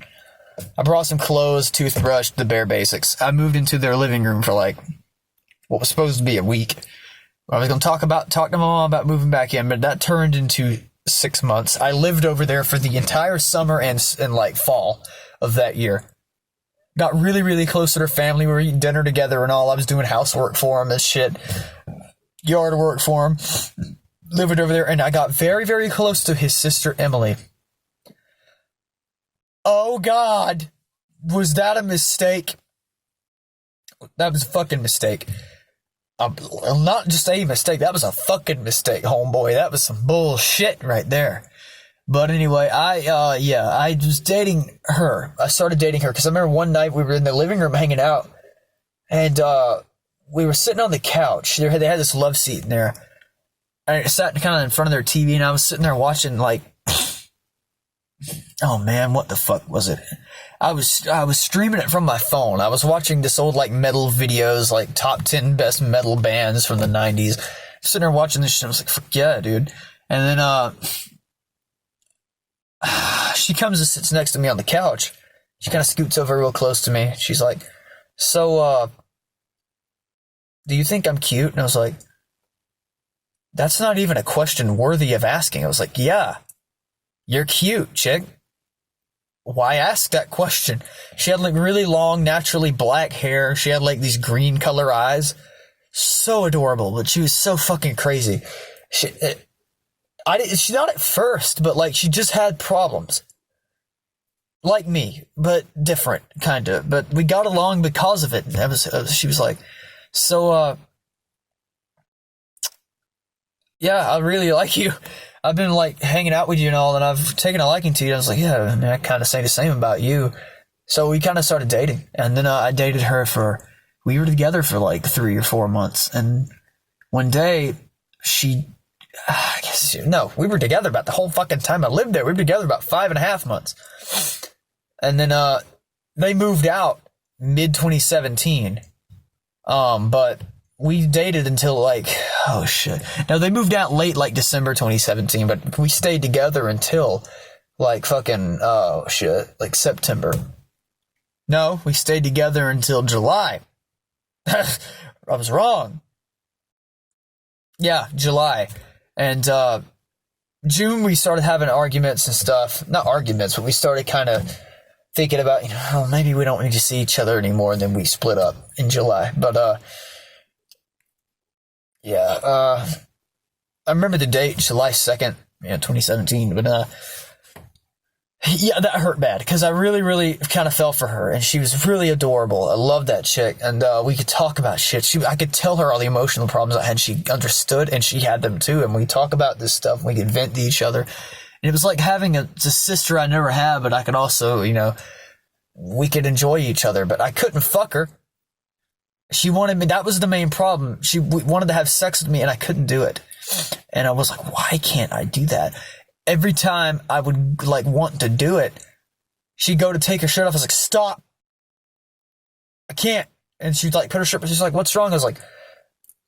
I brought some clothes, toothbrush, the bare basics. I moved into their living room for what was supposed to be a week. I was going to talk to my mom about moving back in, but that turned into 6 months. I lived over there for the entire summer and fall of that year. Got really, really close to their family. We were eating dinner together and all. I was doing housework for them and shit. Yard work for them. Lived over there. And I got very, very close to his sister, Emily. Oh, God. Was that a mistake? That was a fucking mistake. Not just a mistake. That was a fucking mistake, homeboy. That was some bullshit right there. But anyway, I was dating her. I started dating her because I remember one night we were in the living room hanging out, and we were sitting on the couch. They had this love seat in there. And I sat kind of in front of their TV, and I was sitting there watching oh man, what the fuck was it? I was streaming it from my phone. I was watching this old metal videos, top 10 best metal bands from the 90s. Sitting there watching this shit. I was like, fuck yeah, dude. And then she comes and sits next to me on the couch. She kind of scoots over real close to me. She's like, so do you think I'm cute? And I was like, that's not even a question worthy of asking. I was like, yeah, you're cute, chick. Why ask that question? She had like really long, naturally black hair. She had like these green color eyes. So adorable, but she was so fucking crazy. She's not at first, but like she just had problems. Like me, but different, kind of. But we got along because of it. She was like, so, yeah, I really like you. I've been like hanging out with you and all, and I've taken a liking to you. I was like, yeah, I mean, I kind of say the same about you. So we kind of started dating, and then I dated her we were together for like 3 or 4 months, and one day we were together about the whole fucking time I lived there. We were together about 5.5 months. And then they moved out mid 2017. But we dated until like, oh shit. Now they moved out late, like December 2017, but we stayed together until like fucking, oh shit, like September. No, we stayed together until July. I was wrong. Yeah, July. And June we started having arguments and stuff. Not arguments, but we started kind of thinking about, maybe we don't need to see each other anymore, and then we split up in July. But, I remember the date, July 2nd, 2017, but, yeah, that hurt bad, because I really, really kind of fell for her, and she was really adorable. I love that chick, and, we could talk about shit. I could tell her all the emotional problems I had. She understood, and she had them too, and we talk about this stuff, and we could vent to each other. And it was like having a sister I never had, but I could also, we could enjoy each other, but I couldn't fuck her. She wanted me. That was the main problem. She wanted to have sex with me, and I couldn't do it. And I was like, why can't I do that? Every time I would like want to do it, she'd go to take her shirt off. I was like, stop. I can't. And she'd like put her shirt, but she's like, what's wrong? I was like,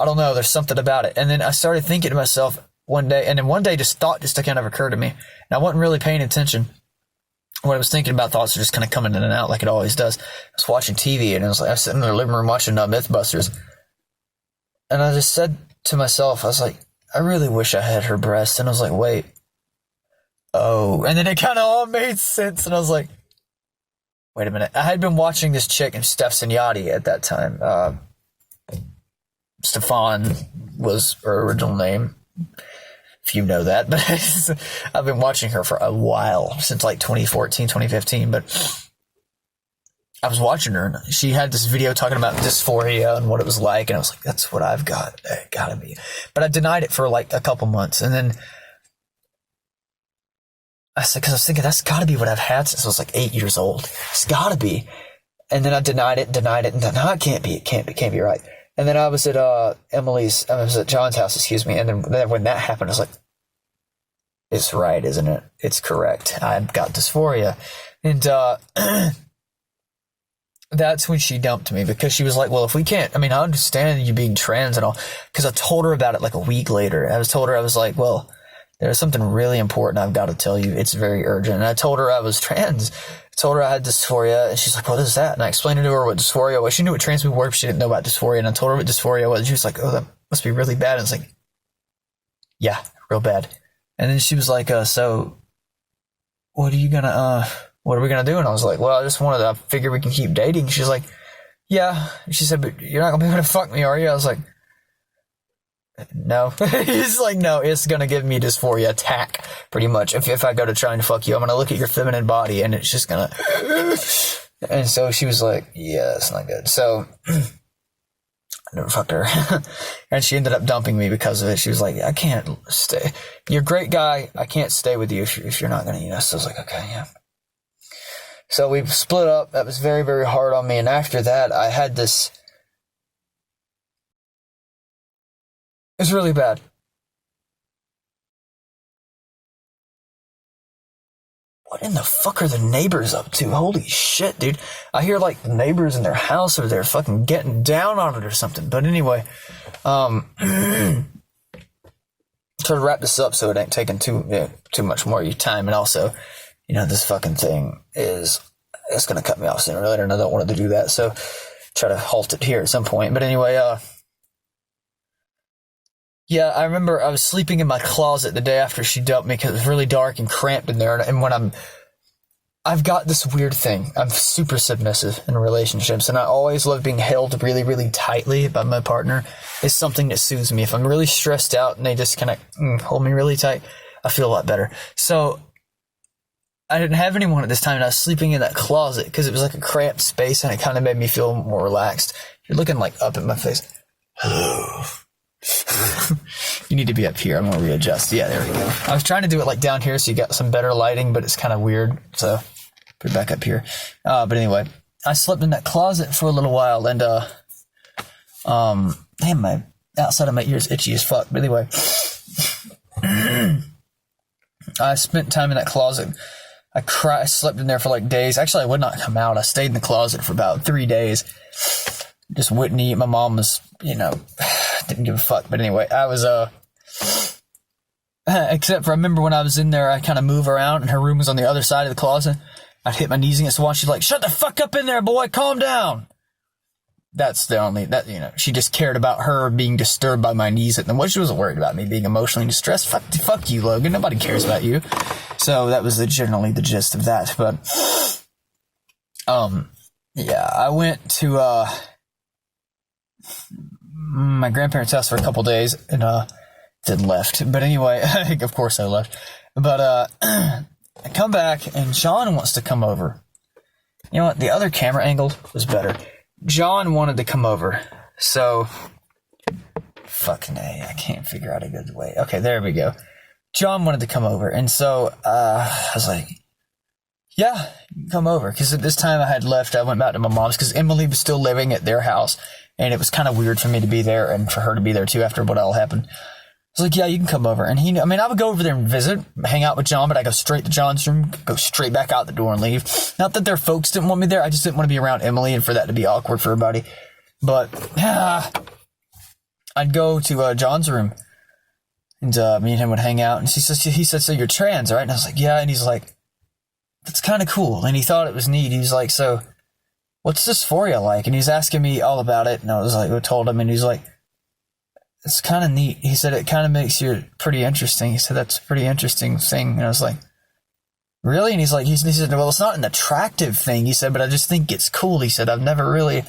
I don't know. There's something about it. And then I started thinking to myself, one day, and then one day thought just kind of occurred to me, and I wasn't really paying attention. What I was thinking about, thoughts are just kind of coming in and out like it always does. I was watching TV, and I was sitting in the living room watching Mythbusters, and I just said to myself, I was like, I really wish I had her breast. And I was like, wait, oh, and then it kind of all made sense, and I was like, wait a minute. I had been watching this chick, and Steph Signotti at that time. Stefan was her original name, if you know that, but I've been watching her for a while, since like 2014, 2015, but I was watching her, and she had this video talking about dysphoria and what it was like, and I was like, that's what I've got. It gotta be. But I denied it for like a couple months, and then I said, because I was thinking, that's gotta be what I've had since I was like 8 years old. It's gotta be. And then I denied it, and then, no, it can't be. It can't be right. And then I was at I was at John's house, excuse me, and then when that happened, I was like, it's right, isn't it? It's correct. I've got dysphoria. And that's when she dumped me, because she was like, well, if we can't, I mean, I understand you being trans and all, because I told her about it like a week later. I was like, well, there's something really important I've got to tell you. It's very urgent. And I told her I was trans. I told her I had dysphoria, and she's like, what is that? And I explained to her what dysphoria was. She knew what trans people were, but she didn't know about dysphoria. And I told her what dysphoria was. And she was like, oh, that must be really bad. And I was like, yeah, real bad. And then she was like, so what are we going to do? And I was like, well, I figure we can keep dating. She's like, yeah. And she said, but you're not going to be able to fuck me, are you? I was like, no. He's like, no, it's going to give me dysphoria attack, pretty much. If I go to try and fuck you, I'm going to look at your feminine body, and it's just going to... And so she was like, yeah, that's not good. So I never fucked her. And she ended up dumping me because of it. She was like, I can't stay. You're a great guy. I can't stay with you if you're not going to, So I was like, okay, yeah. So we split up. That was very, very hard on me. And after that, I had this... It's really bad. What in the fuck are the neighbors up to? Holy shit, dude. I hear like the neighbors in their house, or they're fucking getting down on it or something. But anyway, try to wrap this up so it ain't taking too much more of your time. And also, this fucking thing it's going to cut me off sooner or later, and I don't want it to do that. So try to halt it here at some point. But anyway, Yeah, I remember I was sleeping in my closet the day after she dumped me because it was really dark and cramped in there. And when I've got this weird thing. I'm super submissive in relationships, and I always love being held really, really tightly by my partner. It's something that soothes me. If I'm really stressed out and they just kind of hold me really tight, I feel a lot better. So I didn't have anyone at this time, and I was sleeping in that closet because it was like a cramped space, and it kind of made me feel more relaxed. You're looking like up at my face. Hello. You need to be up here. I'm going to readjust. Yeah, there we go. I was trying to do it like down here so you got some better lighting, but it's kind of weird. So put it back up here. But anyway, I slept in that closet for a little while, and damn, my outside of my ears itchy as fuck. But anyway, I spent time in that closet. I slept in there for like days. Actually, I would not come out. I stayed in the closet for about 3 days. Just wouldn't eat. My mom was, didn't give a fuck. But anyway, I was, except for I remember when I was in there, I kind of move around and her room was on the other side of the closet. I'd hit my knees against the wall. She's like, shut the fuck up in there, boy. Calm down. That's the only, she just cared about her being disturbed by my knees. And she wasn't worried about me being emotionally distressed. Fuck you, Logan. Nobody cares about you. So that was generally the gist of that. But, yeah, I went to, my grandparents' house for a couple days and, then left. But anyway, of course I left. But, I come back and John wants to come over. You know what? The other camera angle was better. John wanted to come over. So, fucking A, I can't figure out a good way. Okay, there we go. John wanted to come over. And so, I was like, yeah, you can come over. Because at this time I had left. I went back to my mom's because Emily was still living at their house. And it was kind of weird for me to be there and for her to be there too after what all happened. I was like, yeah, you can come over. And I would go over there and visit, hang out with John, but I go straight to John's room, go straight back out the door and leave. Not that their folks didn't want me there. I just didn't want to be around Emily and for that to be awkward for everybody. But, I'd go to John's room and me and him would hang out. And he said, so you're trans, right? And I was like, yeah. And he's like, that's kind of cool. And he thought it was neat. He was like, so what's dysphoria like? And he's asking me all about it. And I was like, I told him, and he's like, it's kind of neat. He said, it kind of makes you pretty interesting. He said, that's a pretty interesting thing. And I was like, really? And he's like, he said, well, it's not an attractive thing. He said, but I just think it's cool. He said, I've never really,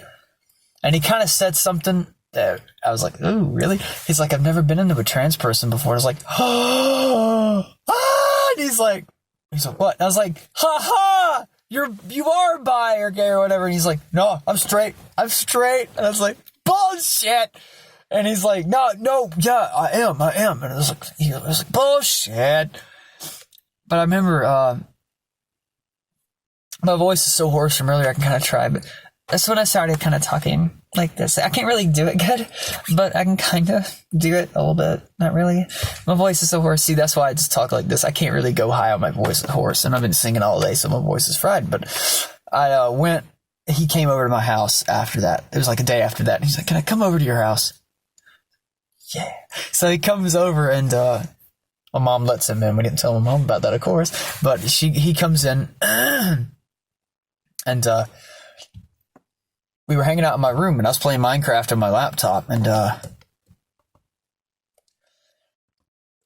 and he kind of said something that I was like, ooh, really? He's like, I've never been into a trans person before. I was like, and he's like, what? And I was like, ha ha, you are bi or gay or whatever. And he's like, no, I'm straight. And I was like, bullshit. And he's like, no, yeah, I am. And I was like, bullshit. But I remember, my voice is so hoarse from earlier, I can kind of try, but that's when I started kind of talking like this. I can't really do it good, but I can kind of do it a little bit. Not really. My voice is so hoarse. See, that's why I just talk like this. I can't really go high on my voice is hoarse, and I've been singing all day, so my voice is fried. But he came over to my house after that. It was like a day after that, and he's like, can I come over to your house? Yeah. So he comes over and my mom lets him in. We didn't tell my mom about that, of course. But he comes in and we were hanging out in my room and I was playing Minecraft on my laptop and I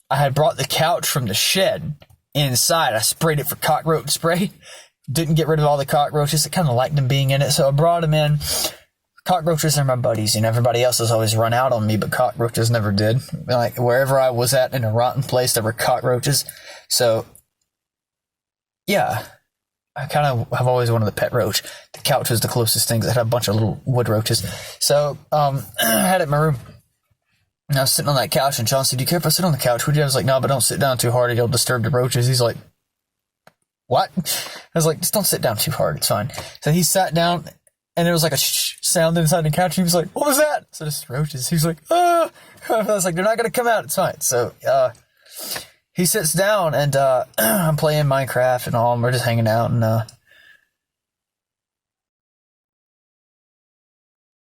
had brought the couch from the shed inside. I sprayed it for cockroach spray. Didn't get rid of all the cockroaches. I kind of liked them being in it. So I brought them in. Cockroaches are my buddies, everybody else has always run out on me, but cockroaches never did. Like, wherever I was at in a rotten place, there were cockroaches. So, yeah, I kind of have always wanted a pet roach. The couch was the closest thing, 'cause it had a bunch of little wood roaches. So, I had it in my room, and I was sitting on that couch, and John said, do you care if I sit on the couch with you? I was like, no, but don't sit down too hard, it'll disturb the roaches. He's like, what? I was like, just don't sit down too hard, it's fine. So he sat down, and there was like a sound inside the couch. He was like, what was that? So it's roaches. He was like, ah. I was like, they're not going to come out. It's fine. So he sits down and I'm playing Minecraft and all, and we're just hanging out. And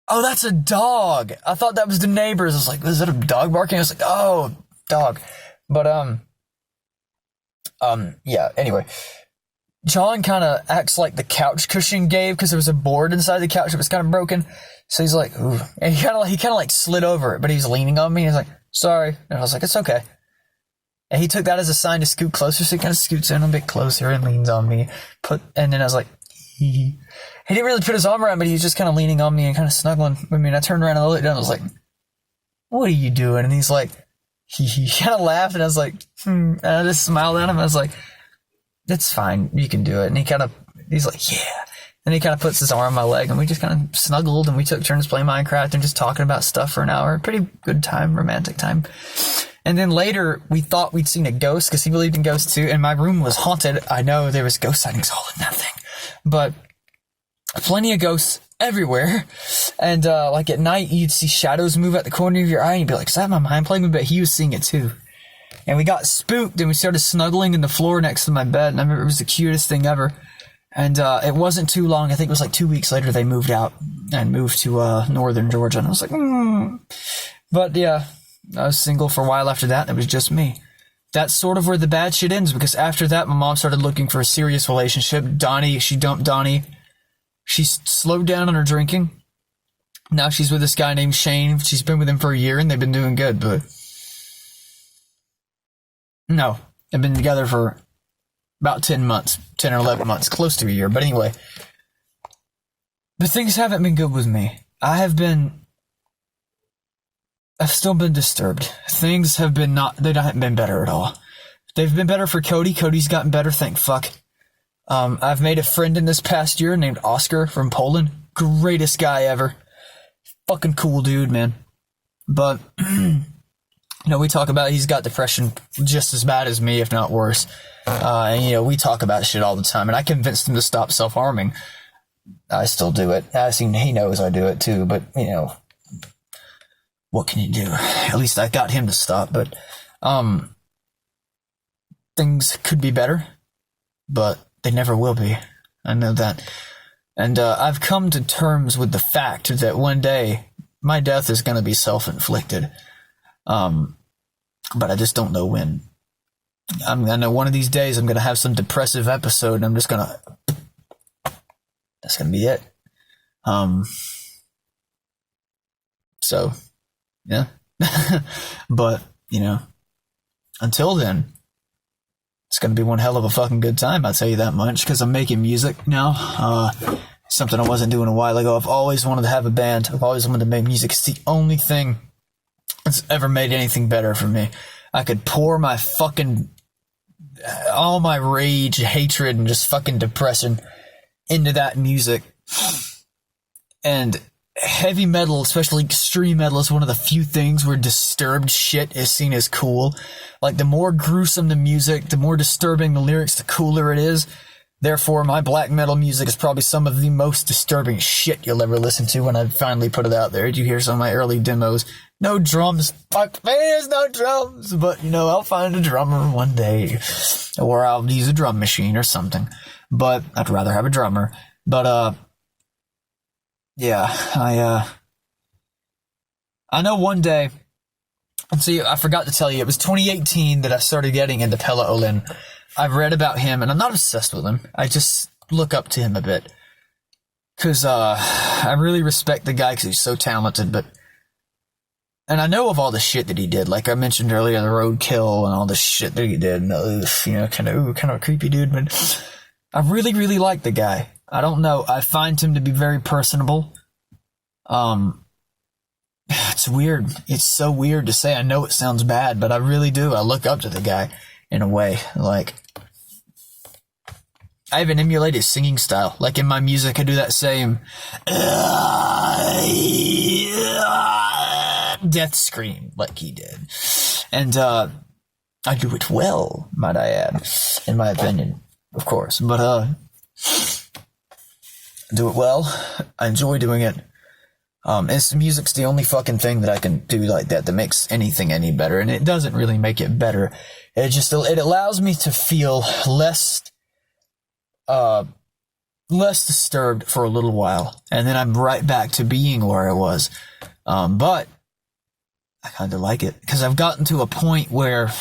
oh, that's a dog. I thought that was the neighbors. I was like, is that a dog barking? I was like, oh, dog. But yeah, anyway. John kind of acts like the couch cushion gave because there was a board inside the couch that was kind of broken. So he's like, ooh. And he kind of like slid over it, but he was leaning on me. He's like, sorry. And I was like, it's okay. And he took that as a sign to scoot closer, so he kind of scoots in a bit closer and leans on me. And then I was like, he didn't really put his arm around me, but he was just kind of leaning on me and kind of snuggling with me. And I turned around and I looked down and I was like, what are you doing? And he's like, he kind of laughed, and I was like, And I just smiled at him. I was like, that's fine, you can do it. And he's like, yeah. And he kind of puts his arm on my leg, and we just kind of snuggled, and we took turns playing Minecraft and just talking about stuff for an hour. Pretty good time, romantic time. And then later, we thought we'd seen a ghost, because he believed in ghosts too, and my room was haunted. I know there was ghost sightings all in that thing, but plenty of ghosts everywhere. And like at night, you'd see shadows move at the corner of your eye, and you'd be like, is that my mind playing me? But he was seeing it too. And we got spooked, and we started snuggling in the floor next to my bed, and I remember it was the cutest thing ever. And it wasn't too long. I think it was like 2 weeks later they moved out and moved to northern Georgia. And I was like, But yeah, I was single for a while after that. And it was just me. That's sort of where the bad shit ends, because after that, my mom started looking for a serious relationship. She dumped Donnie. She slowed down on her drinking. Now she's with this guy named Shane. She's been with him for a year, and they've been doing good. But no, they've been together for about 10 months, 10 or 11 months, close to a year. But anyway, but things haven't been good with me. I've still been disturbed. Things have been they haven't been better at all. They've been better for Cody. Cody's gotten better, thank fuck. I've made a friend in this past year named Oscar from Poland. Greatest guy ever. Fucking cool dude, man. But, we talk about he's got depression just as bad as me, if not worse. And, we talk about shit all the time. And I convinced him to stop self-harming. I still do it. He knows I do it too. But, what can you do? At least I got him to stop. But things could be better. But they never will be. I know that. And I've come to terms with the fact that one day my death is going to be self-inflicted. But I just don't know when. I know one of these days I'm going to have some depressive episode, and I'm just going to... That's going to be it. So, yeah. But, until then, it's going to be one hell of a fucking good time, I'll tell you that much, because I'm making music now. Something I wasn't doing a while ago. I've always wanted to have a band. I've always wanted to make music. It's the only thing that's ever made anything better for me. I could pour my fucking... all my rage, hatred, and just fucking depression into that music. And heavy metal, especially extreme metal, is one of the few things where disturbed shit is seen as cool. Like, the more gruesome the music, the more disturbing the lyrics, the cooler it is. Therefore, my black metal music is probably some of the most disturbing shit you'll ever listen to when I finally put it out there. You hear some of my early demos. No drums. Fuck me, there's no drums. But, I'll find a drummer one day. Or I'll use a drum machine or something. But I'd rather have a drummer. But, yeah, I know one day, and see, I forgot to tell you, it was 2018 that I started getting into Pelle Olin. I've read about him, and I'm not obsessed with him. I just look up to him a bit. Because, I really respect the guy because he's so talented, and I know of all the shit that he did. Like I mentioned earlier, the roadkill and all the shit that he did. And, kind of a creepy dude, but I really, really like the guy. I don't know. I find him to be very personable. It's weird. It's so weird to say. I know it sounds bad, but I really do. I look up to the guy in a way. Like, I even emulate his singing style. Like in my music, I do that same death scream like he did. And I do it well, might I add, in my opinion, of course. But I do it well. I enjoy doing it. And music's the only fucking thing that I can do like that makes anything any better. And it doesn't really make it better. It allows me to feel less disturbed for a little while. And then I'm right back to being where I was. But I kind of like it because I've gotten to a point where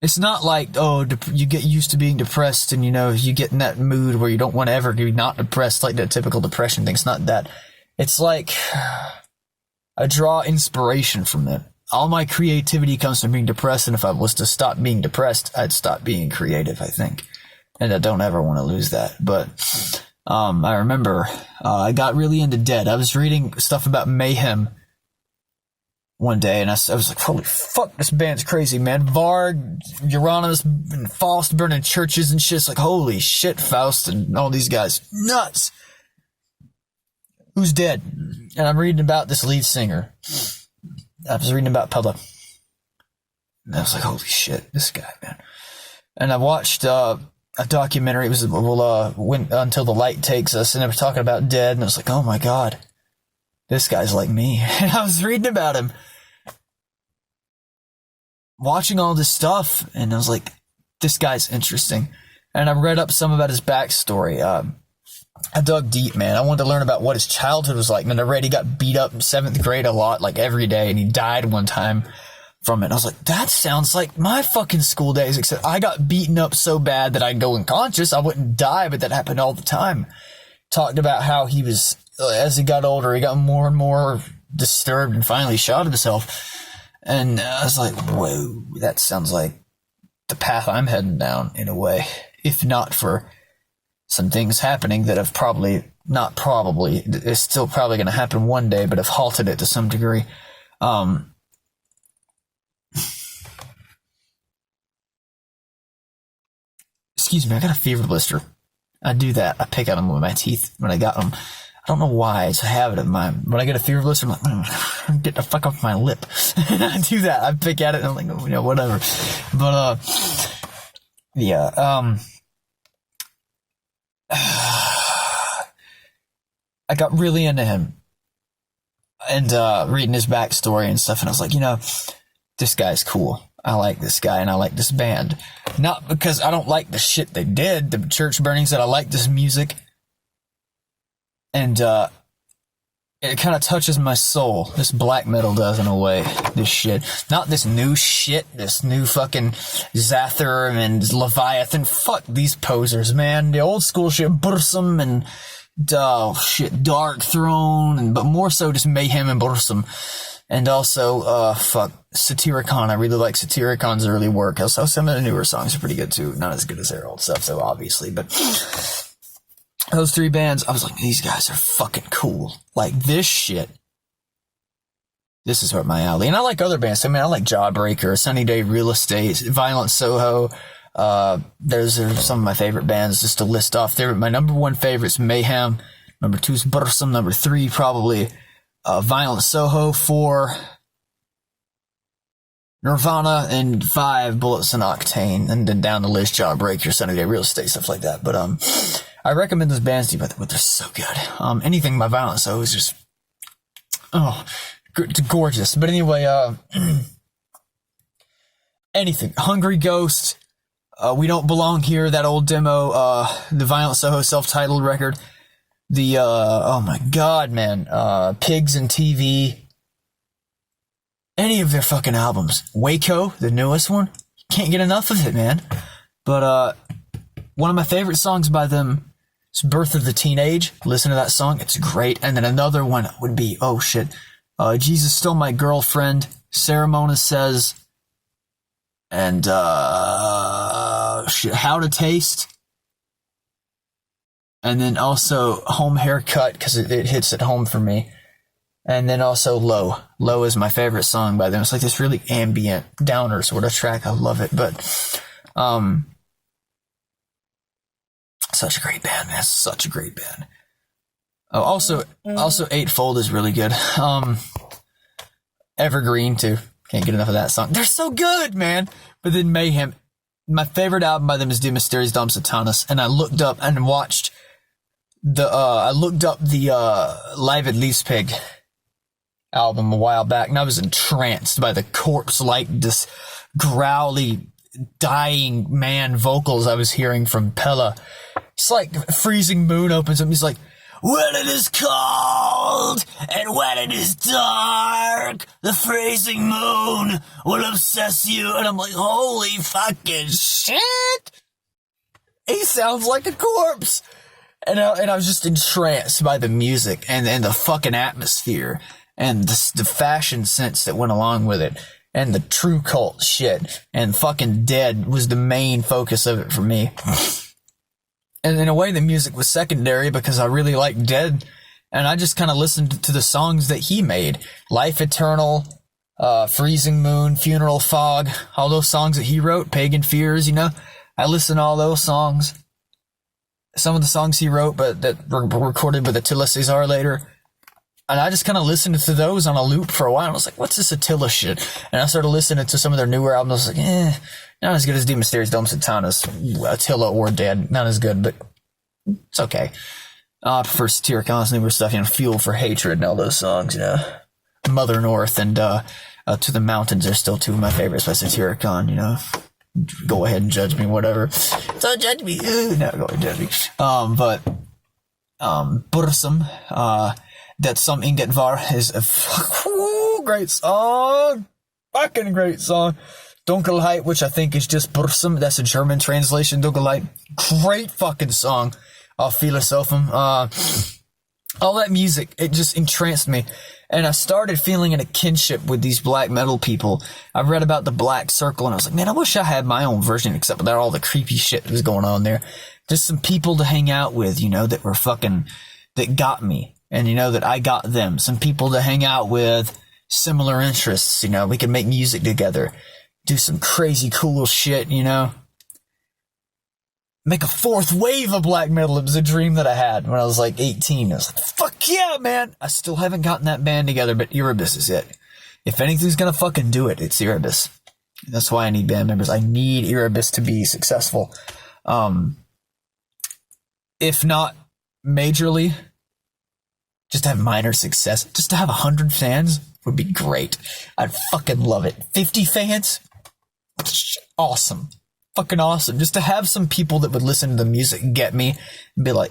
it's not like, you get used to being depressed and, you get in that mood where you don't want to ever be not depressed, like that typical depression thing. It's not that. It's like, I draw inspiration from them. All my creativity comes from being depressed, and if I was to stop being depressed, I'd stop being creative, I think. And I don't ever want to lose that. But I remember I got really into Dead. I was reading stuff about Mayhem one day, and I was like, holy fuck, this band's crazy, man. Varg, Euronymous, and Faust burning churches and shit. It's like, holy shit, Faust and all these guys. Nuts! Who's dead? And I'm reading about this lead singer. I was reading about Pella. And I was like, holy shit, this guy, man. And I watched a documentary. It was When Until the Light Takes Us, and they were talking about Dead, and I was like, oh my god, this guy's like me. And I was reading about him, watching all this stuff, and I was like, this guy's interesting. And I read up some about his backstory. I dug deep, man. I wanted to learn about what his childhood was like. And I read he got beat up in 7th grade a lot, like every day, and he died one time from it. And I was like, that sounds like my fucking school days, except I got beaten up so bad that I'd go unconscious. I wouldn't die, but that happened all the time. Talked about how he was, as he got older, he got more and more disturbed and finally shot himself. And I was like, whoa, that sounds like the path I'm heading down in a way, if not for some things happening that have it's still probably going to happen one day, but have halted it to some degree. Excuse me, I got a fever blister. I do that. I pick at them with my teeth when I got them. I don't know why. It's a habit of mine. When I get a fever blister, I'm like, get the fuck off my lip. And I do that. I pick at it and I'm like, whatever. But, yeah, I got really into him and reading his backstory and stuff, and I was like, this guy's cool. I like this guy and I like this band. Not because I don't like the shit they did, the church burnings, that I like this music. And it kind of touches my soul. This black metal does, in a way. This shit. Not this new shit, this new fucking Zather and Leviathan. Fuck these posers, man. The old school shit, Burzum and, Dark Throne, but more so just Mayhem and Burzum. And also, Satyricon. I really like Satyricon's early work. Also, some of the newer songs are pretty good too. Not as good as their old stuff, so obviously, but those 3 bands, I was like, these guys are fucking cool. Like, this shit. This is right my alley. And I like other bands. I mean, I like Jawbreaker, Sunny Day Real Estate, Violent Soho. Those are some of my favorite bands, just to list off there. My number 1 favorite is Mayhem. Number 2 is Burzum. Number 3, probably Violent Soho. 4, Nirvana. And 5, Bullets and Octane. And then down the list, Jawbreaker, Sunny Day Real Estate, stuff like that. But, I recommend those bands to you, but they're so good. Anything by Violent Soho is just, gorgeous. But anyway, anything. Hungry Ghost, We Don't Belong Here, that old demo, the Violent Soho self-titled record, the, oh my god, man, Pigs and TV, any of their fucking albums. Waco, the newest one, can't get enough of it, man. But, one of my favorite songs by them, it's Birth of the Teenage. Listen to that song. It's great. And then another one would be, Jesus Stole My Girlfriend, Ceremony Says, and, How to Taste. And then also Home Haircut, because it hits at home for me. And then also Low. Low is my favorite song by them. It's like this really ambient, downer sort of track. I love it. But, such a great band, man. Such a great band. Oh, also Eightfold is really good. Evergreen too. Can't get enough of that song. They're so good, man. But then Mayhem. My favorite album by them is De Mysteriis Dom Satanas, and I looked up and watched the Live at Leipzig album a while back, and I was entranced by the corpse-like, this growly, dying man vocals I was hearing from Pella. It's like Freezing Moon opens up, he's like, when it is cold and when it is dark, the freezing moon will obsess you. And I'm like, holy fucking shit! He sounds like a corpse. And I was just entranced by the music and the fucking atmosphere. and the fashion sense that went along with it, and the true cult shit, and fucking Dead was the main focus of it for me. And in a way, the music was secondary because I really liked Dead, and I just kind of listened to the songs that he made. Life Eternal, Freezing Moon, Funeral Fog, all those songs that he wrote, Pagan Fears, you know. I listened to all those songs. Some of the songs he wrote, but that were recorded with Attila Cesar later. And I just kind of listened to those on a loop for a while. I was like, what's this Attila shit? And I started listening to some of their newer albums. I was like, not as good as De Mysteriis Dom Satana's Attila or Dead. Not as good, but it's okay. I prefer Satyricon newer stuff, you know, Fuel for Hatred and all those songs, you know. Mother North and To the Mountains are still two of my favorites by Satyricon, you know. Go ahead and judge me, whatever. Don't judge me. No, go ahead and judge me. But Bursum, that some Inget Var is a great song. Fucking great song. Dunkelheit, which I think is just Bursum. That's a German translation. Dunkelheit. Great fucking song. Philosophem. All that music, it just entranced me. And I started feeling a kinship with these black metal people. I read about the Black Circle, and I was like, man, I wish I had my own version, except without all the creepy shit that was going on there. Just some people to hang out with, you know, that were that got me. And, you know, that I got them. Some people to hang out with, similar interests, you know. We could make music together. Do some crazy cool shit, you know. Make a fourth wave of black metal. It was a dream that I had when I was like 18. I was like, fuck yeah, man. I still haven't gotten that band together, but Erebus is it. If anything's gonna fucking do it, it's Erebus. That's why I need band members. I need Erebus to be successful. If not majorly, just to have minor success. Just to have 100 fans would be great. I'd fucking love it. 50 fans? Awesome. Fucking awesome. Just to have some people that would listen to the music and get me and be like,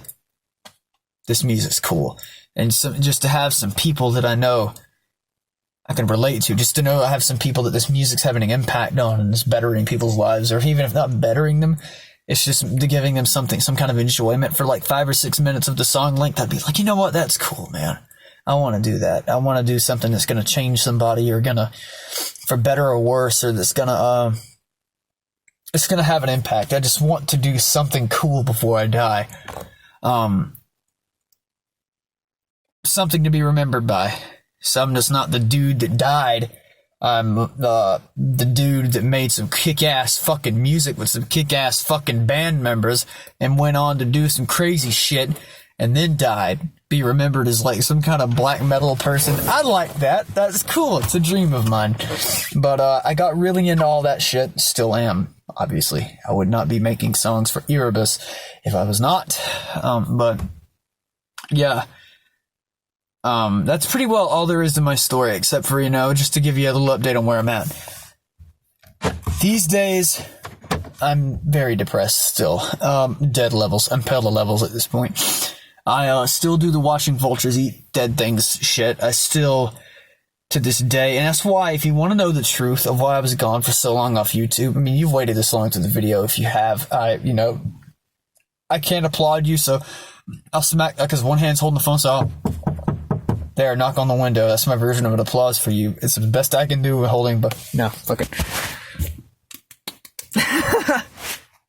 this music's cool. And just to have some people that I know I can relate to, just to know I have some people that this music's having an impact on and it's bettering people's lives, or even if not bettering them, it's just giving them something, some kind of enjoyment for like 5 or 6 minutes of the song length. I'd be like, you know what? That's cool, man. I want to do that. I want to do something that's going to change somebody, or gonna, for better or worse, or that's gonna, it's going to have an impact. I just want to do something cool before I die. Something to be remembered by. So I'm just not the dude that died. I'm the dude that made some kick-ass fucking music with some kick-ass fucking band members and went on to do some crazy shit and then died. Be remembered as like some kind of black metal person. I like that. That's cool. It's a dream of mine. But I got really into all that shit. Still am. Obviously, I would not be making songs for Erebus if I was not. But yeah, that's pretty well all there is to my story, except for, you know, just to give you a little update on where I'm at. These days, I'm very depressed still. Dead levels. I'm Pella levels at this point. I still do the watching vultures eat dead things shit. I still, to this day, and that's why, if you want to know the truth of why I was gone for so long off YouTube, I mean, you've waited this long to the video. If you have, I can't applaud you, so I'll smack, because one hand's holding the phone, so I'll, there, knock on the window. That's my version of an applause for you. It's the best I can do with holding, but no, fuck it.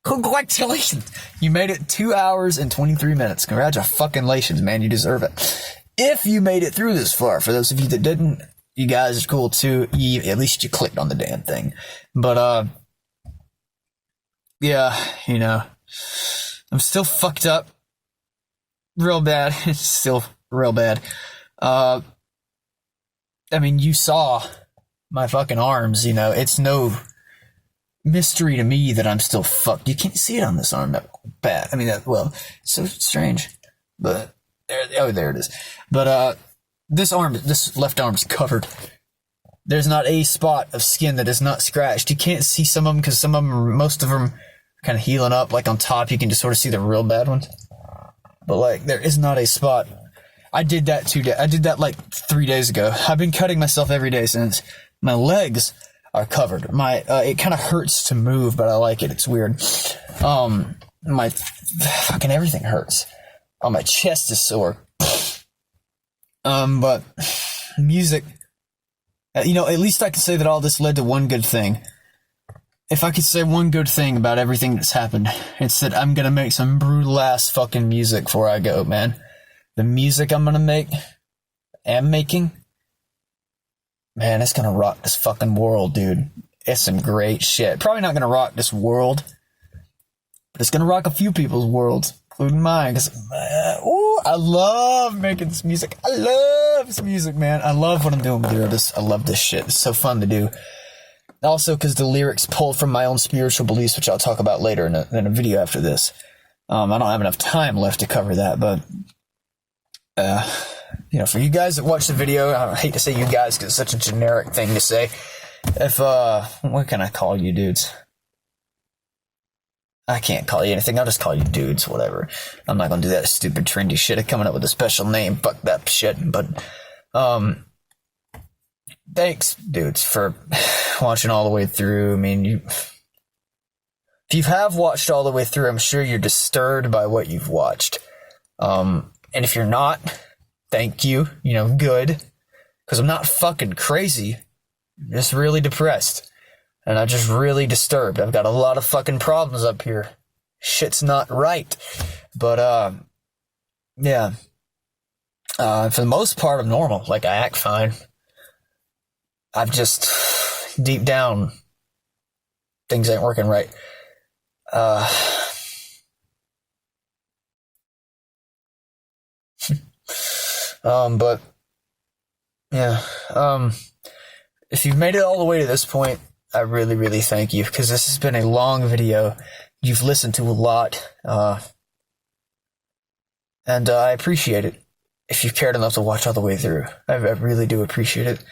Congratulations! You made it 2 hours and 23 minutes. Congratulations, man. You deserve it. If you made it through this far, for those of you that didn't, you guys are cool too. At least you clicked on the damn thing. But, yeah, you know, I'm still fucked up. Real bad. It's still real bad. I mean, you saw my fucking arms, you know, it's no mystery to me that I'm still fucked. You can't see it on this arm that bad. I mean, well, it's so strange. But, there it is. But, this left arm's covered. There's not a spot of skin that is not scratched. You can't see some of them because most of them are kind of healing up. Like on top, you can just sort of see the real bad ones. But like, there is not a spot. I did that 2 days. I did that like 3 days ago. I've been cutting myself every day since. My legs are covered. It kind of hurts to move, but I like it. It's weird. My fucking everything hurts. My chest is sore. But music, at least I can say that all this led to one good thing. If I could say one good thing about everything that's happened, it's that I'm gonna make some brutal ass fucking music before I go, man. The music I'm gonna am making, man, it's gonna rock this fucking world, dude. It's some great shit. Probably not gonna rock this world, but it's gonna rock a few people's worlds, including mine, because, I love making this music. I love this music, man. I love what I'm doing with this. I love this shit. It's so fun to do. Also, because the lyrics pulled from my own spiritual beliefs, which I'll talk about later in a video after this. I don't have enough time left to cover that, but, for you guys that watch the video, I hate to say you guys because it's such a generic thing to say. What can I call you dudes? I can't call you anything. I'll just call you dudes, whatever. I'm not gonna do that stupid trendy shit of coming up with a special name. Fuck that shit. But, thanks, dudes, for watching all the way through. I mean, if you have watched all the way through, I'm sure you're disturbed by what you've watched. And if you're not, thank you. Good. Because I'm not fucking crazy. I'm just really depressed. And I'm just really disturbed. I've got a lot of fucking problems up here. Shit's not right. But, yeah. For the most part, I'm normal. Like, I act fine. I've just, deep down, things ain't working right. But, yeah. If you've made it all the way to this point, I really, really thank you, because this has been a long video. You've listened to a lot, and I appreciate it. If you've cared enough to watch all the way through, I really do appreciate it.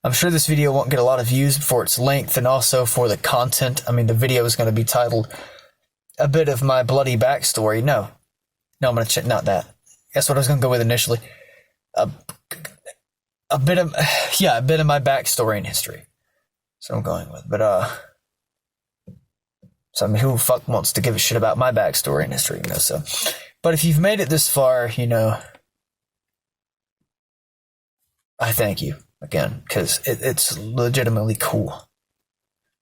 I'm sure this video won't get a lot of views for its length, and also for the content. I mean, the video is going to be titled "A Bit of My Bloody Backstory." No, I'm going to check, not that. That's what I was going to go with initially. A bit of my backstory and history. So I'm going with, but, so I mean, who the fuck wants to give a shit about my backstory and history, so, but if you've made it this far, I thank you, again, because it's legitimately cool.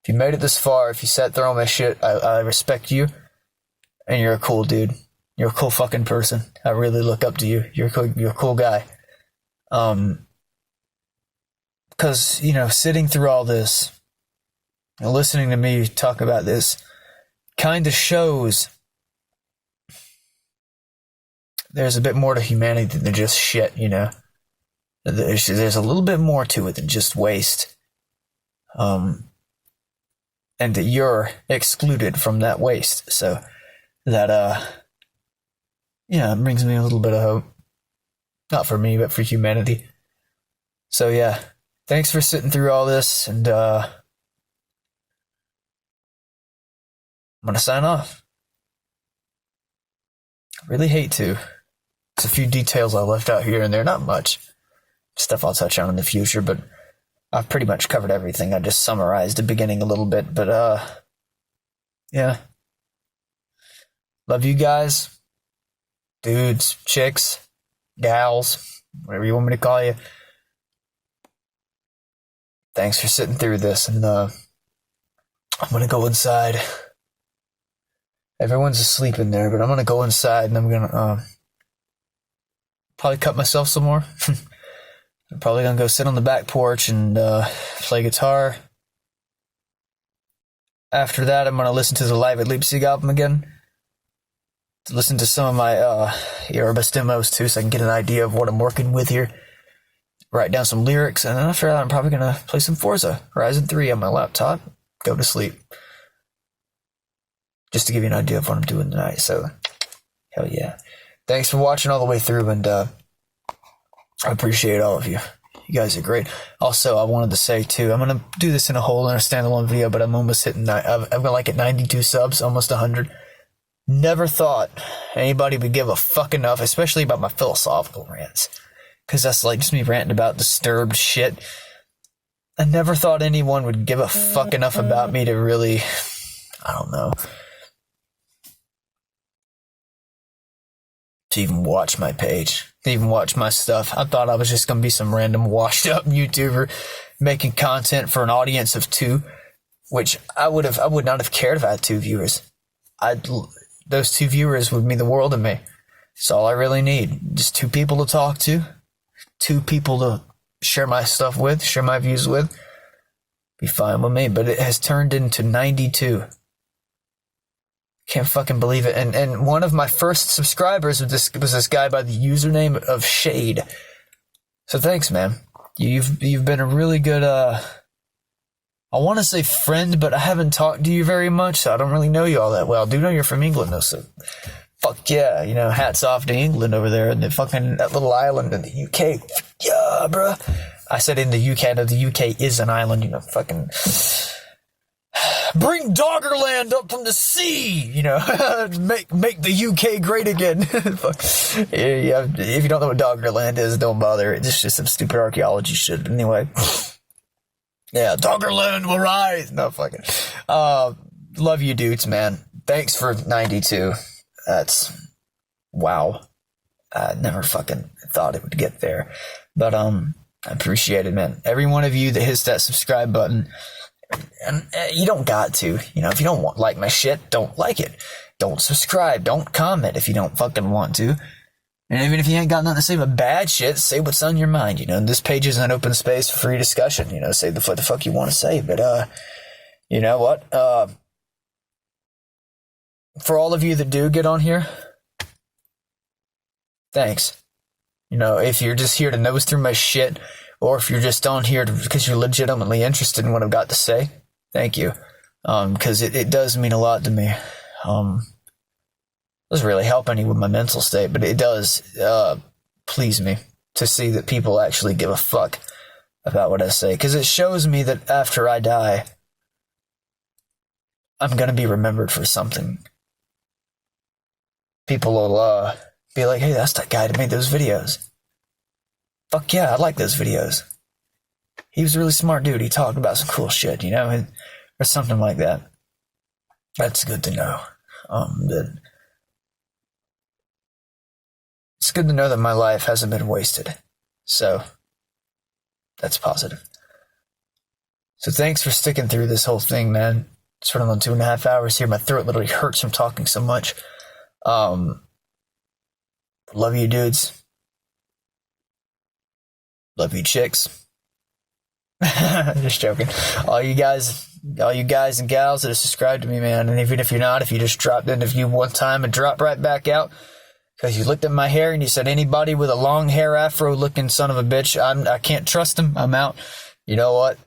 If you made it this far, if you sat through all my shit, I respect you, and you're a cool dude. You're a cool fucking person. I really look up to you. You're a cool guy. Because, sitting through all this, and listening to me talk about this, kind of shows there's a bit more to humanity than just shit, There's a little bit more to it than just waste. And that you're excluded from that waste. So, that, it brings me a little bit of hope. Not for me, but for humanity. So, yeah. Thanks for sitting through all this, and I'm gonna sign off. I really hate to. There's a few details I left out here and there, not much. Stuff I'll touch on in the future, but I've pretty much covered everything. I just summarized the beginning a little bit, but yeah. Love you guys. Dudes, chicks, gals, whatever you want me to call you. Thanks for sitting through this, and I'm gonna go inside. Everyone's asleep in there, but I'm gonna go inside, and I'm gonna probably cut myself some more. I'm probably gonna go sit on the back porch and play guitar. After that, I'm gonna listen to the Live at Leipzig album again. To listen to some of my Erebus demos too, so I can get an idea of what I'm working with here. Write down some lyrics, and then after that, I'm probably gonna play some Forza Horizon 3 on my laptop. Go to sleep. Just to give you an idea of what I'm doing tonight. So, hell yeah! Thanks for watching all the way through, and I appreciate all of you. You guys are great. Also, I wanted to say too, I'm gonna do this in a whole in a standalone video, but I'm almost hitting. I've got like at 92 subs, almost 100. Never thought anybody would give a fuck enough, especially about my philosophical rants. Because that's like just me ranting about disturbed shit. I never thought anyone would give a fuck enough about me to really, I don't know, to even watch my page, to even watch my stuff. I thought I was just going to be some random washed up YouTuber making content for an audience of 2, which I would not have cared if I had 2 viewers. Those 2 viewers would mean the world to me. It's all I really need. Just 2 people to talk to, 2 people to share my stuff with, share my views with. Be fine with me. But it has turned into 92. Can't fucking believe it. And one of my first subscribers was this guy by the username of Shade. So thanks, man. You've been a really good I want to say friend, but I haven't talked to you very much, so I don't really know you all that well. I do know you're from England though, so fuck yeah, hats off to England over there in that little island in the UK. Yeah, bruh. I said in the UK, no, the UK is an island, fucking bring Doggerland up from the sea, make the UK great again. Yeah, if you don't know what Doggerland is, don't bother. It's just some stupid archaeology shit. Anyway, yeah, Doggerland will rise. No, fucking. Love you dudes, man. Thanks for 92. That's, wow. I never fucking thought it would get there. But, I appreciate it, man. Every one of you that hits that subscribe button, and you don't got to, if you don't like my shit, don't like it. Don't subscribe. Don't comment if you don't fucking want to. And even if you ain't got nothing to say but bad shit, say what's on your mind, This page is an open space for free discussion, say what the fuck you want to say. But, you know what? For all of you that do get on here, thanks. If you're just here to nose through my shit, or if you're just on here because you're legitimately interested in what I've got to say, thank you. Because it does mean a lot to me. Doesn't really help any with my mental state, but it does please me to see that people actually give a fuck about what I say. Because it shows me that after I die, I'm going to be remembered for something. People will be like, hey, that's that guy that made those videos. Fuck yeah, I like those videos. He was a really smart dude. He talked about some cool shit, or something like that. That's good to know. It's good to know that my life hasn't been wasted. So, that's positive. So thanks for sticking through this whole thing, man. It's running on 2.5 hours here. My throat literally hurts from talking so much. Love you dudes. Love you chicks. Just joking. All you guys and gals that have subscribed to me, man. And even if you're not, if you just dropped in a view one time and dropped right back out because you looked at my hair and you said anybody with a long hair afro looking son of a bitch, I can't trust him. I'm out. You know what?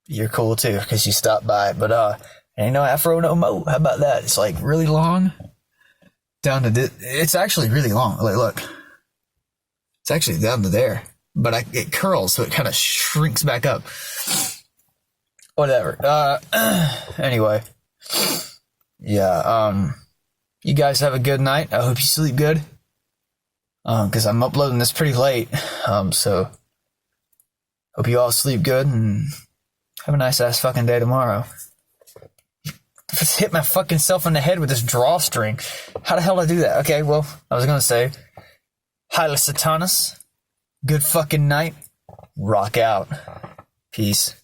You're cool too because you stopped by. But ain't no afro no mo. How about that? It's like really long. Down to this. It's actually really long. Like, look. It's actually down to there. But it curls, so it kind of shrinks back up. Whatever. Anyway. Yeah, you guys have a good night. I hope you sleep good. Because I'm uploading this pretty late. So hope you all sleep good and have a nice ass fucking day tomorrow. I just hit my fucking self in the head with this drawstring. How the hell did I do that? Okay, well, I was gonna say, Hyla Satanas. Good fucking night. Rock out. Peace.